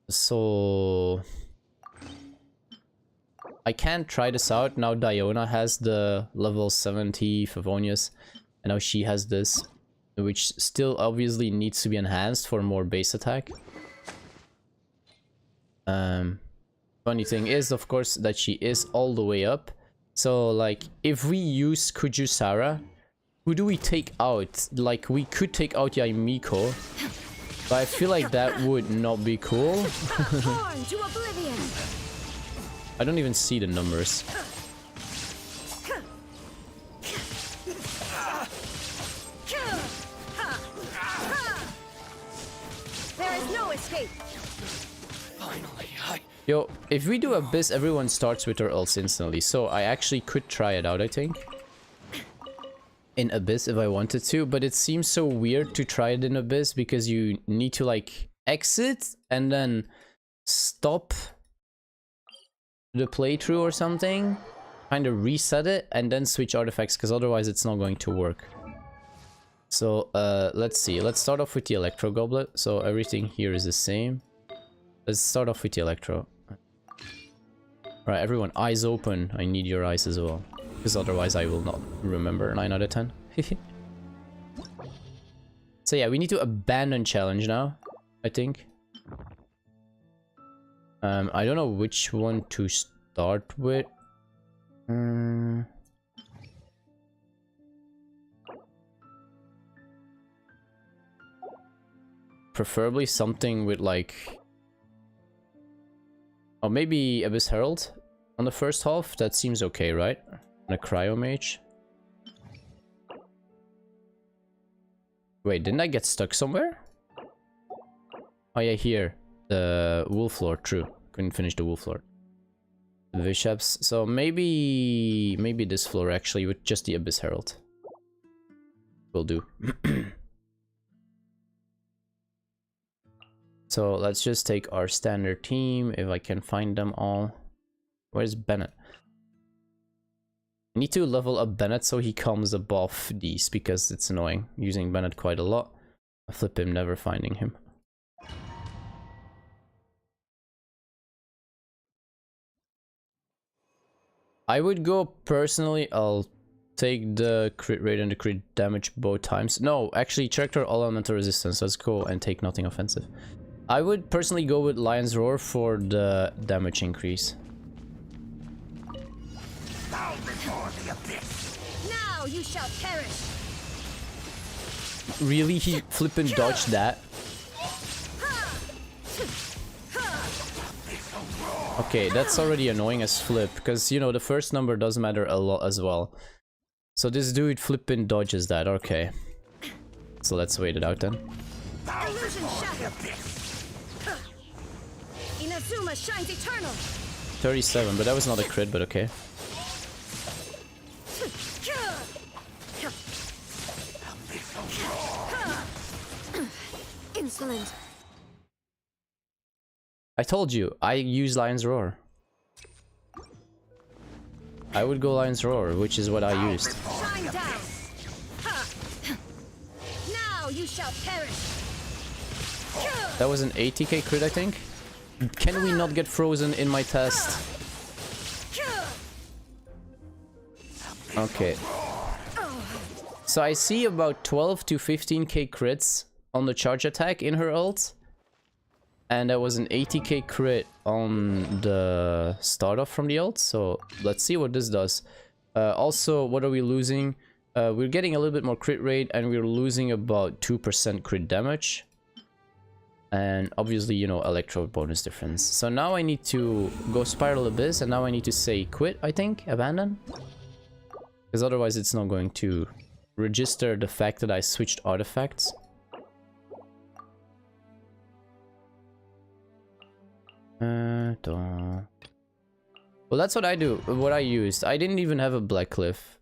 So I can try this out. Now Diona has the level 70 Favonius, and now she has this, which still obviously needs to be enhanced for more base attack. Funny thing is, of course, that she is all the way up. So, like, if we use Kujusara, who do we take out? Like, we could take out Yae Miko, but I feel like that would not be cool. I don't even see the numbers. There is no escape. Finally, Yo, if we do Abyss, everyone starts with their ults instantly, so I actually could try it out, I think. In Abyss if I wanted to, but it seems so weird to try it in Abyss because you need to like exit and then stop the playthrough or something, kind of reset it and then switch artifacts, because otherwise it's not going to work. So let's see, let's start off with the Electro Goblet, so everything here is the same. Let's start off with the Electro. Right, everyone, eyes open. I need your eyes as well, because otherwise I will not remember 9 out of 10. So yeah, we need to abandon challenge now, I think. I don't know which one to start with. Preferably something with like... Oh, maybe Abyss Herald on the first half? That seems okay, right? And a Cryo Mage. Wait, didn't I get stuck somewhere? Oh yeah, here. The Wolf Lord, true. Couldn't finish the Wolf Lord. The Bishops. So maybe this floor actually with just the Abyss Herald. Will do. So let's just take our standard team, if I can find them all. Where's Bennett? I need to level up Bennett so he comes above these, because it's annoying using Bennett quite a lot. I flip him, never finding him. I would go personally, I'll take the crit rate and the crit damage both times. No, actually character all elemental resistance. Let's go and take nothing offensive. I would personally go with Lion's Roar for the damage increase. Bow before the abyss. Now you shall perish. Really? He flippin' dodged that? Okay, that's already annoying as flip, because, you know, the first number does matter a lot as well. So this dude flippin' dodges that, okay. So let's wait it out then. Illusion shattered. Inazuma shines eternal. 37, but that was not a crit, but okay. Insolent. I told you, I use Lion's Roar. I would go Lion's Roar, which is what I used. Shine down. Now you shall perish. That was an 80k crit, I think. Can we not get frozen in my test? Okay. So I see about 12 to 15k crits on the charge attack in her ult. And that was an 80k crit on the start off from the ult. So let's see what this does. Also, what are we losing? We're getting a little bit more crit rate, and we're losing about 2% crit damage. And obviously, you know, electro bonus difference. So now I need to go Spiral Abyss, and now I need to say quit, I think, abandon. Because otherwise it's not going to register the fact that I switched artifacts. Well, that's what I do, what I used. I didn't even have a Black Cliff,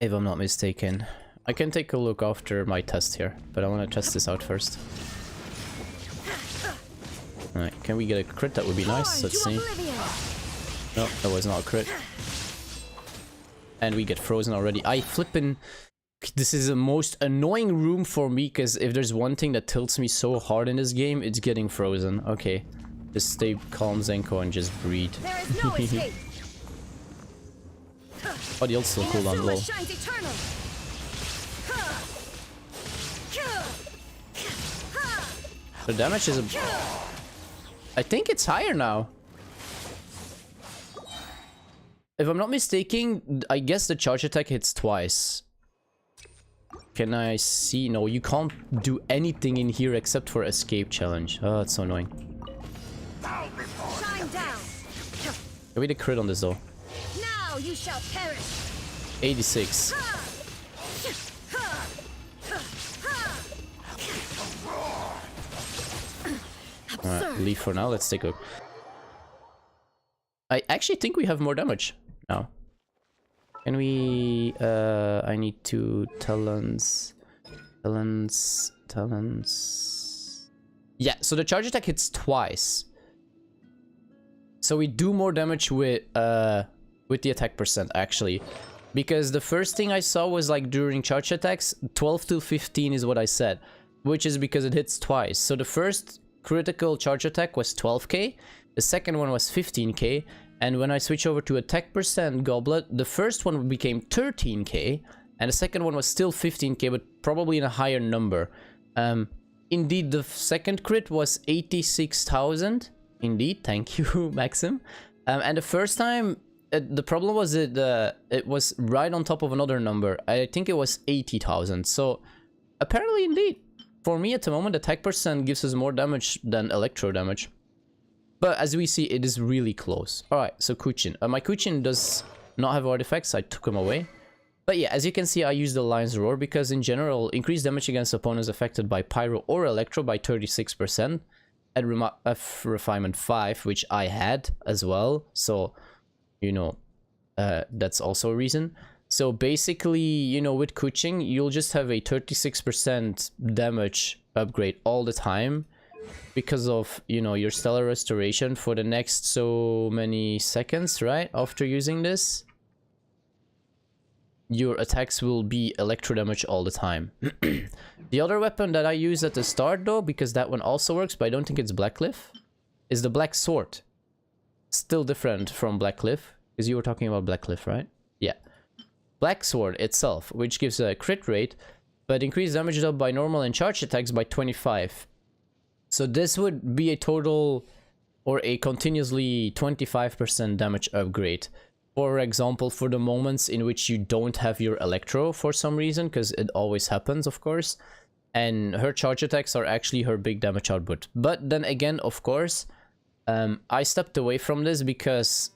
if I'm not mistaken. I can take a look after my test here, but I want to test this out first. Alright, can we get a crit? That would be nice. Let's see. No, that was not a crit. And we get frozen already. I flippin'... This is the most annoying room for me, because if there's one thing that tilts me so hard in this game, it's getting frozen. Okay. Just stay calm, Zenko, and just breathe. Oh, the ult's still cool on low. The damage is I think it's higher now. If I'm not mistaken, I guess the charge attack hits twice. Can I see? No, you can't do anything in here except for escape challenge. Oh, that's so annoying. Can we get a crit on this though? Now you shall perish. 86. Alright, leave for now. Let's take a look. I actually think we have more damage now. Can we... I need to... Talons... Yeah, so the charge attack hits twice. So we do more damage with the attack percent, actually. Because the first thing I saw was like during charge attacks, 12 to 15 is what I said. Which is because it hits twice. So the first critical charge attack was 12k. The second one was 15k. And when I switch over to attack percent goblet, the first one became 13k. And the second one was still 15k, but probably in a higher number. Indeed, the second crit was 86,000. Indeed, thank you, Maxim. And the first time, the problem was that it was right on top of another number. I think it was 80,000. So apparently, indeed, for me at the moment, attack percent gives us more damage than electro damage. But as we see, it is really close. Alright, so Kuchin. My Kuchin does not have artifacts. I took him away. But yeah, as you can see, I use the Lion's Roar because in general, increased damage against opponents affected by Pyro or Electro by 36%. At Refinement 5, which I had as well. So, you know, that's also a reason. So basically, you know, with Kuching, you'll just have a 36% damage upgrade all the time. Because of, you know, your Stellar Restoration for the next so many seconds, right? After using this. Your attacks will be electro damage all the time. The other weapon that I use at the start though, because that one also works, but I don't think it's Black Cliff, is the Black Sword. Still different from Black Cliff, because you were talking about Black Cliff, right? Yeah. Black Sword itself, which gives a crit rate, but increased damage dealt by normal and charge attacks by 25. So this would be a total or a continuously 25% damage upgrade. For example, for the moments in which you don't have your Electro for some reason, because it always happens, of course. And her charge attacks are actually her big damage output. But then again, of course, I stepped away from this because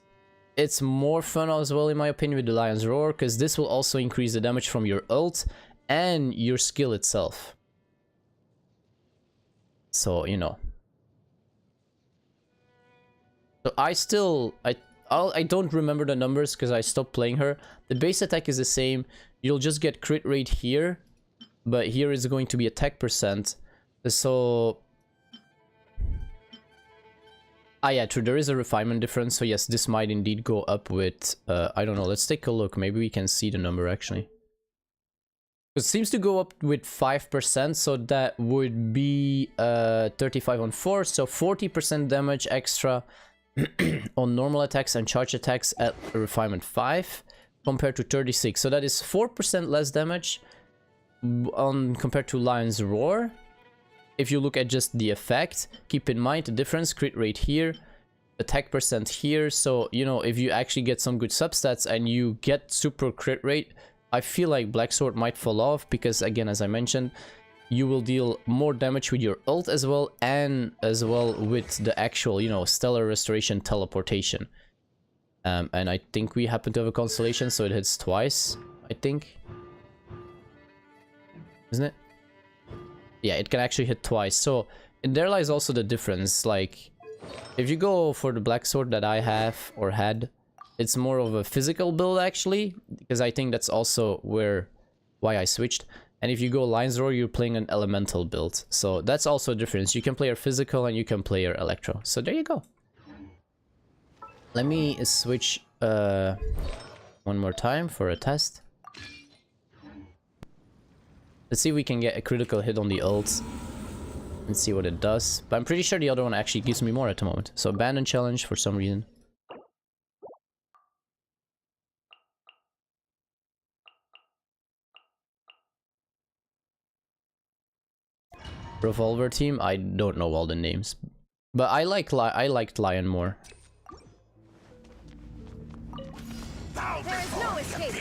it's more fun as well, in my opinion, with the Lion's Roar, because this will also increase the damage from your ult and your skill itself. So, you know. So I don't remember the numbers because I stopped playing her. The base attack is the same. You'll just get crit rate here. But here is going to be attack percent. So... Ah yeah, true. There is a refinement difference. So yes, this might indeed go up with... I don't know. Let's take a look. Maybe we can see the number actually. It seems to go up with 5%. So that would be 35 on 4. So 40% damage extra on normal attacks and charge attacks at refinement 5 compared to 36. So that is 4% less damage on compared to Lion's Roar. if you look at just the effect, keep in mind the difference, crit rate here, attack percent here. So, you know, if you actually get some good substats and you get super crit rate, I feel like Black Sword might fall off because, again, as I mentioned, you will deal more damage with your ult as well, and as well with the actual, you know, Stellar Restoration teleportation. And I think we happen to have a constellation, so it hits twice, I think. Isn't it? Yeah, it can actually hit twice. So, and there lies also the difference. Like, if you go for the Black Sword that I have, or had, it's more of a physical build, actually. Because I think that's also why I switched. And if you go Lion's Roar, you're playing an elemental build. So that's also a difference. You can play your physical and you can play your electro. So there you go. Let me switch one more time for a test. Let's see if we can get a critical hit on the ult and see what it does. But I'm pretty sure the other one actually gives me more at the moment. So abandon challenge for some reason. Revolver team, I don't know all the names, but I liked Lion more. There is no escape.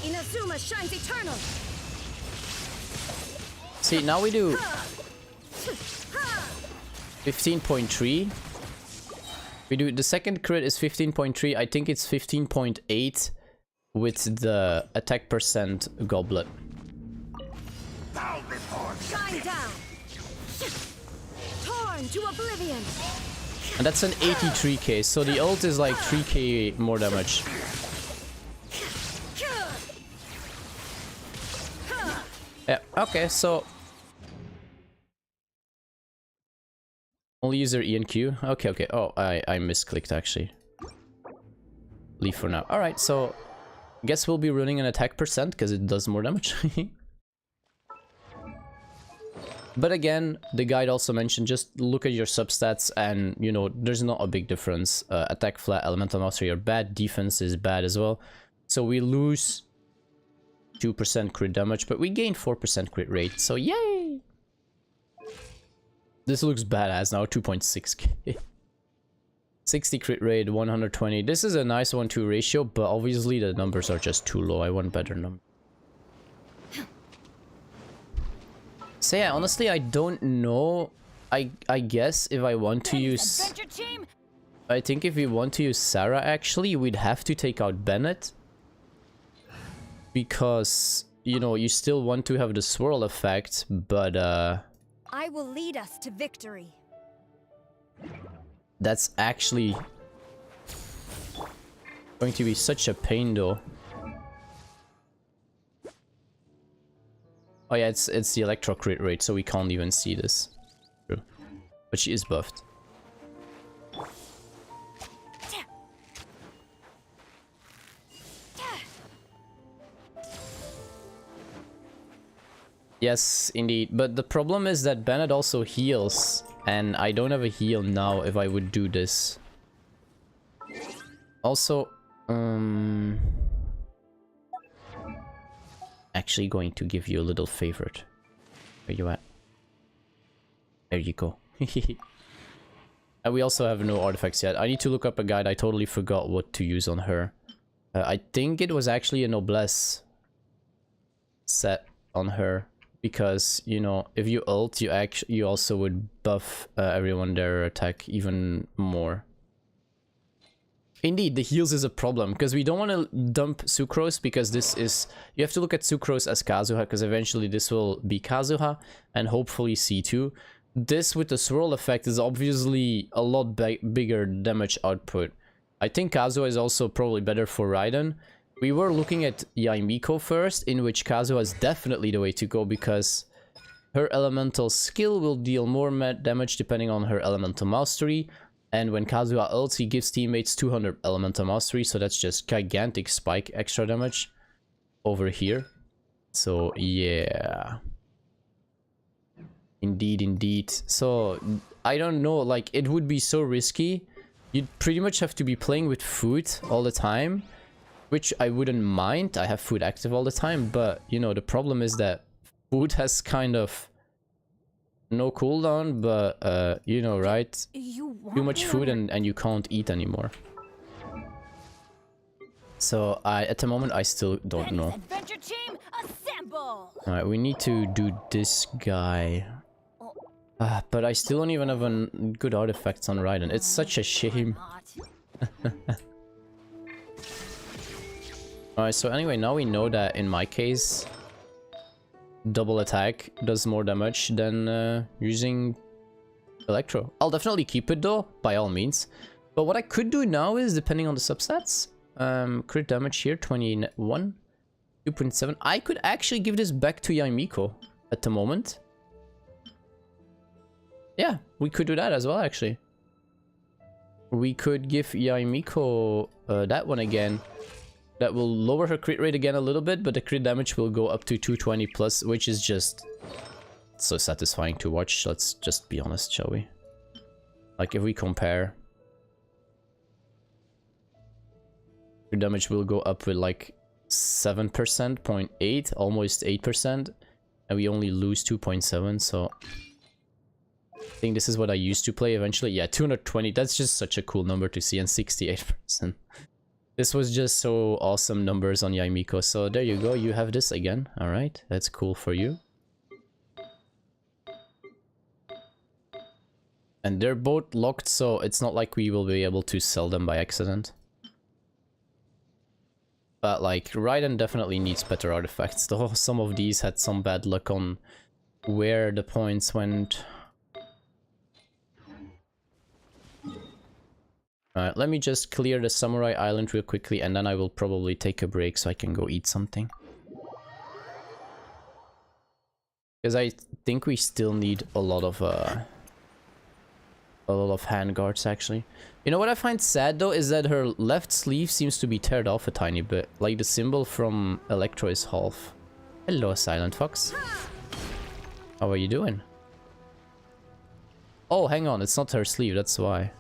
Inazuma shines eternal. See, now we do 15.3. We do the second crit is 15.3. I think it's 15.8 with the attack percent goblet. Shine down. Torn to oblivion. And that's an 83k, so the ult is like 3k more damage. Yeah, okay, so only user E and Q. Okay. Oh, I misclicked actually. Leave for now. Alright, so guess we'll be running an attack percent because it does more damage. But again, the guide also mentioned just look at your substats and, you know, there's not a big difference. Attack flat, elemental mastery are bad, defense is bad as well. So we lose 2% crit damage, but we gain 4% crit rate, so yay! This looks badass now, 2.6k. 60 crit rate, 120. This is a nice 1-2 ratio, but obviously the numbers are just too low. I want better numbers. So yeah, honestly, I don't know. I guess if I want to use... I think if we want to use Sarah, actually, we'd have to take out Bennett. Because, you know, you still want to have the swirl effect, but I will lead us to victory. That's actually going to be such a pain, though. Oh yeah, it's the electro crit rate, so we can't even see this. True. But she is buffed. Yes, indeed. But the problem is that Bennett also heals, and I don't have a heal now if I would do this. Also, actually going to give you a little favorite. Where you at? There you go. And we also have no artifacts yet. I need to look up a guide. I totally forgot what to use on her. I think it was actually a noblesse set on her. Because, you know, if you ult, you also would buff everyone their attack even more. Indeed, the heals is a problem, because we don't want to dump Sucrose, because this is... You have to look at Sucrose as Kazuha, because eventually this will be Kazuha, and hopefully C2. This with the swirl effect is obviously a lot bigger damage output. I think Kazuha is also probably better for Raiden. We were looking at Yae Miko first, in which Kazuha is definitely the way to go, because her elemental skill will deal more damage depending on her elemental mastery. And when Kazuha ults, he gives teammates 200 elemental mastery, so that's just gigantic spike extra damage over here. So yeah. Indeed. So I don't know, like, it would be so risky. You'd pretty much have to be playing with food all the time. Which I wouldn't mind. I have food active all the time, but, you know, the problem is that food has kind of no cooldown, but you know, right? Too much food and you can't eat anymore. So at the moment I still don't know. Adventure team, assemble! Alright, we need to do this guy. But I still don't even have a good artifacts on Raiden. It's such a shame. Alright, so anyway, now we know that in my case, double attack does more damage than using Electro. I'll definitely keep it though, by all means. But what I could do now is, depending on the substats, crit damage here, 21, 2.7. I could actually give this back to Yae Miko at the moment. Yeah, we could do that as well, actually. We could give Yae Miko that one again. That will lower her crit rate again a little bit, but the crit damage will go up to 220 plus, which is just so satisfying to watch. Let's just be honest, shall we? Like, if we compare, crit damage will go up with like 7%, 0.8, almost 8%, and we only lose 2.7, so I think this is what I used to play eventually. Yeah, 220, that's just such a cool number to see, and 68%. This was just so awesome numbers on Yae Miko. So there you go, you have this again. Alright, that's cool for you. And they're both locked, so it's not like we will be able to sell them by accident. But like, Raiden definitely needs better artifacts, though some of these had some bad luck on where the points went. Alright, let me just clear the Samurai Island real quickly, and then I will probably take a break so I can go eat something. Because I think we still need a lot of handguards, actually. You know what I find sad, though, is that her left sleeve seems to be teared off a tiny bit. Like, the symbol from Electro is half. Hello, Silent Fox. How are you doing? Oh, hang on, it's not her sleeve, that's why.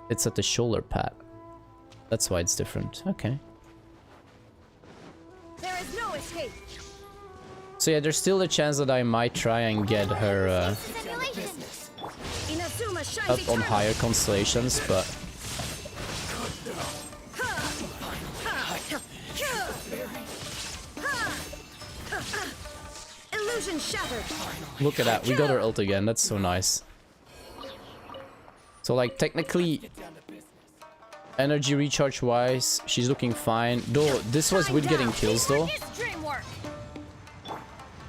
It's at the shoulder pad. That's why it's different. Okay. There is no escape. So yeah, there's still a chance that I might try and get her up on higher constellations, but Illusion shattered. look at that, we got her ult again. That's so nice. So like, technically, energy recharge wise, she's looking fine. Though, this was with getting kills though.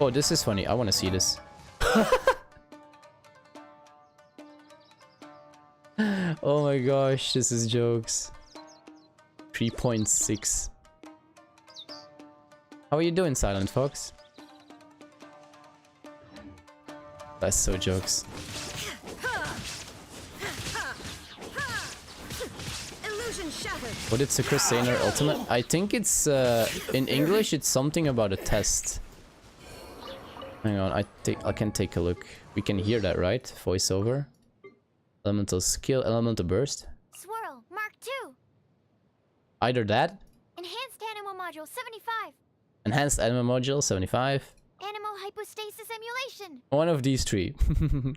Oh, this is funny. I want to see this. Oh my gosh, this is jokes. 3.6. How are you doing, Silent Fox? That's so jokes. What is a Crusader ultimate? I think it's in English it's something about a test. Hang on, I can take a look. We can hear that, right? Voiceover. Elemental skill, elemental burst. Swirl, Mark II. Either that. Enhanced Animal Module 75. Enhanced Animal Module 75. Animal Hypostasis Emulation. One of these three. I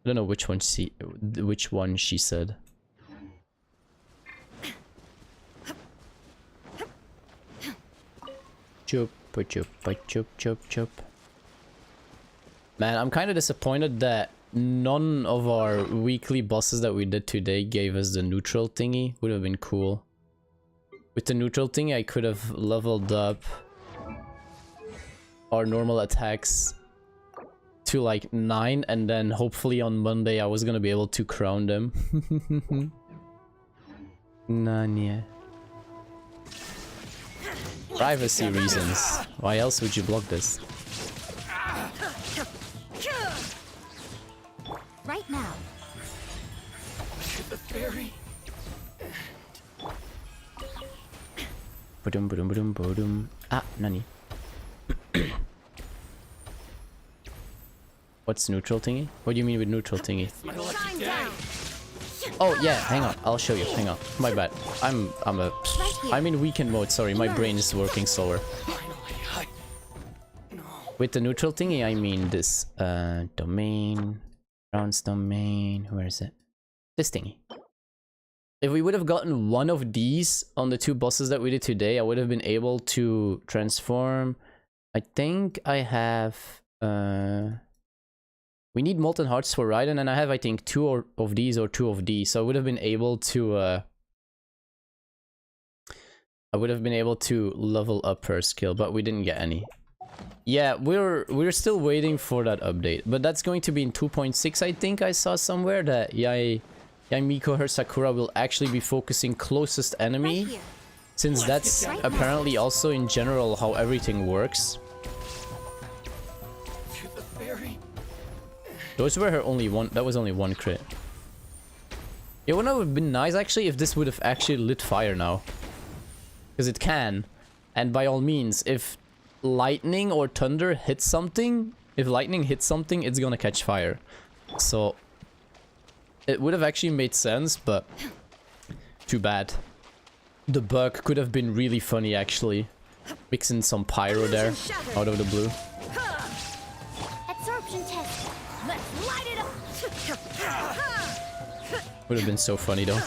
don't know which one she said. Chup, chup, chup, chup, chup. Man, I'm kind of disappointed that none of our weekly bosses that we did today gave us the neutral thingy. Would have been cool. With the neutral thingy, I could have leveled up our normal attacks to like 9, and then hopefully on Monday I was gonna be able to crown them. Nanya. Privacy reasons. Why else would you block this? Right now. The fairy. Badum, badum, badum, badum. Ah, Nani. What's neutral thingy? What do you mean with neutral thingy? Oh yeah, hang on. I'll show you. Hang on. My bad. I'm in weekend mode. Sorry, my brain is working slower. With the neutral thingy, I mean this domain, rounds domain, where is it? This thingy. If we would have gotten one of these on the 2 bosses that we did today, I would have been able to transform. I think I have... we need Molten Hearts for Raiden, and I have, I think, 2 of these or 2 of these. So I would have been able to... I would have been able to level up her skill, but we didn't get any. Yeah, we're still waiting for that update, but that's going to be in 2.6. I think I saw somewhere that Yae Miko, her Sakura, will actually be focusing closest enemy, since that's apparently also in general how everything works. Those were her only one. That was only 1 crit. It would have been nice actually if this would have actually lit fire now, because it can, and by all means, if lightning or thunder hits something, it's gonna catch fire. So it would have actually made sense, but too bad. The bug could have been really funny actually, mixing some pyro there out of the blue. Absorption test. Let's light it up. Would have been so funny though.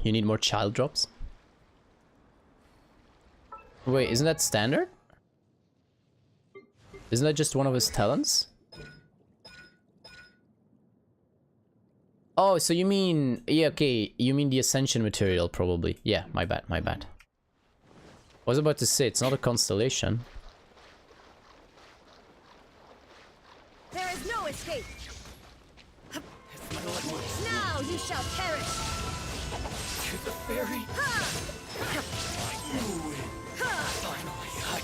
You need more child drops? Wait, isn't that standard? Isn't that just one of his talents? Oh, so you mean... Yeah, okay. You mean the Ascension material, probably. Yeah, my bad, my bad. I was about to say, it's not a constellation. There is no escape. Now you shall perish. To the fairy. Finally.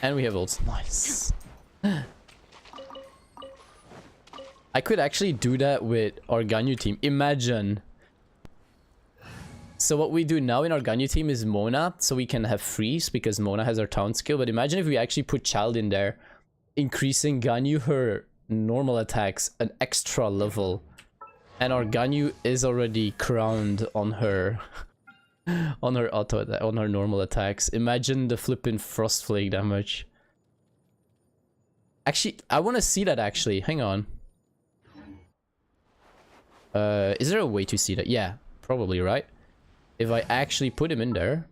And we have ults. Nice. I could actually do that with our Ganyu team. Imagine. So what we do now in our Ganyu team is Mona, so we can have freeze because Mona has our taunt skill. But imagine if we actually put Child in there, increasing Ganyu her normal attacks an extra level, and our Ganyu is already crowned on her on her normal attacks. Imagine the flippin' Frost Flake damage. Actually, I want to see that actually. Hang on. Is there a way to see that? Yeah, probably, right? If I actually put him in there,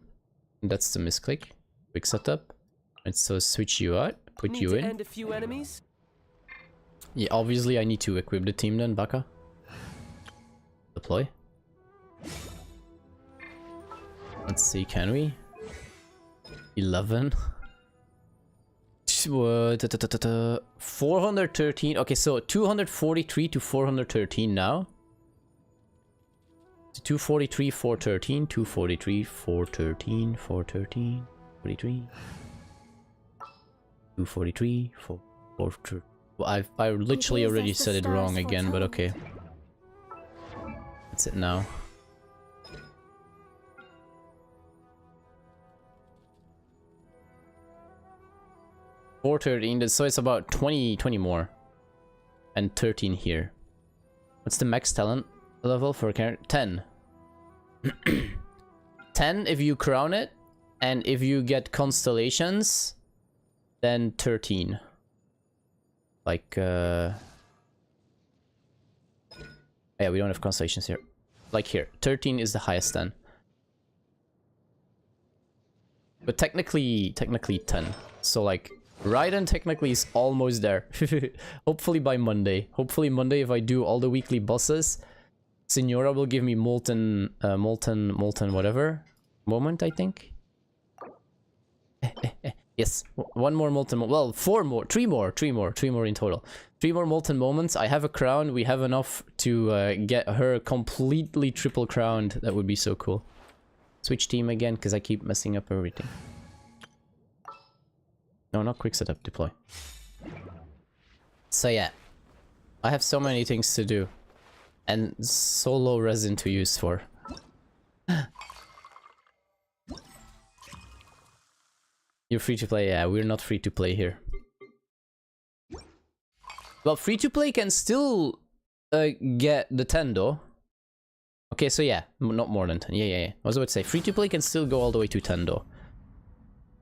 that's the misclick. Quick setup. And so switch you out, put you in. End a few enemies? Yeah, obviously I need to equip the team then, Baka. Deploy. Let's see, can we? 11. 413. Okay, so 243 to 413 now. 243, 413, 243, 413, 413, 43, 243, 413. Well, I literally already said it wrong again, but okay. That's it now. $413, so it's about 20 more. And 13 here. What's the max talent level for a character? 10. 10 if you crown it, and if you get constellations, then 13. Like, yeah, we don't have constellations here. Like here, 13 is the highest then. But technically 10. So like, Raiden technically is almost there. Hopefully by Monday. Hopefully Monday, if I do all the weekly bosses, Signora will give me molten whatever moment, I think. Yes, one more molten well, 3 more in total. 3 more molten moments. I have a crown. We have enough to get her completely triple crowned. That would be so cool. Switch team again, because I keep messing up everything. No, not quick setup, deploy. So yeah, I have so many things to do. And so low resin to use for. You You're free to play? Yeah, we're not free to play here. Well, free to play can still get the 10 though. Okay, so yeah, not more than 10. Yeah. I was about to say, free to play can still go all the way to 10 though.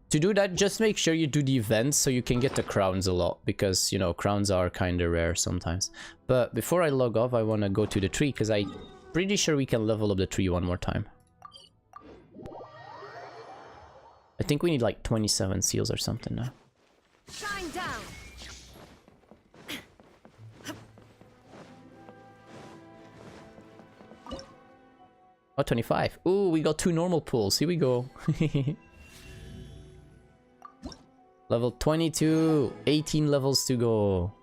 To do that, just make sure you do the events so you can get the crowns a lot, because, you know, crowns are kinda rare sometimes. But before I log off, I wanna go to the tree, because I'm pretty sure we can level up the tree one more time. I think we need like 27 seals or something now. Shine down. Oh, 25. Ooh, we got 2 normal pools. Here we go. Level 22. 18 levels to go.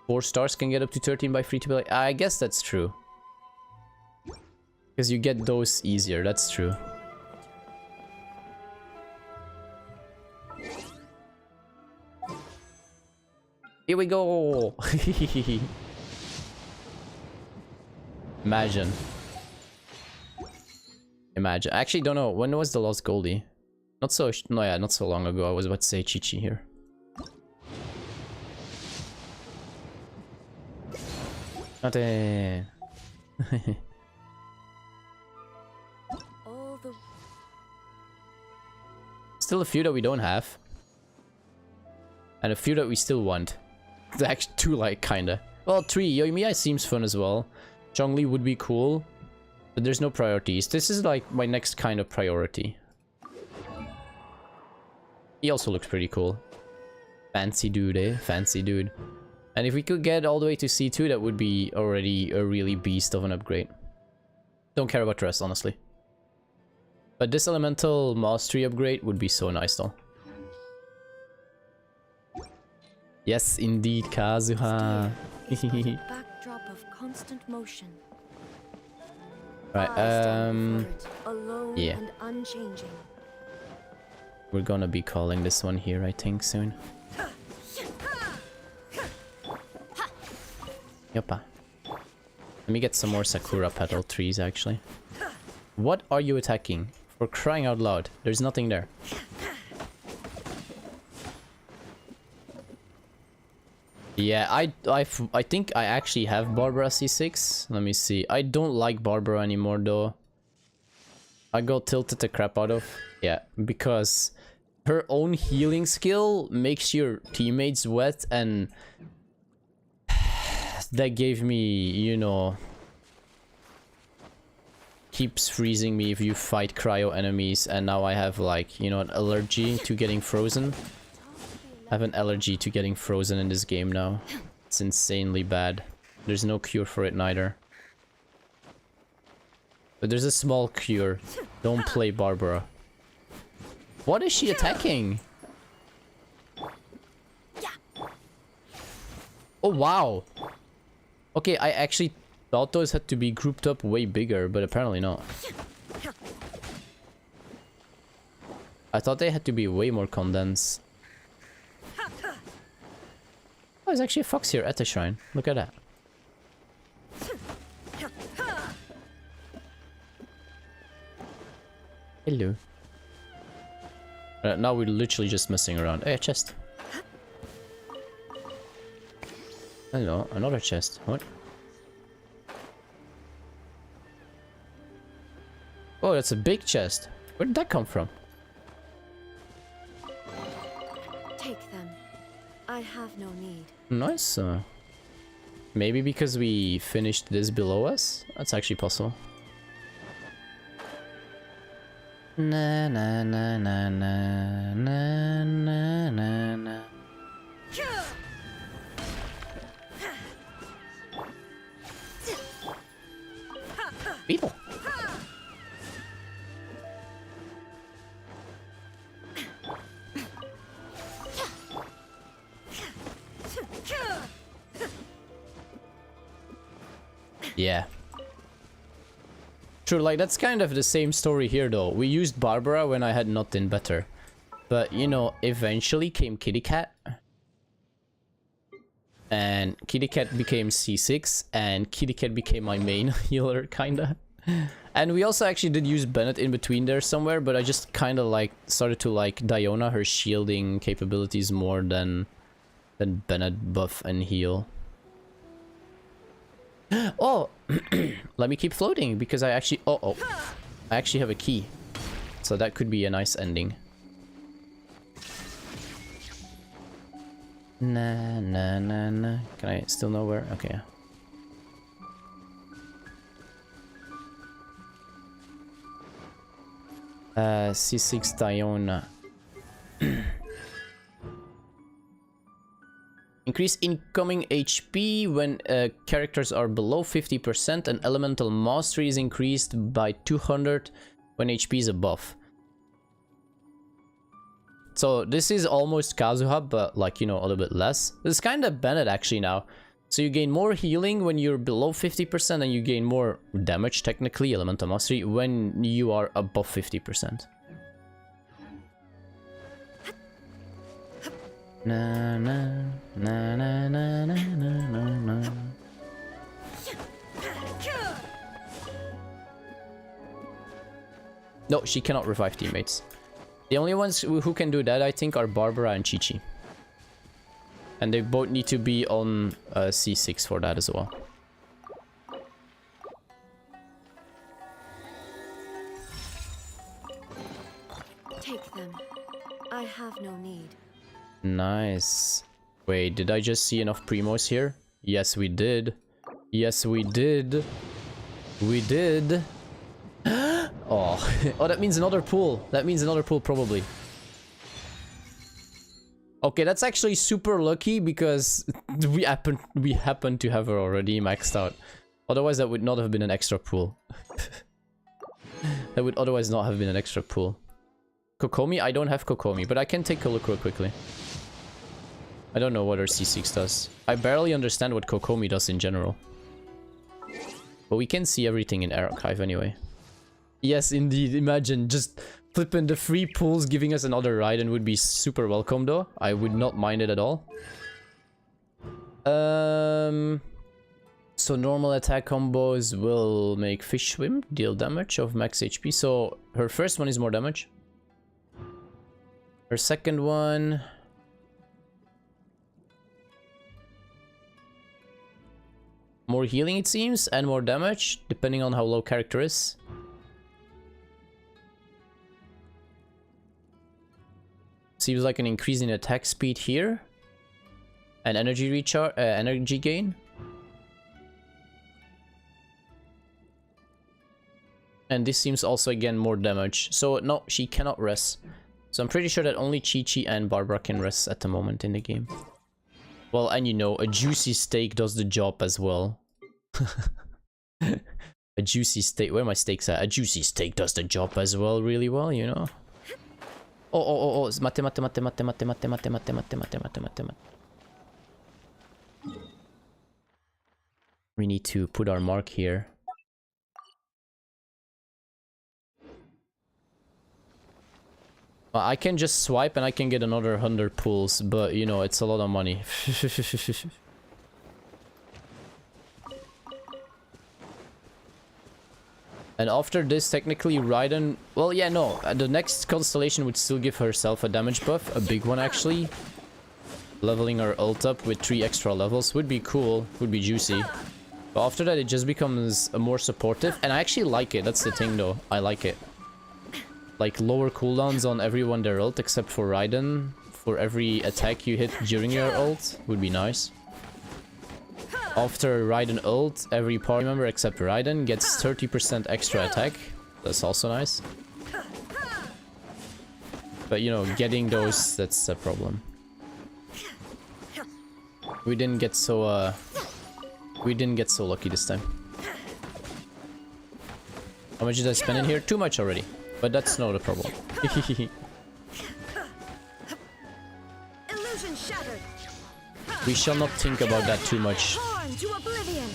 Four stars can get up to 13 by free to play. I guess that's true. Because you get those easier. That's true. Here we go! Imagine. I actually don't know. When was the last Goldie? Not so long ago. I was about to say Chi-Chi here. Nothing. Still a few that we don't have. And a few that we still want. Actually 2, like, kinda. Well, 3. Yoimiya seems fun as well. Zhongli would be cool. But there's no priorities. This is like my next kind of priority. He also looks pretty cool. Fancy dude, eh? Fancy dude. And if we could get all the way to C2, that would be already a really beast of an upgrade. Don't care about the rest, honestly. But this elemental mastery upgrade would be so nice, though. Yes, indeed, Kazuha. Backdrop of constant motion. Right, Alone yeah. and unchanging. We're gonna be calling this one here, I think, soon. Yoppa. Let me get some more Sakura petal trees, actually. What are you attacking? For crying out loud, there's nothing there. Yeah, I think I actually have Barbara C6. Let me see. I don't like Barbara anymore though. I got tilted the crap out of. Yeah, because her own healing skill makes your teammates wet, and that gave me, you know, keeps freezing me if you fight cryo enemies, and now I have, like, you know, an allergy to getting frozen. I have an allergy to getting frozen in this game now. It's insanely bad. There's no cure for it neither. But there's a small cure. Don't play Barbara. What is she attacking? Oh wow. Okay, I actually thought those had to be grouped up way bigger, but apparently not. I thought they had to be way more condensed. Oh, there's actually a fox here at the shrine. Look at that. Hello. Now we're literally just messing around. Hey, a chest. Hello, another chest. What? Oh, that's a big chest. Where did that come from? Take them. I have no need. Nice. Maybe because we finished this below us? That's actually possible. Na na na na na na na na na. Beetle. Yeah. True, like, that's kind of the same story here, though. We used Barbara when I had nothing better. But, you know, eventually came Kitty Cat. And Kitty Cat became C6, and Kitty Cat became my main healer, kinda. And we also actually did use Bennett in between there somewhere, but I just kind of like started to like Diona, her shielding capabilities more than Bennett buff and heal. Oh, let me keep floating because I actually I actually have a key, so that could be a nice ending. Nah, nah, nah, nah. Can I still know where? Okay. C6 Diona. Increase incoming HP when characters are below 50%, and elemental mastery is increased by 200 when HP is above. So this is almost Kazuha, but like, you know, a little bit less. It's kind of Bennett actually now. So you gain more healing when you're below 50%, and you gain more damage, technically, elemental mastery, when you are above 50%. Na na na na na na na na. No, she cannot revive teammates. The only ones who can do that, I think, are Barbara and Chi-Chi. And they both need to be on C6 for that as well. Take them. I have no need. Nice. Wait, did I just see enough primos here? Yes, we did. Yes, we did. We did. Oh, oh, that means another pool. That means another pool, probably. Okay, that's actually super lucky because we happen to have her already maxed out. Otherwise, that would not have been an extra pool. That would otherwise not have been an extra pool. Kokomi? I don't have Kokomi, but I can take a look real quickly. I don't know what her C6 does. I barely understand what Kokomi does in general. But we can see everything in Archive anyway. Yes, indeed. Imagine just flipping the free pools, giving us another Raiden would be super welcome though. I would not mind it at all. So normal attack combos will make Fish Swim deal damage of max HP. So her first one is more damage. Her second one... more healing, it seems, and more damage, depending on how low character is. Seems like an increase in attack speed here. And energy recharge, energy gain. And this seems also again more damage. So no, she cannot rest. So I'm pretty sure that only Chi-Chi and Barbara can rest at the moment in the game. Well, and you know, a juicy steak does the job as well. A juicy steak, where are my steaks at? A juicy steak does the job as well, really well, you know. Oh, mate. We need to put our mark here. Well, I can just swipe and I can get another 100 pulls, but you know, it's a lot of money. And after this, technically, Raiden... Well, yeah, no. The next constellation would still give herself a damage buff. A big one, actually. Leveling her ult up with 3 extra levels would be cool. Would be juicy. But after that, it just becomes more supportive. And I actually like it. That's the thing, though. I like it. Like, lower cooldowns on everyone their ult, except for Raiden. For every attack you hit during your ult. Would be nice. After Raiden ult, every party member except Raiden gets 30% extra attack. That's also nice. But you know, getting those, that's a problem. We didn't get so lucky this time. How much did I spend in here? Too much already. But that's not a problem. Illusion shattered. We shall not think about that too much. To oblivion.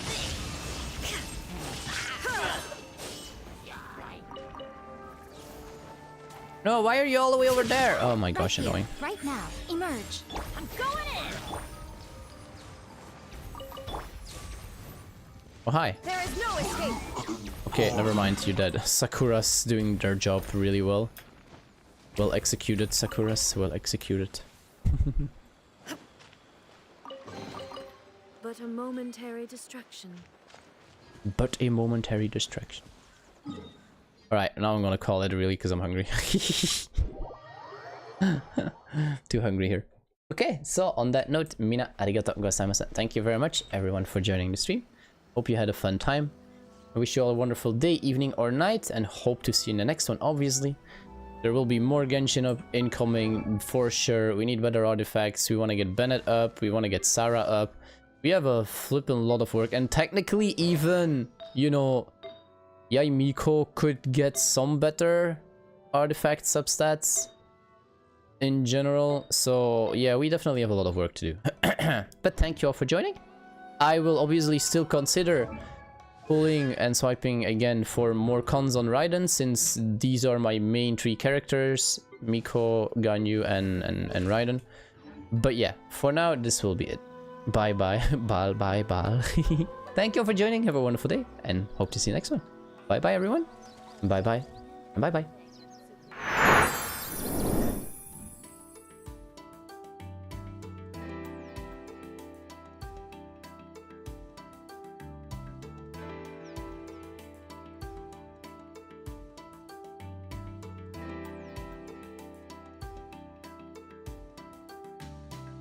No, why are you all the way over there? Oh my gosh, annoying. Right now, emerge. I'm going in. Oh, hi. There is no escape. Okay, never mind, you're dead. Sakura's doing their job really well. Well executed, Sakura's. Well executed. But a momentary distraction. But a momentary distraction. Alright, now I'm gonna call it really because I'm hungry. Too hungry here. Okay, so on that note, mina arigatou gozaimasu. Thank you very much, everyone, for joining the stream. Hope you had a fun time. I wish you all a wonderful day, evening, or night, and hope to see you in the next one, obviously. There will be more Genshin up incoming, for sure. We need better artifacts. We want to get Bennett up. We want to get Sarah up. We have a flippin' lot of work. And technically, even, you know, Yae Miko could get some better artifact substats in general. So, yeah, we definitely have a lot of work to do. But thank you all for joining. I will obviously still consider pulling and swiping again for more cons on Raiden, since these are my main 3 characters, Miko, Ganyu, and Raiden. But yeah, for now, this will be it. Bye bye, bye bye bye. Thank you all for joining, have a wonderful day, and hope to see you next one. Bye bye everyone, bye bye, and bye bye.